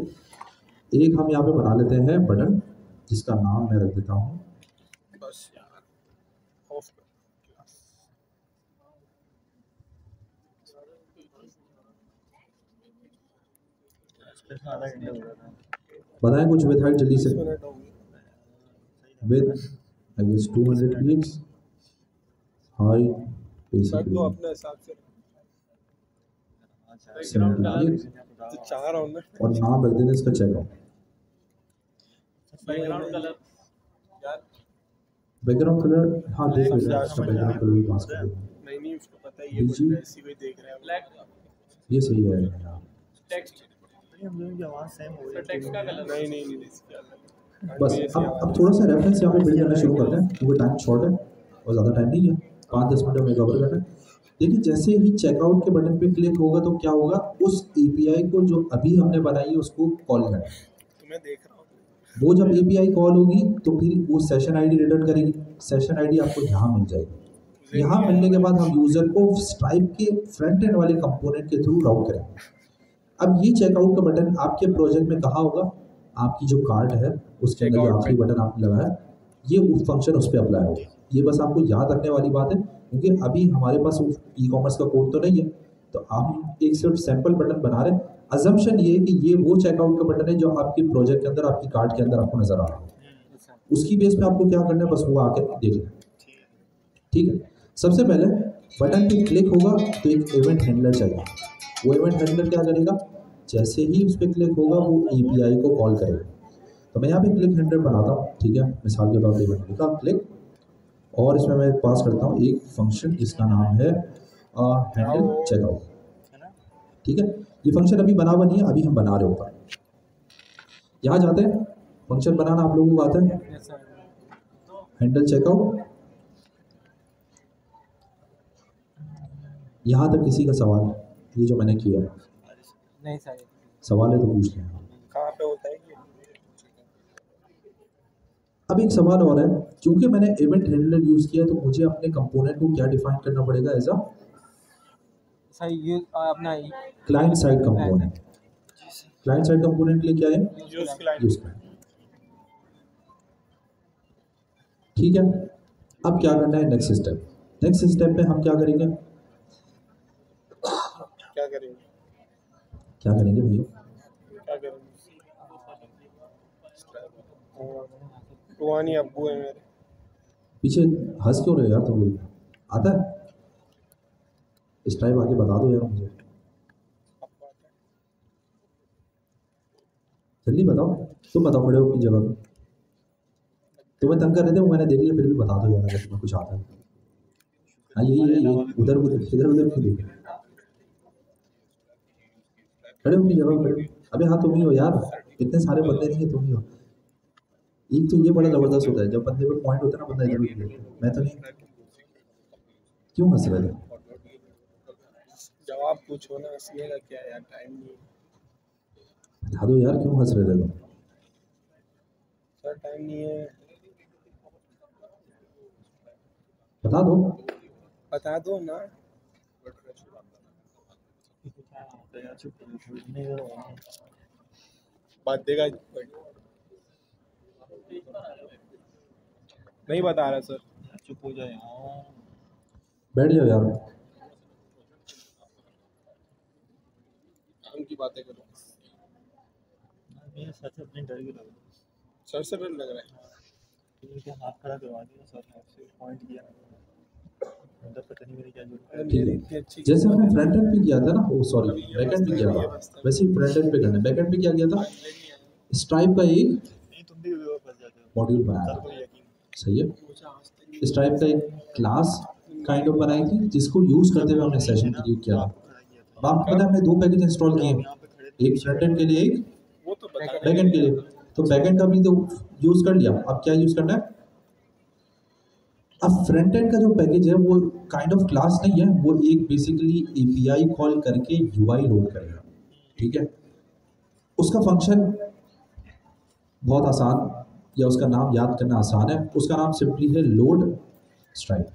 एक हम यहाँ पे बना लेते हैं बटन, जिसका नाम मैं रख देता हूँ बताएं कुछ विद हाइट जल्दी से, width I guess 200 px, height basically अपने हिसाब से 70 px, तो 4 होंगे। और नाम रख देते इसका चेकआउट। बैकग्राउंड कलर यार, बैकग्राउंड कलर, हाँ देख लेते हैं इसका बैकग्राउंड कलर भी पास कर देते हैं। नहीं उसको पता है, ये कोई ऐसी कोई देख रहा है, ब्लैक ये सही है यार। टेक्स्ट, हम लोगों की आवाज़ सेम हो रही है, टेक्स्ट का कलर नहीं बस अब थोड़ा सा रेफरेंस यहाँ पे बिल्ड करना शुरू करते हैं, क्योंकि टाइम शॉर्ट है और ज़्यादा टाइम नहीं है, 5-10 मिनट में कवर करना है। देखिए जैसे ही चेकआउट के बटन पे क्लिक होगा तो क्या होगा, उस API को जो अभी हमने बनाई है उसको कॉल करना है। तो मैं देख रहा हूँ, वो जब API कॉल होगी तो फिर वो सेशन आईडी रिटर्न करेगी। सेशन आईडी आपको यहाँ मिल जाएगी। यहाँ मिलने के बाद हम यूज़र को स्ट्राइप के फ्रंट एंड वाले कंपोनेंट के थ्रू राउट करेंगे। अब ये चेकआउट का बटन आपके प्रोजेक्ट में कहाँ होगा, आपकी जो कार्ड है उसके अंदर जो आखिरी बटन आपने लगाया, ये फंक्शन उस पर अप्लाई होगा। ये बस आपको याद रखने वाली बात है, क्योंकि अभी हमारे पास ई-कॉमर्स का कोड तो नहीं है, तो हम एक सिर्फ सैंपल बटन बना रहे हैं। अजम्पशन ये है कि ये वो चेकआउट का बटन है जो आपके प्रोजेक्ट के अंदर, आपकी कार्ड के अंदर आपको नजर आ रहा है। उसकी बेस पे आपको क्या करना है, बस वो आके देख लें, ठीक है। सबसे पहले बटन पे क्लिक होगा तो एक इवेंट हैंडलर चाहिए। वो इवेंट हैंडलर क्या करेगा, जैसे ही उस पर क्लिक होगा वो API को कॉल करेगा। तो मैं यहाँ पे क्लिक हैंडलर बनाता हूँ, ठीक है, मिसाल के तौर पर इवेंट लिखा क्लिक, और इसमें मैं पास करता हूँ एक फंक्शन जिसका नाम है हैंडल चेकआउट, ठीक है। ये फंक्शन अभी बना हुआ नहीं है, अभी हम बना रहे ऊपर। यहाँ जाते हैं, फंक्शन बनाना आप लोगों को आता है, हैंडल चेकआउट। यहाँ तक किसी का सवाल, ये जो मैंने किया है नहीं सर, सवाल है तो पूछ लें। कहाँ पे होता है ये? अब एक सवाल और है, क्योंकि मैंने इवेंट हैंडलर यूज़ किया तो मुझे अपने कंपोनेंट को क्या डिफाइन करना पड़ेगा एज अ सर यूज अपना client side component. Client side component के लिए क्या है, यूज क्लाइंट। यूज क्लाइंट, ठीक है। अब क्या करना है, नेक्स्ट स्टेप। नेक्स्ट स्टेप में हम क्या करेंगे, क्या करेंगे भैया, क्या करेंगे, टुवानी अब्बू है मेरे पीछे, हंस क्यों रहे यार तुम लोग, आता है स्ट्राइप, आगे बता दो यार मुझे, जल्दी बताओ, तुम बताओ खड़े हो अपनी जगह पे। तुम्हें तंग कर रहे थे वो मैंने देख लिया, फिर भी बता दो यार अगर तुम्हें कुछ आता है। हाँ ये उधर उधर इधर उधर क्यों देख खड़े हो अपनी जगह खड़े हो। अबे हाँ तुम ही हो यार, इतने सारे बंदे नहीं है, तुम ही हो। एक तो ये बड़ा जबरदस्त होता है जब बंदे पर पॉइंट होता है ना, बंदा इधर उधर देखता है। मैं तो नहीं, क्यों हंस रहे थे? जवाब पूछो ना, हंसने का क्या यार, टाइम नहीं है। बता दो यार क्यों हंस रहे थे तुम? सर टाइम नहीं है। बता दो। बता दो ना। बात देगा नहीं बता रहा सर। चुप हो जाए। बैठ जाओ यार। उनकी बातें करो। सर से अपने डर के लग सर से डर लग रहा है। ठीक है, हाथ खड़ा करवा दिया सर ने, आपसे पॉइंट किया अंदर, पता नहीं मेरी क्या ठीक है, जैसे हमने फ्रंट एंड पे किया था ना, ओ सॉरी बैक एंड पे किया था, वैसे ही फ्रंट एंड पे करना है। बैक एंड पे क्या किया था, स्ट्राइप का एक मॉड्यूल बनाया था, सही है। स्ट्राइप का एक क्लास काइंड ऑफ बनाई थी जिसको यूज करते हुए हमने सेशन क्रिएट किया था। अब आपको पता है हमने 2 पैकेज इंस्टॉल किए, एक फ्रंट एंड के लिए एक बैक एंड के लिए। तो बैक एंड का भी तो यूज कर लिया, अब क्या यूज करना है। अब फ्रंट एंड का जो पैकेज है वो काइंड ऑफ क्लास नहीं है, वो एक बेसिकली एपीआई कॉल करके यूआई लोड करेगा, ठीक है। उसका फंक्शन बहुत आसान, या उसका नाम याद करना आसान है, उसका नाम सिंपली है लोड स्ट्राइप,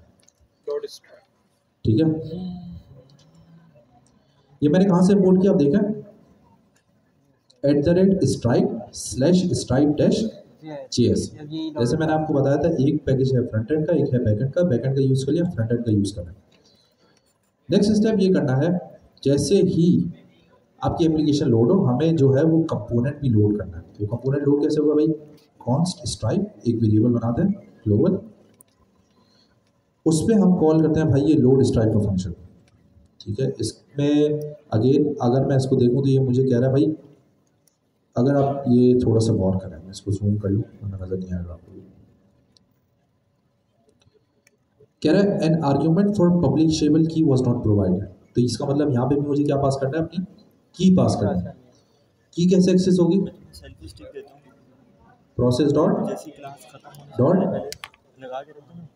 ठीक है। ये मैंने कहाँ से इंपोर्ट किया आप देखें, @stripe/stripe-js। जैसे मैंने आपको बताया था एक पैकेज है फ्रंट एंड का, एक है बैक एंड का। बैक एंड का यूज़ कर लिया, फ्रंट एंड का यूज़ करना है। नेक्स्ट स्टेप ये करना है, जैसे ही आपकी एप्लीकेशन लोड हो, हमें जो है वो कंपोनेंट भी लोड करना है। तो कंपोनेंट लोड कैसे होगा भाई, कॉन्स्ट स्ट्राइप एक वेरिएबल बनाते हैं ग्लोबल, उस पर हम कॉल करते हैं भाई ये लोड स्ट्राइप का फंक्शन, ठीक है। इसमें अगेन अगर मैं इसको देखूँ तो ये मुझे कह रहा है भाई, अगर आप ये थोड़ा सा गौर करें, मैं इसको जूम कर लूँ वरना नजर नहीं आएगा आपको। कह रहा है एन आर्ग्यूमेंट फॉर पब्लिशेबल की वाज नॉट प्रोवाइडेड। तो इसका मतलब यहाँ पे भी मुझे क्या पास करना है, अपनी की पास करना है। की कैसे एक्सेस होगी, प्रोसेस डॉट लगा के रखो ना,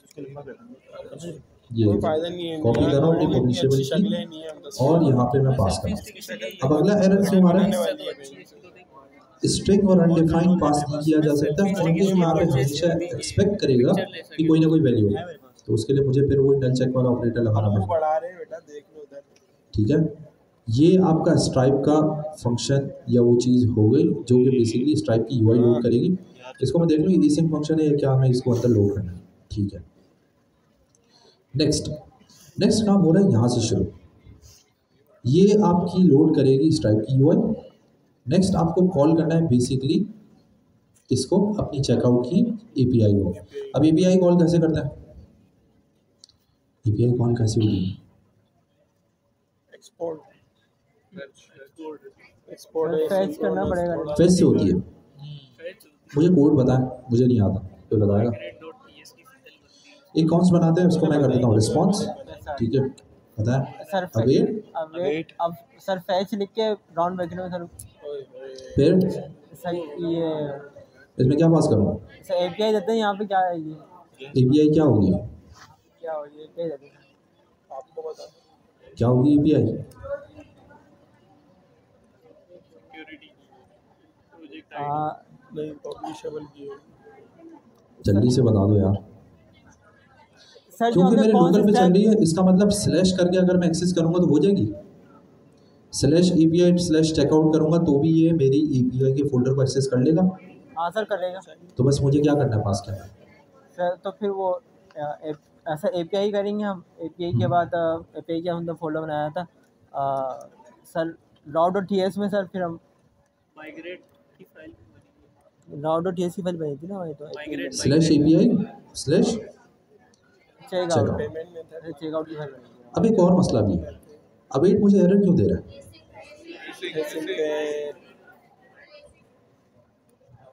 उसको लंबा कर दूंगा, ये कॉपी करो अपनी पब्लिशेबल की और यहाँ पे मैं पास करूँ। अब अगला एरर से हमारा स्ट्रिंग और अनडिफाइंड पास नहीं किया जा सकता, क्योंकि यहाँ पे हमेशा एक्सपेक्ट करेगा कि कोई ना कोई वैल्यू है, तो उसके लिए मुझे फिर वो नल चेक वाला ऑपरेटर लगाना पड़ेगा, ठीक है। ये आपका स्ट्राइप का फंक्शन या वो चीज़ हो गई जो कि बेसिकली स्ट्राइप की यूआई लोड करेगी। इसको मैं देख लूँ ये सिंक फंक्शन है या क्या, हमें इसको अंदर लोड करना है, ठीक है। नेक्स्ट काम हो रहा है यहाँ से शुरू, ये आपकी लोड करेगी स्ट्राइप की यूआई। नेक्स्ट आपको कॉल करना है बेसिकली इसको अपनी चेकआउट की एपीआई को। अब एपीआई कॉल कैसे करते हैं, एपीआई कॉल कैसे होगी, फेच करना पड़ेगा, फेच से होती है। मुझे कोड बताएं, मुझे नहीं आता, कोई बताएगा। एक कॉन्स बनाते हैं, उसको मैं कर देता हूँ रिस्पॉन्स, ठीक है। बताएं सर अवेट, अब सर फैच लिख के राउंड ब्रैकेट में सर, फिर सर ये इसमें क्या पास करूँगा, सर एपीआई देते हैं यहाँ पे, क्या है ये एपीआई क्या होगी, क्या होगी एपीआई देते हैं आपको बता, क्या होगी एपीआई, नहीं पब्लिशेबल की जल्दी से बता दो यार, क्योंकि मेरे लोकल पे चल रही है। इसका मतलब स्लैश करके अगर मैं एक्सेस करूँगा तो हो जाएगी, /API/checkout करूँगा तो भी ये मेरी API के फोल्डर को एक्सेस कर लेगा। हाँ सर कर लेगा। तो बस मुझे क्या करना है, पास करना है सर। तो फिर वो ऐसा API करेंगे हम, API के बाद API का हमने फोल्डर बनाया था सर raw.ts में सर, फिर हम माइग्रेट की फाइल raw.ts की फाइल बनी थी ना वही, तो /API/checkout की फाइल। अब एक और मसला भी है, अवेट मुझे एरर क्यों दे रहा है,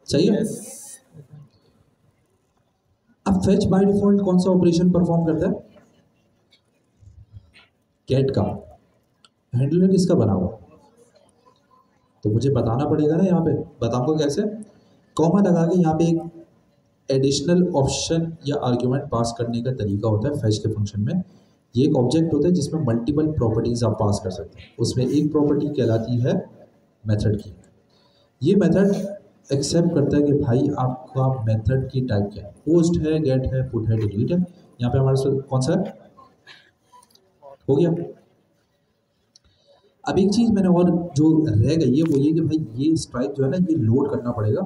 चाहिए अब फेच बाय डिफॉल्ट कौन सा ऑपरेशन परफॉर्म करता है? गेट का। हैंडलर किसका बना हुआ? तो मुझे बताना पड़ेगा ना, यहाँ पे बताऊंगा कैसे? कॉमा लगा के यहाँ पे एक एडिशनल ऑप्शन या आर्ग्यूमेंट पास करने का तरीका होता है फेच के फंक्शन में। ये एक ऑब्जेक्ट होता है जिसमें मल्टीपल प्रॉपर्टीज आप पास कर सकते हैं। उसमें एक प्रॉपर्टी कहलाती है मेथड की। ये मेथड एक्सेप्ट करता है कि भाई आपका मेथड की टाइप क्या है। पोस्ट है, गेट है, पुट है, डिलीट है। यहाँ पे हमारे साथ कौन सा है? हो गया। अब एक चीज़ मैंने और जो रह गई है वो ये कि भाई ये स्ट्राइप जो है ना ये लोड करना पड़ेगा।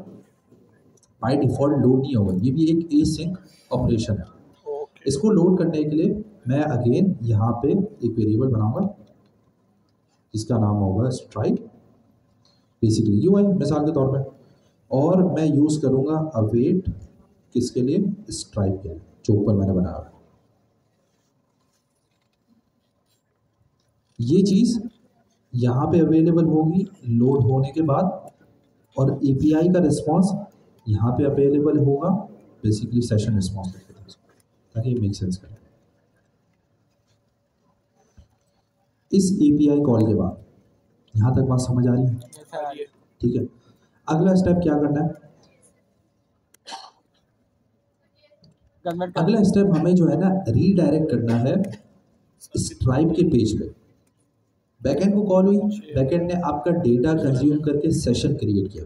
बाय डिफ़ॉल्ट लोड नहीं होगा, ये भी एक एसिंक ऑपरेशन है। इसको लोड करने के लिए मैं अगेन यहाँ पे एक वेरिएबल बनाऊंगा जिसका नाम होगा स्ट्राइप, बेसिकली यूआई मिसाल के तौर पे, और मैं यूज़ करूँगा अवेट किसके लिए? स्ट्राइप के लिए, जो ऊपर मैंने बनाया। ये चीज़ यहाँ पे अवेलेबल होगी लोड होने के बाद, और एपीआई का रिस्पॉन्स यहाँ पे अवेलेबल होगा बेसिकली सेशन रिस्पॉन्स, ताकि ये मेक सेंस करे। इस एपीआई कॉल के बाद यहाँ तक बात समझ आ रही है? ठीक है। अगला स्टेप क्या करना है? अगला स्टेप हमें जो है ना रीडायरेक्ट करना है स्ट्राइप के पेज पे। बैकएंड को कॉल हुई, बैकएंड ने आपका डेटा कंज्यूम करके सेशन क्रिएट किया।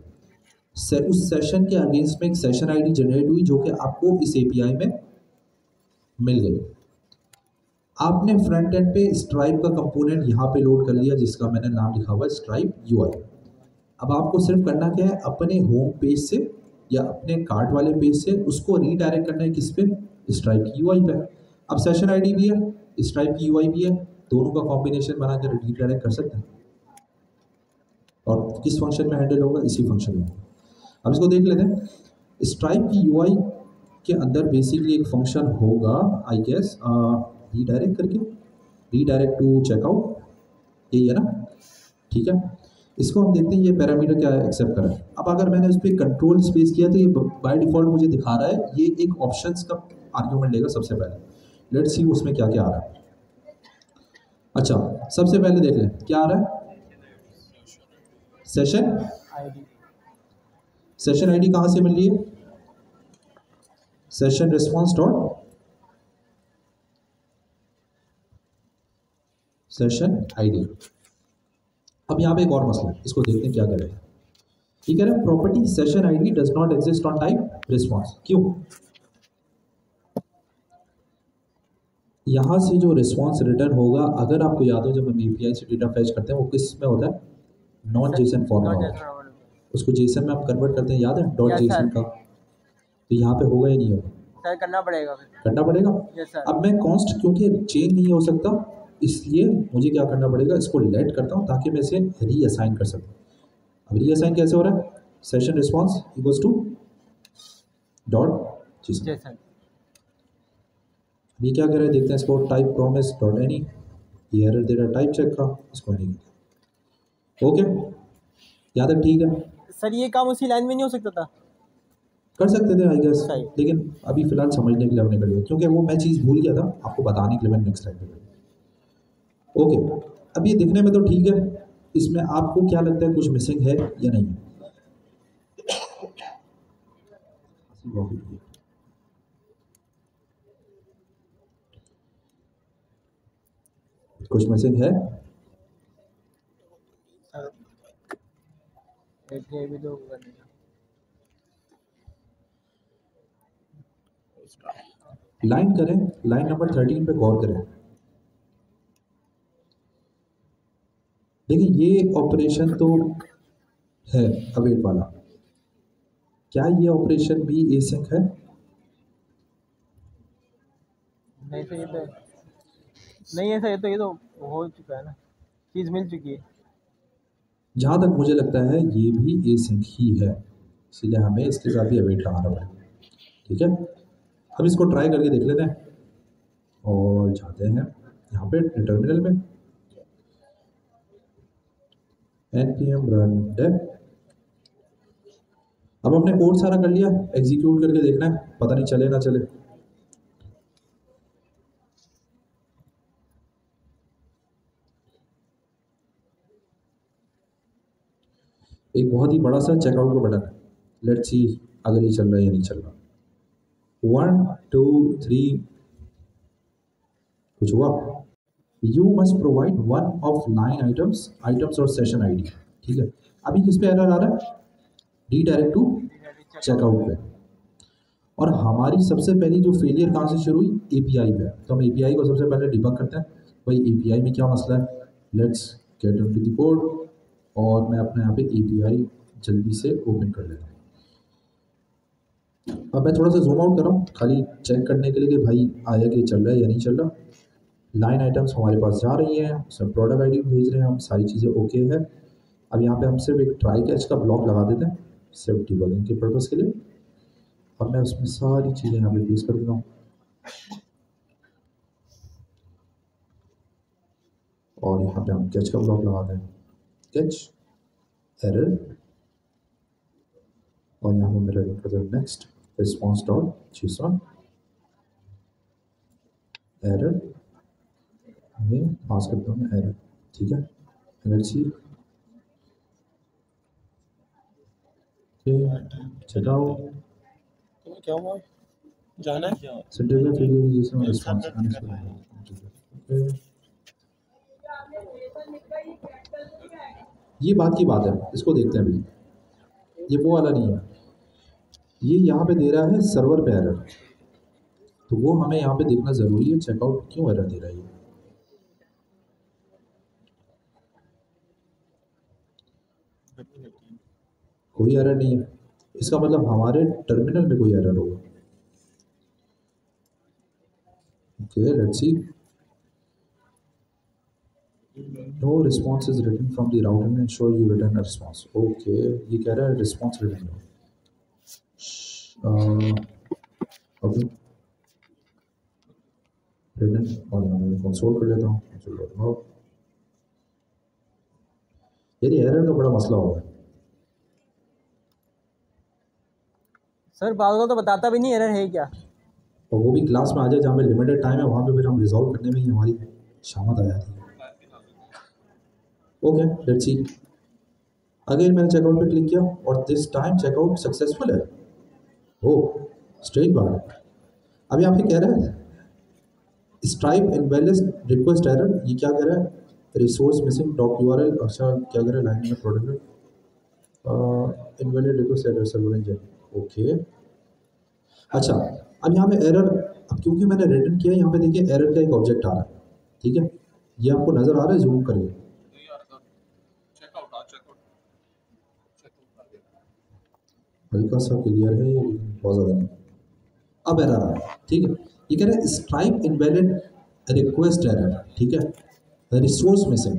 उस सेशन के अगेंस्ट में एक सेशन आईडी जनरेट हुई जो कि आपको इस एपीआई में मिल गई। आपने फ्रंट एंड पे स्ट्राइप का कंपोनेंट यहाँ पे लोड कर लिया जिसका मैंने नाम लिखा हुआ है स्ट्राइप यूआई। अब आपको सिर्फ करना क्या है? अपने होम पेज से या अपने कार्ट वाले पेज से उसको रीडायरेक्ट करना है किस पे? स्ट्राइप की यूआई पे। अब सेशन आईडी भी है, स्ट्राइप की यूआई भी है, दोनों का कॉम्बिनेशन बना कर रीडायरेक्ट कर सकते हैं। और किस फंक्शन में हैंडल होगा? इसी फंक्शन में। अब इसको देख लेते हैं। स्ट्राइप की यूआई के अंदर बेसिकली एक फंक्शन होगा आई गेस रीडायरेक्ट करके, रीडायरेक्ट टू चेकआउट, यही है ना? ठीक है। इसको हम देखते हैं ये पैरामीटर क्या एक्सेप्ट कर रहा है। अब अगर मैंने इस पर कंट्रोल स्पेस किया तो ये बाय डिफॉल्ट मुझे दिखा रहा है ये एक ऑप्शंस का आर्ग्यूमेंट लेगा सबसे पहले। लेट्स सी उसमें क्या क्या आ रहा है। अच्छा, सबसे पहले देख लें क्या आ रहा है? Session ID. सेशन आईडी कहाँ से मिल रही है? Session response dot session ID. अब यहाँ पे एक और मसला है, इसको देखते हैं क्या करें। ये कह रहा है property session ID does not exist on type response. क्यों? यहाँ से जो रिस्पॉन्स रिटर्न होगा, अगर आपको याद हो जब हम एपीआई से डेटा फैच करते हैं वो किस में होता है? नॉन जेसन फॉर्म में। उसको जेसन में आप कन्वर्ट करते हैं, याद है? डॉट जेसन का। तो यहाँ पे होगा ही नहीं होगा, सर करना पड़ेगा। करना पड़ेगा। अब मैं कॉन्स्ट क्योंकि चेंज नहीं हो सकता इसलिए मुझे क्या करना पड़ेगा? इसको लेट करता हूँ ताकि मैं इसे रीअसाइन कर सकूँ। अब रीअसाइन कैसे हो रहा है? Session response equals to dot JSON. ये क्या कर रहा है देखते हैं इसको। टाइप प्रॉमिस डॉट एनी, ये एरर दे रहा है टाइप चेक का, इसको नहीं। ओके, यहाँ तक ठीक है। सर ये काम उसी लाइन में नहीं हो सकता था? कर सकते थे आई गेस, लेकिन अभी फिलहाल समझने के लिए हमने कर लिया क्योंकि वो मैं चीज़ भूल गया था आपको बताने के लिए। मैंने नेक्स्ट टाइम पे ओके। अब ये दिखने में तो ठीक है, इसमें आपको क्या लगता है कुछ मिसिंग है या नहीं? कुछ मिसिंग है? भी तो लाइन करें, लाइन नंबर 13 पे गौर करें। देखिए ये ऑपरेशन तो है अवेट वाला, क्या ये ऑपरेशन भी एसिंक है? नहीं तो ये तो नहीं है सर, ये तो हो चुका है ना, चीज़ मिल चुकी है। जहाँ तक मुझे लगता है ये भी एसिंक ही है, इसलिए हमें इसके साथ भी अवेट लगाना पड़ेगा। ठीक है, अब इसको ट्राई करके देख लेते हैं और जाते हैं यहाँ पे टर्मिनल में npm run dev। अब हमने कोड सारा कर लिया, एग्जीक्यूट करके देखना है, पता नहीं चले ना चले। एक बहुत ही बड़ा सा चेकआउट का बटन है। लेट्स सी अगर ये चल रहा है या नहीं चल रहा। 1 2 3 कुछ हुआ? You must provide one of 9 items और सेशन आईडी। ठीक है, अभी किस पे एरर आ रहा है? रीडायरेक्ट टू चेकआउट पे। और हमारी सबसे पहली जो फेलियर कहाँ से शुरू हुई? एपीआई पे। तो हम एपीआई को सबसे पहले डिबग करते हैं, भाई एपीआई में क्या मसला है। Let's get into the code और मैं अपने यहाँ पे एपीआई जल्दी से ओपन कर लेता हूँ। अब मैं थोड़ा सा जूम आउट कर रहा हूँ खाली चेक करने के लिए कि भाई आया कि चल रहा है या नहीं चल रहा। 9 आइटम्स हमारे पास जा रही हैं, सब प्रोडक्ट आईडी भेज रहे हैं हम, सारी चीज़ें ओके है। अब यहाँ पे हम सिर्फ एक ट्राई कैच का ब्लॉक लगा देते हैं सिर्फ डिबगिंग के पर्पज़ के लिए, और मैं उसमें सारी चीज़ें यहाँ पे पेश कर देता हूँ। और यहाँ पे हम कैच का ब्लॉक लगाते हैं, कैच एरर, और यहाँ पे मेरा करते हैं next response dot JSON error में पास करता हूँ एरर। ठीक है, एनर्जी चलाओ। क्या हुआ? जाना है? रिस्पॉन्स ये बात की बात है, इसको देखते हैं अभी। ये वो वाला नहीं है, ये यहाँ पे दे रहा है सर्वर पे एरर, तो वो हमें यहाँ पे देखना ज़रूरी है। चेकआउट क्यों एरर दे रहा है ये? कोई एरर नहीं है, इसका मतलब हमारे टर्मिनल में कोई एरर होगा। Okay let's see. No response is returned from the router ensure you return a response. Okay, ये कह रहा है रिस्पॉन्स रिटर्न। ओके रिटर्न, और यहाँ मैं कंसोल कर लेता हूँ। ये एरर का बड़ा मसला होगा सर। बात को तो बताता भी नहीं एरर है क्या, और वो भी क्लास में आ जाए जहाँ पे लिमिटेड टाइम है, वहाँ पे फिर हम रिजॉल्व करने में ही हमारी शामत आ जाती है। Okay let's C. अगेन मैंने चेकआउट पे क्लिक किया और दिस टाइम चेकआउट सक्सेसफुल है। ओह स्ट्रेट बात। अब यहाँ पे कह रहा है स्ट्राइप इनवैलिड रिक्वेस्ट एरर। ये क्या कह रहा है? Resource missing doc URL. अच्छा क्या कह रहा है? लाइन में product invalid request error server engine. Okay अच्छा, अब यहाँ पे एरर, अब क्योंकि मैंने रिटर्न किया, यहाँ पे देखिए एरर का एक ऑब्जेक्ट आ रहा है। ठीक है, ये आपको नजर आ रहा है? जूम करिए। हल्का सा क्लियर है, बहुत ज़्यादा नहीं। अब एरर आ रहा है। ठीक है, ये कह रहा है स्ट्राइप इनवैलिड रिक्वेस्ट एरर। ठीक है, रिसोर्स मिसिंग,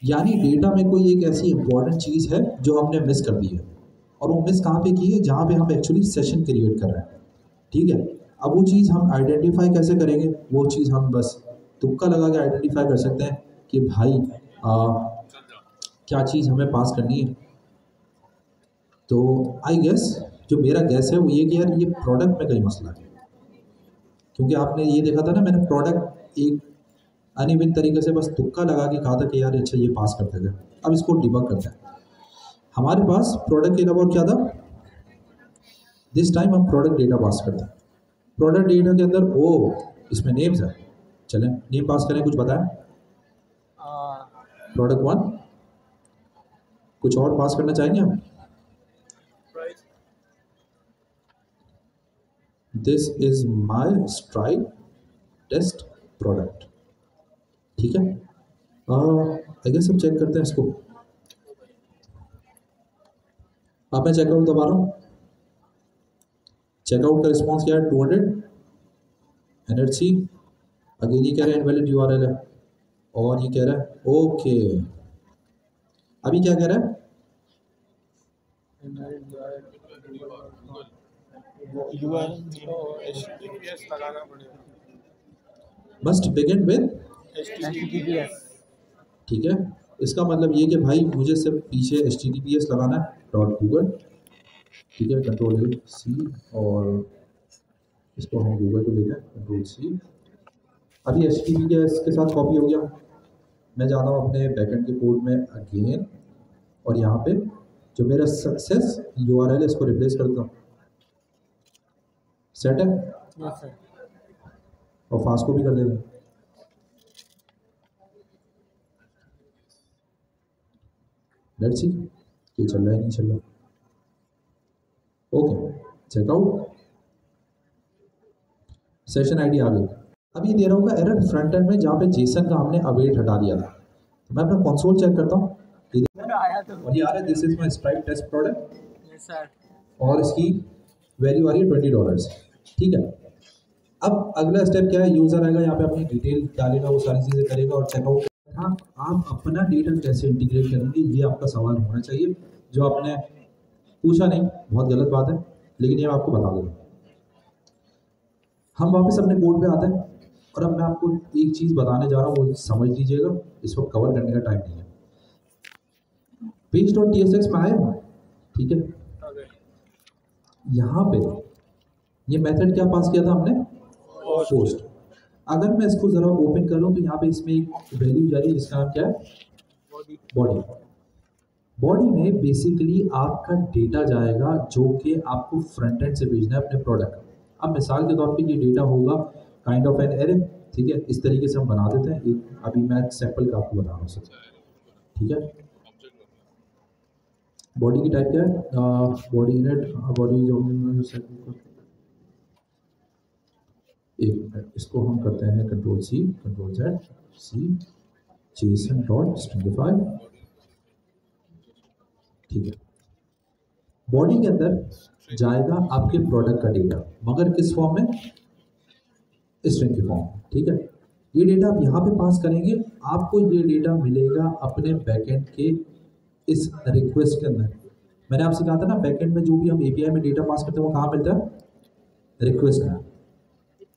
यानी डेटा में कोई एक ऐसी इंपॉर्टेंट चीज़ है जो हमने मिस कर दी है, और वो मिस कहाँ पे की है? जहाँ पे हम एक्चुअली सेशन क्रिएट कर रहे हैं। ठीक है, अब वो चीज़ हम आइडेंटिफाई कैसे करेंगे? वो चीज़ हम बस तुक्का लगा के आइडेंटिफाई कर सकते हैं कि भाई क्या चीज़ हमें पास करनी है। तो आई गेस, जो मेरा गैस है वो ये कि यार ये प्रोडक्ट में कहीं मसला है, क्योंकि आपने ये देखा था ना, मैंने प्रोडक्ट एक अनियमित तरीके से बस तुक्का लगा के कहा था कि यार अच्छा ये पास करते थे। अब इसको डिबग करते हैं। हमारे पास प्रोडक्ट के अलावा क्या था? दिस टाइम हम प्रोडक्ट डेटा पास करते हैं। प्रोडक्ट डेटा के अंदर इसमें नेम्स है। चलें नेम पास करें, कुछ बताएं? प्रोडक्ट 1, कुछ और पास करना चाहेंगे हम? This is my Stripe test product. ठीक है, आई गेस हम चेक करते हैं इसको। अब मैं चेकआउट दबा रहा हूँ। चेकआउट का रिस्पॉन्स क्या है? 200 एनर्जी। अगेन ये कह रहा है इनवैलिड यूआरएल है, और ये कह रहा है ओके। अभी क्या कह रहा है? Must begin with HTTPS। ठीक है, इसका मतलब ये कि भाई मुझे सिर्फ पीछे HTTPS लगाना है .google। ठीक है, Ctrl+C, और इसको हम गूगल को लेते हैं Ctrl+C। अभी HTTPS के साथ कॉपी हो गया। मैं जाता हूँ अपने बैकएंड के कोड में अगेन, और यहाँ पे जो मेरा सक्सेस URL है इसको रिप्लेस कर देता हूँ। सेट है? Yes sir. और फास्ट को भी कर देते हैं। लेट्स सी ये चल रहा है नहीं चल रहा। ओके चेकआउट, सेशन आईडी आ गई। अब ये दे रहा होगा एरर फ्रंट एंड में, जहाँ पे जेसन का हमने अवेट हटा दिया था। तो मैं अपना कंसोल चेक करता हूँ, और ये आ रहा है this is my Stripe test product. Yes sir. और इसकी वैल्यू आ रही है $20। ठीक है, अब अगला स्टेप क्या है, यूजर आएगा यहाँ पे अपनी डिटेल डालेगा, वो सारी चीज़ें करेगा और चेकआउट। हाँ, आप अपना डेटा कैसे इंटीग्रेट करेंगे ये आपका सवाल होना चाहिए, जो आपने पूछा नहीं, बहुत गलत बात है, लेकिन ये मैं आपको बता दूँगा। हम वापस अपने कोड पे आते हैं, और अब मैं आपको एक चीज़ बताने जा रहा हूँ, वो समझ लीजिएगा, इस वक्त कवर करने का टाइम नहीं है। page.tsx में आया, ठीक है, यहाँ पे ये मेथड क्या पास किया था हमने, पोस्ट। अगर मैं इसको जरा ओपन करूँ तो यहाँ पे इसमें एक वैल्यू जा रही है जिसका नाम क्या है, बॉडी। बॉडी में बेसिकली आपका डेटा जाएगा जो कि आपको फ्रंट एंड से भेजना है अपने प्रोडक्ट। अब मिसाल के तौर पे ये डेटा होगा काइंड ऑफ एन एरे, ठीक है, इस तरीके से हम बना देते हैं। एक अभी मैं सैंपल का आपको बता रहा हूँ सर, ठीक है। बॉडी की टाइप क्या है, बॉडी इनट, बॉडी जो एक मिनट, इसको हम करते हैं control C, control Z, C Jason dot stringify, ठीक है। बॉडी के अंदर जाएगा आपके प्रोडक्ट का डेटा, मगर किस फॉर्म में, स्ट्रिंग की फॉर्म, ठीक है। ये डेटा आप यहाँ पे पास करेंगे, आपको ये डेटा मिलेगा अपने बैकएंड के इस रिक्वेस्ट के अंदर। मैंने आपसे कहा था ना, बैकएंड में जो भी हम API में डेटा पास करते हैं वो कहाँ मिलता है, रिक्वेस्ट में।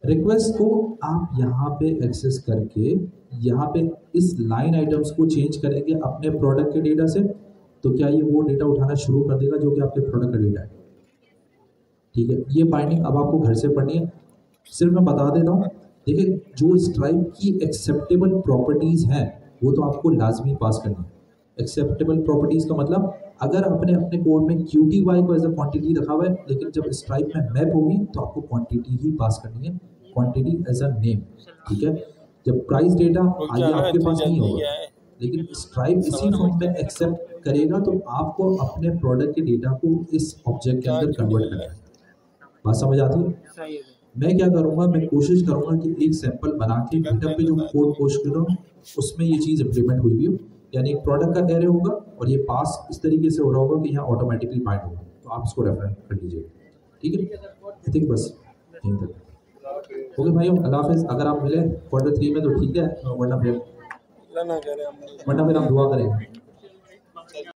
रिक्वेस्ट को आप यहाँ पे एक्सेस करके यहाँ पे इस लाइन आइटम्स को चेंज करेंगे अपने प्रोडक्ट के डेटा से, तो क्या ये वो डेटा उठाना शुरू कर देगा जो कि आपके प्रोडक्ट का डेटा है, ठीक है। ये बाइंडिंग अब आपको घर से पढ़नी है, सिर्फ मैं बता देता हूँ। देखिए, जो स्ट्राइप की एक्सेप्टेबल प्रॉपर्टीज़ हैं वो तो आपको लाजमी पास करनी है। एक्सेप्टेबल प्रॉपर्टीज़ का मतलब, अगर आपने अपने कोड में QTY को एज अ क्वांटिटी रखा हुआ है, लेकिन जब स्ट्राइप में मैप होगी तो आपको क्वांटिटी ही पास करनी है, क्वांटिटी एज अ नेम, ठीक है। जब प्राइस डेटा आगे आपके पास नहीं होगा, लेकिन स्ट्राइप इसी फॉर्म में एक्सेप्ट करेगा, तो आपको अपने प्रोडक्ट के डेटा को इस ऑब्जेक्ट के अंदर कन्वर्ट करना है। बात समझ आती है? मैं क्या करूँगा, मैं कोशिश करूँगा कि एक सैंपल बना के गिटहब पे जो कोड पोस्ट करूँ उसमें ये चीज़ इम्प्लीमेंट हुई हो, यानी एक प्रोडक्ट का एरे होगा और ये पास इस तरीके से हो रहा होगा कि यहाँ ऑटोमेटिकली बाइंड होगा, तो आप इसको रेफर कर लीजिएगा, ठीक है। आई थिंक बस यहीं तक। ओके भाई, अल्लाह हाफिज़। अगर आप मिले Q3 में तो ठीक है, वरना फिर हम दुआ करेंगे।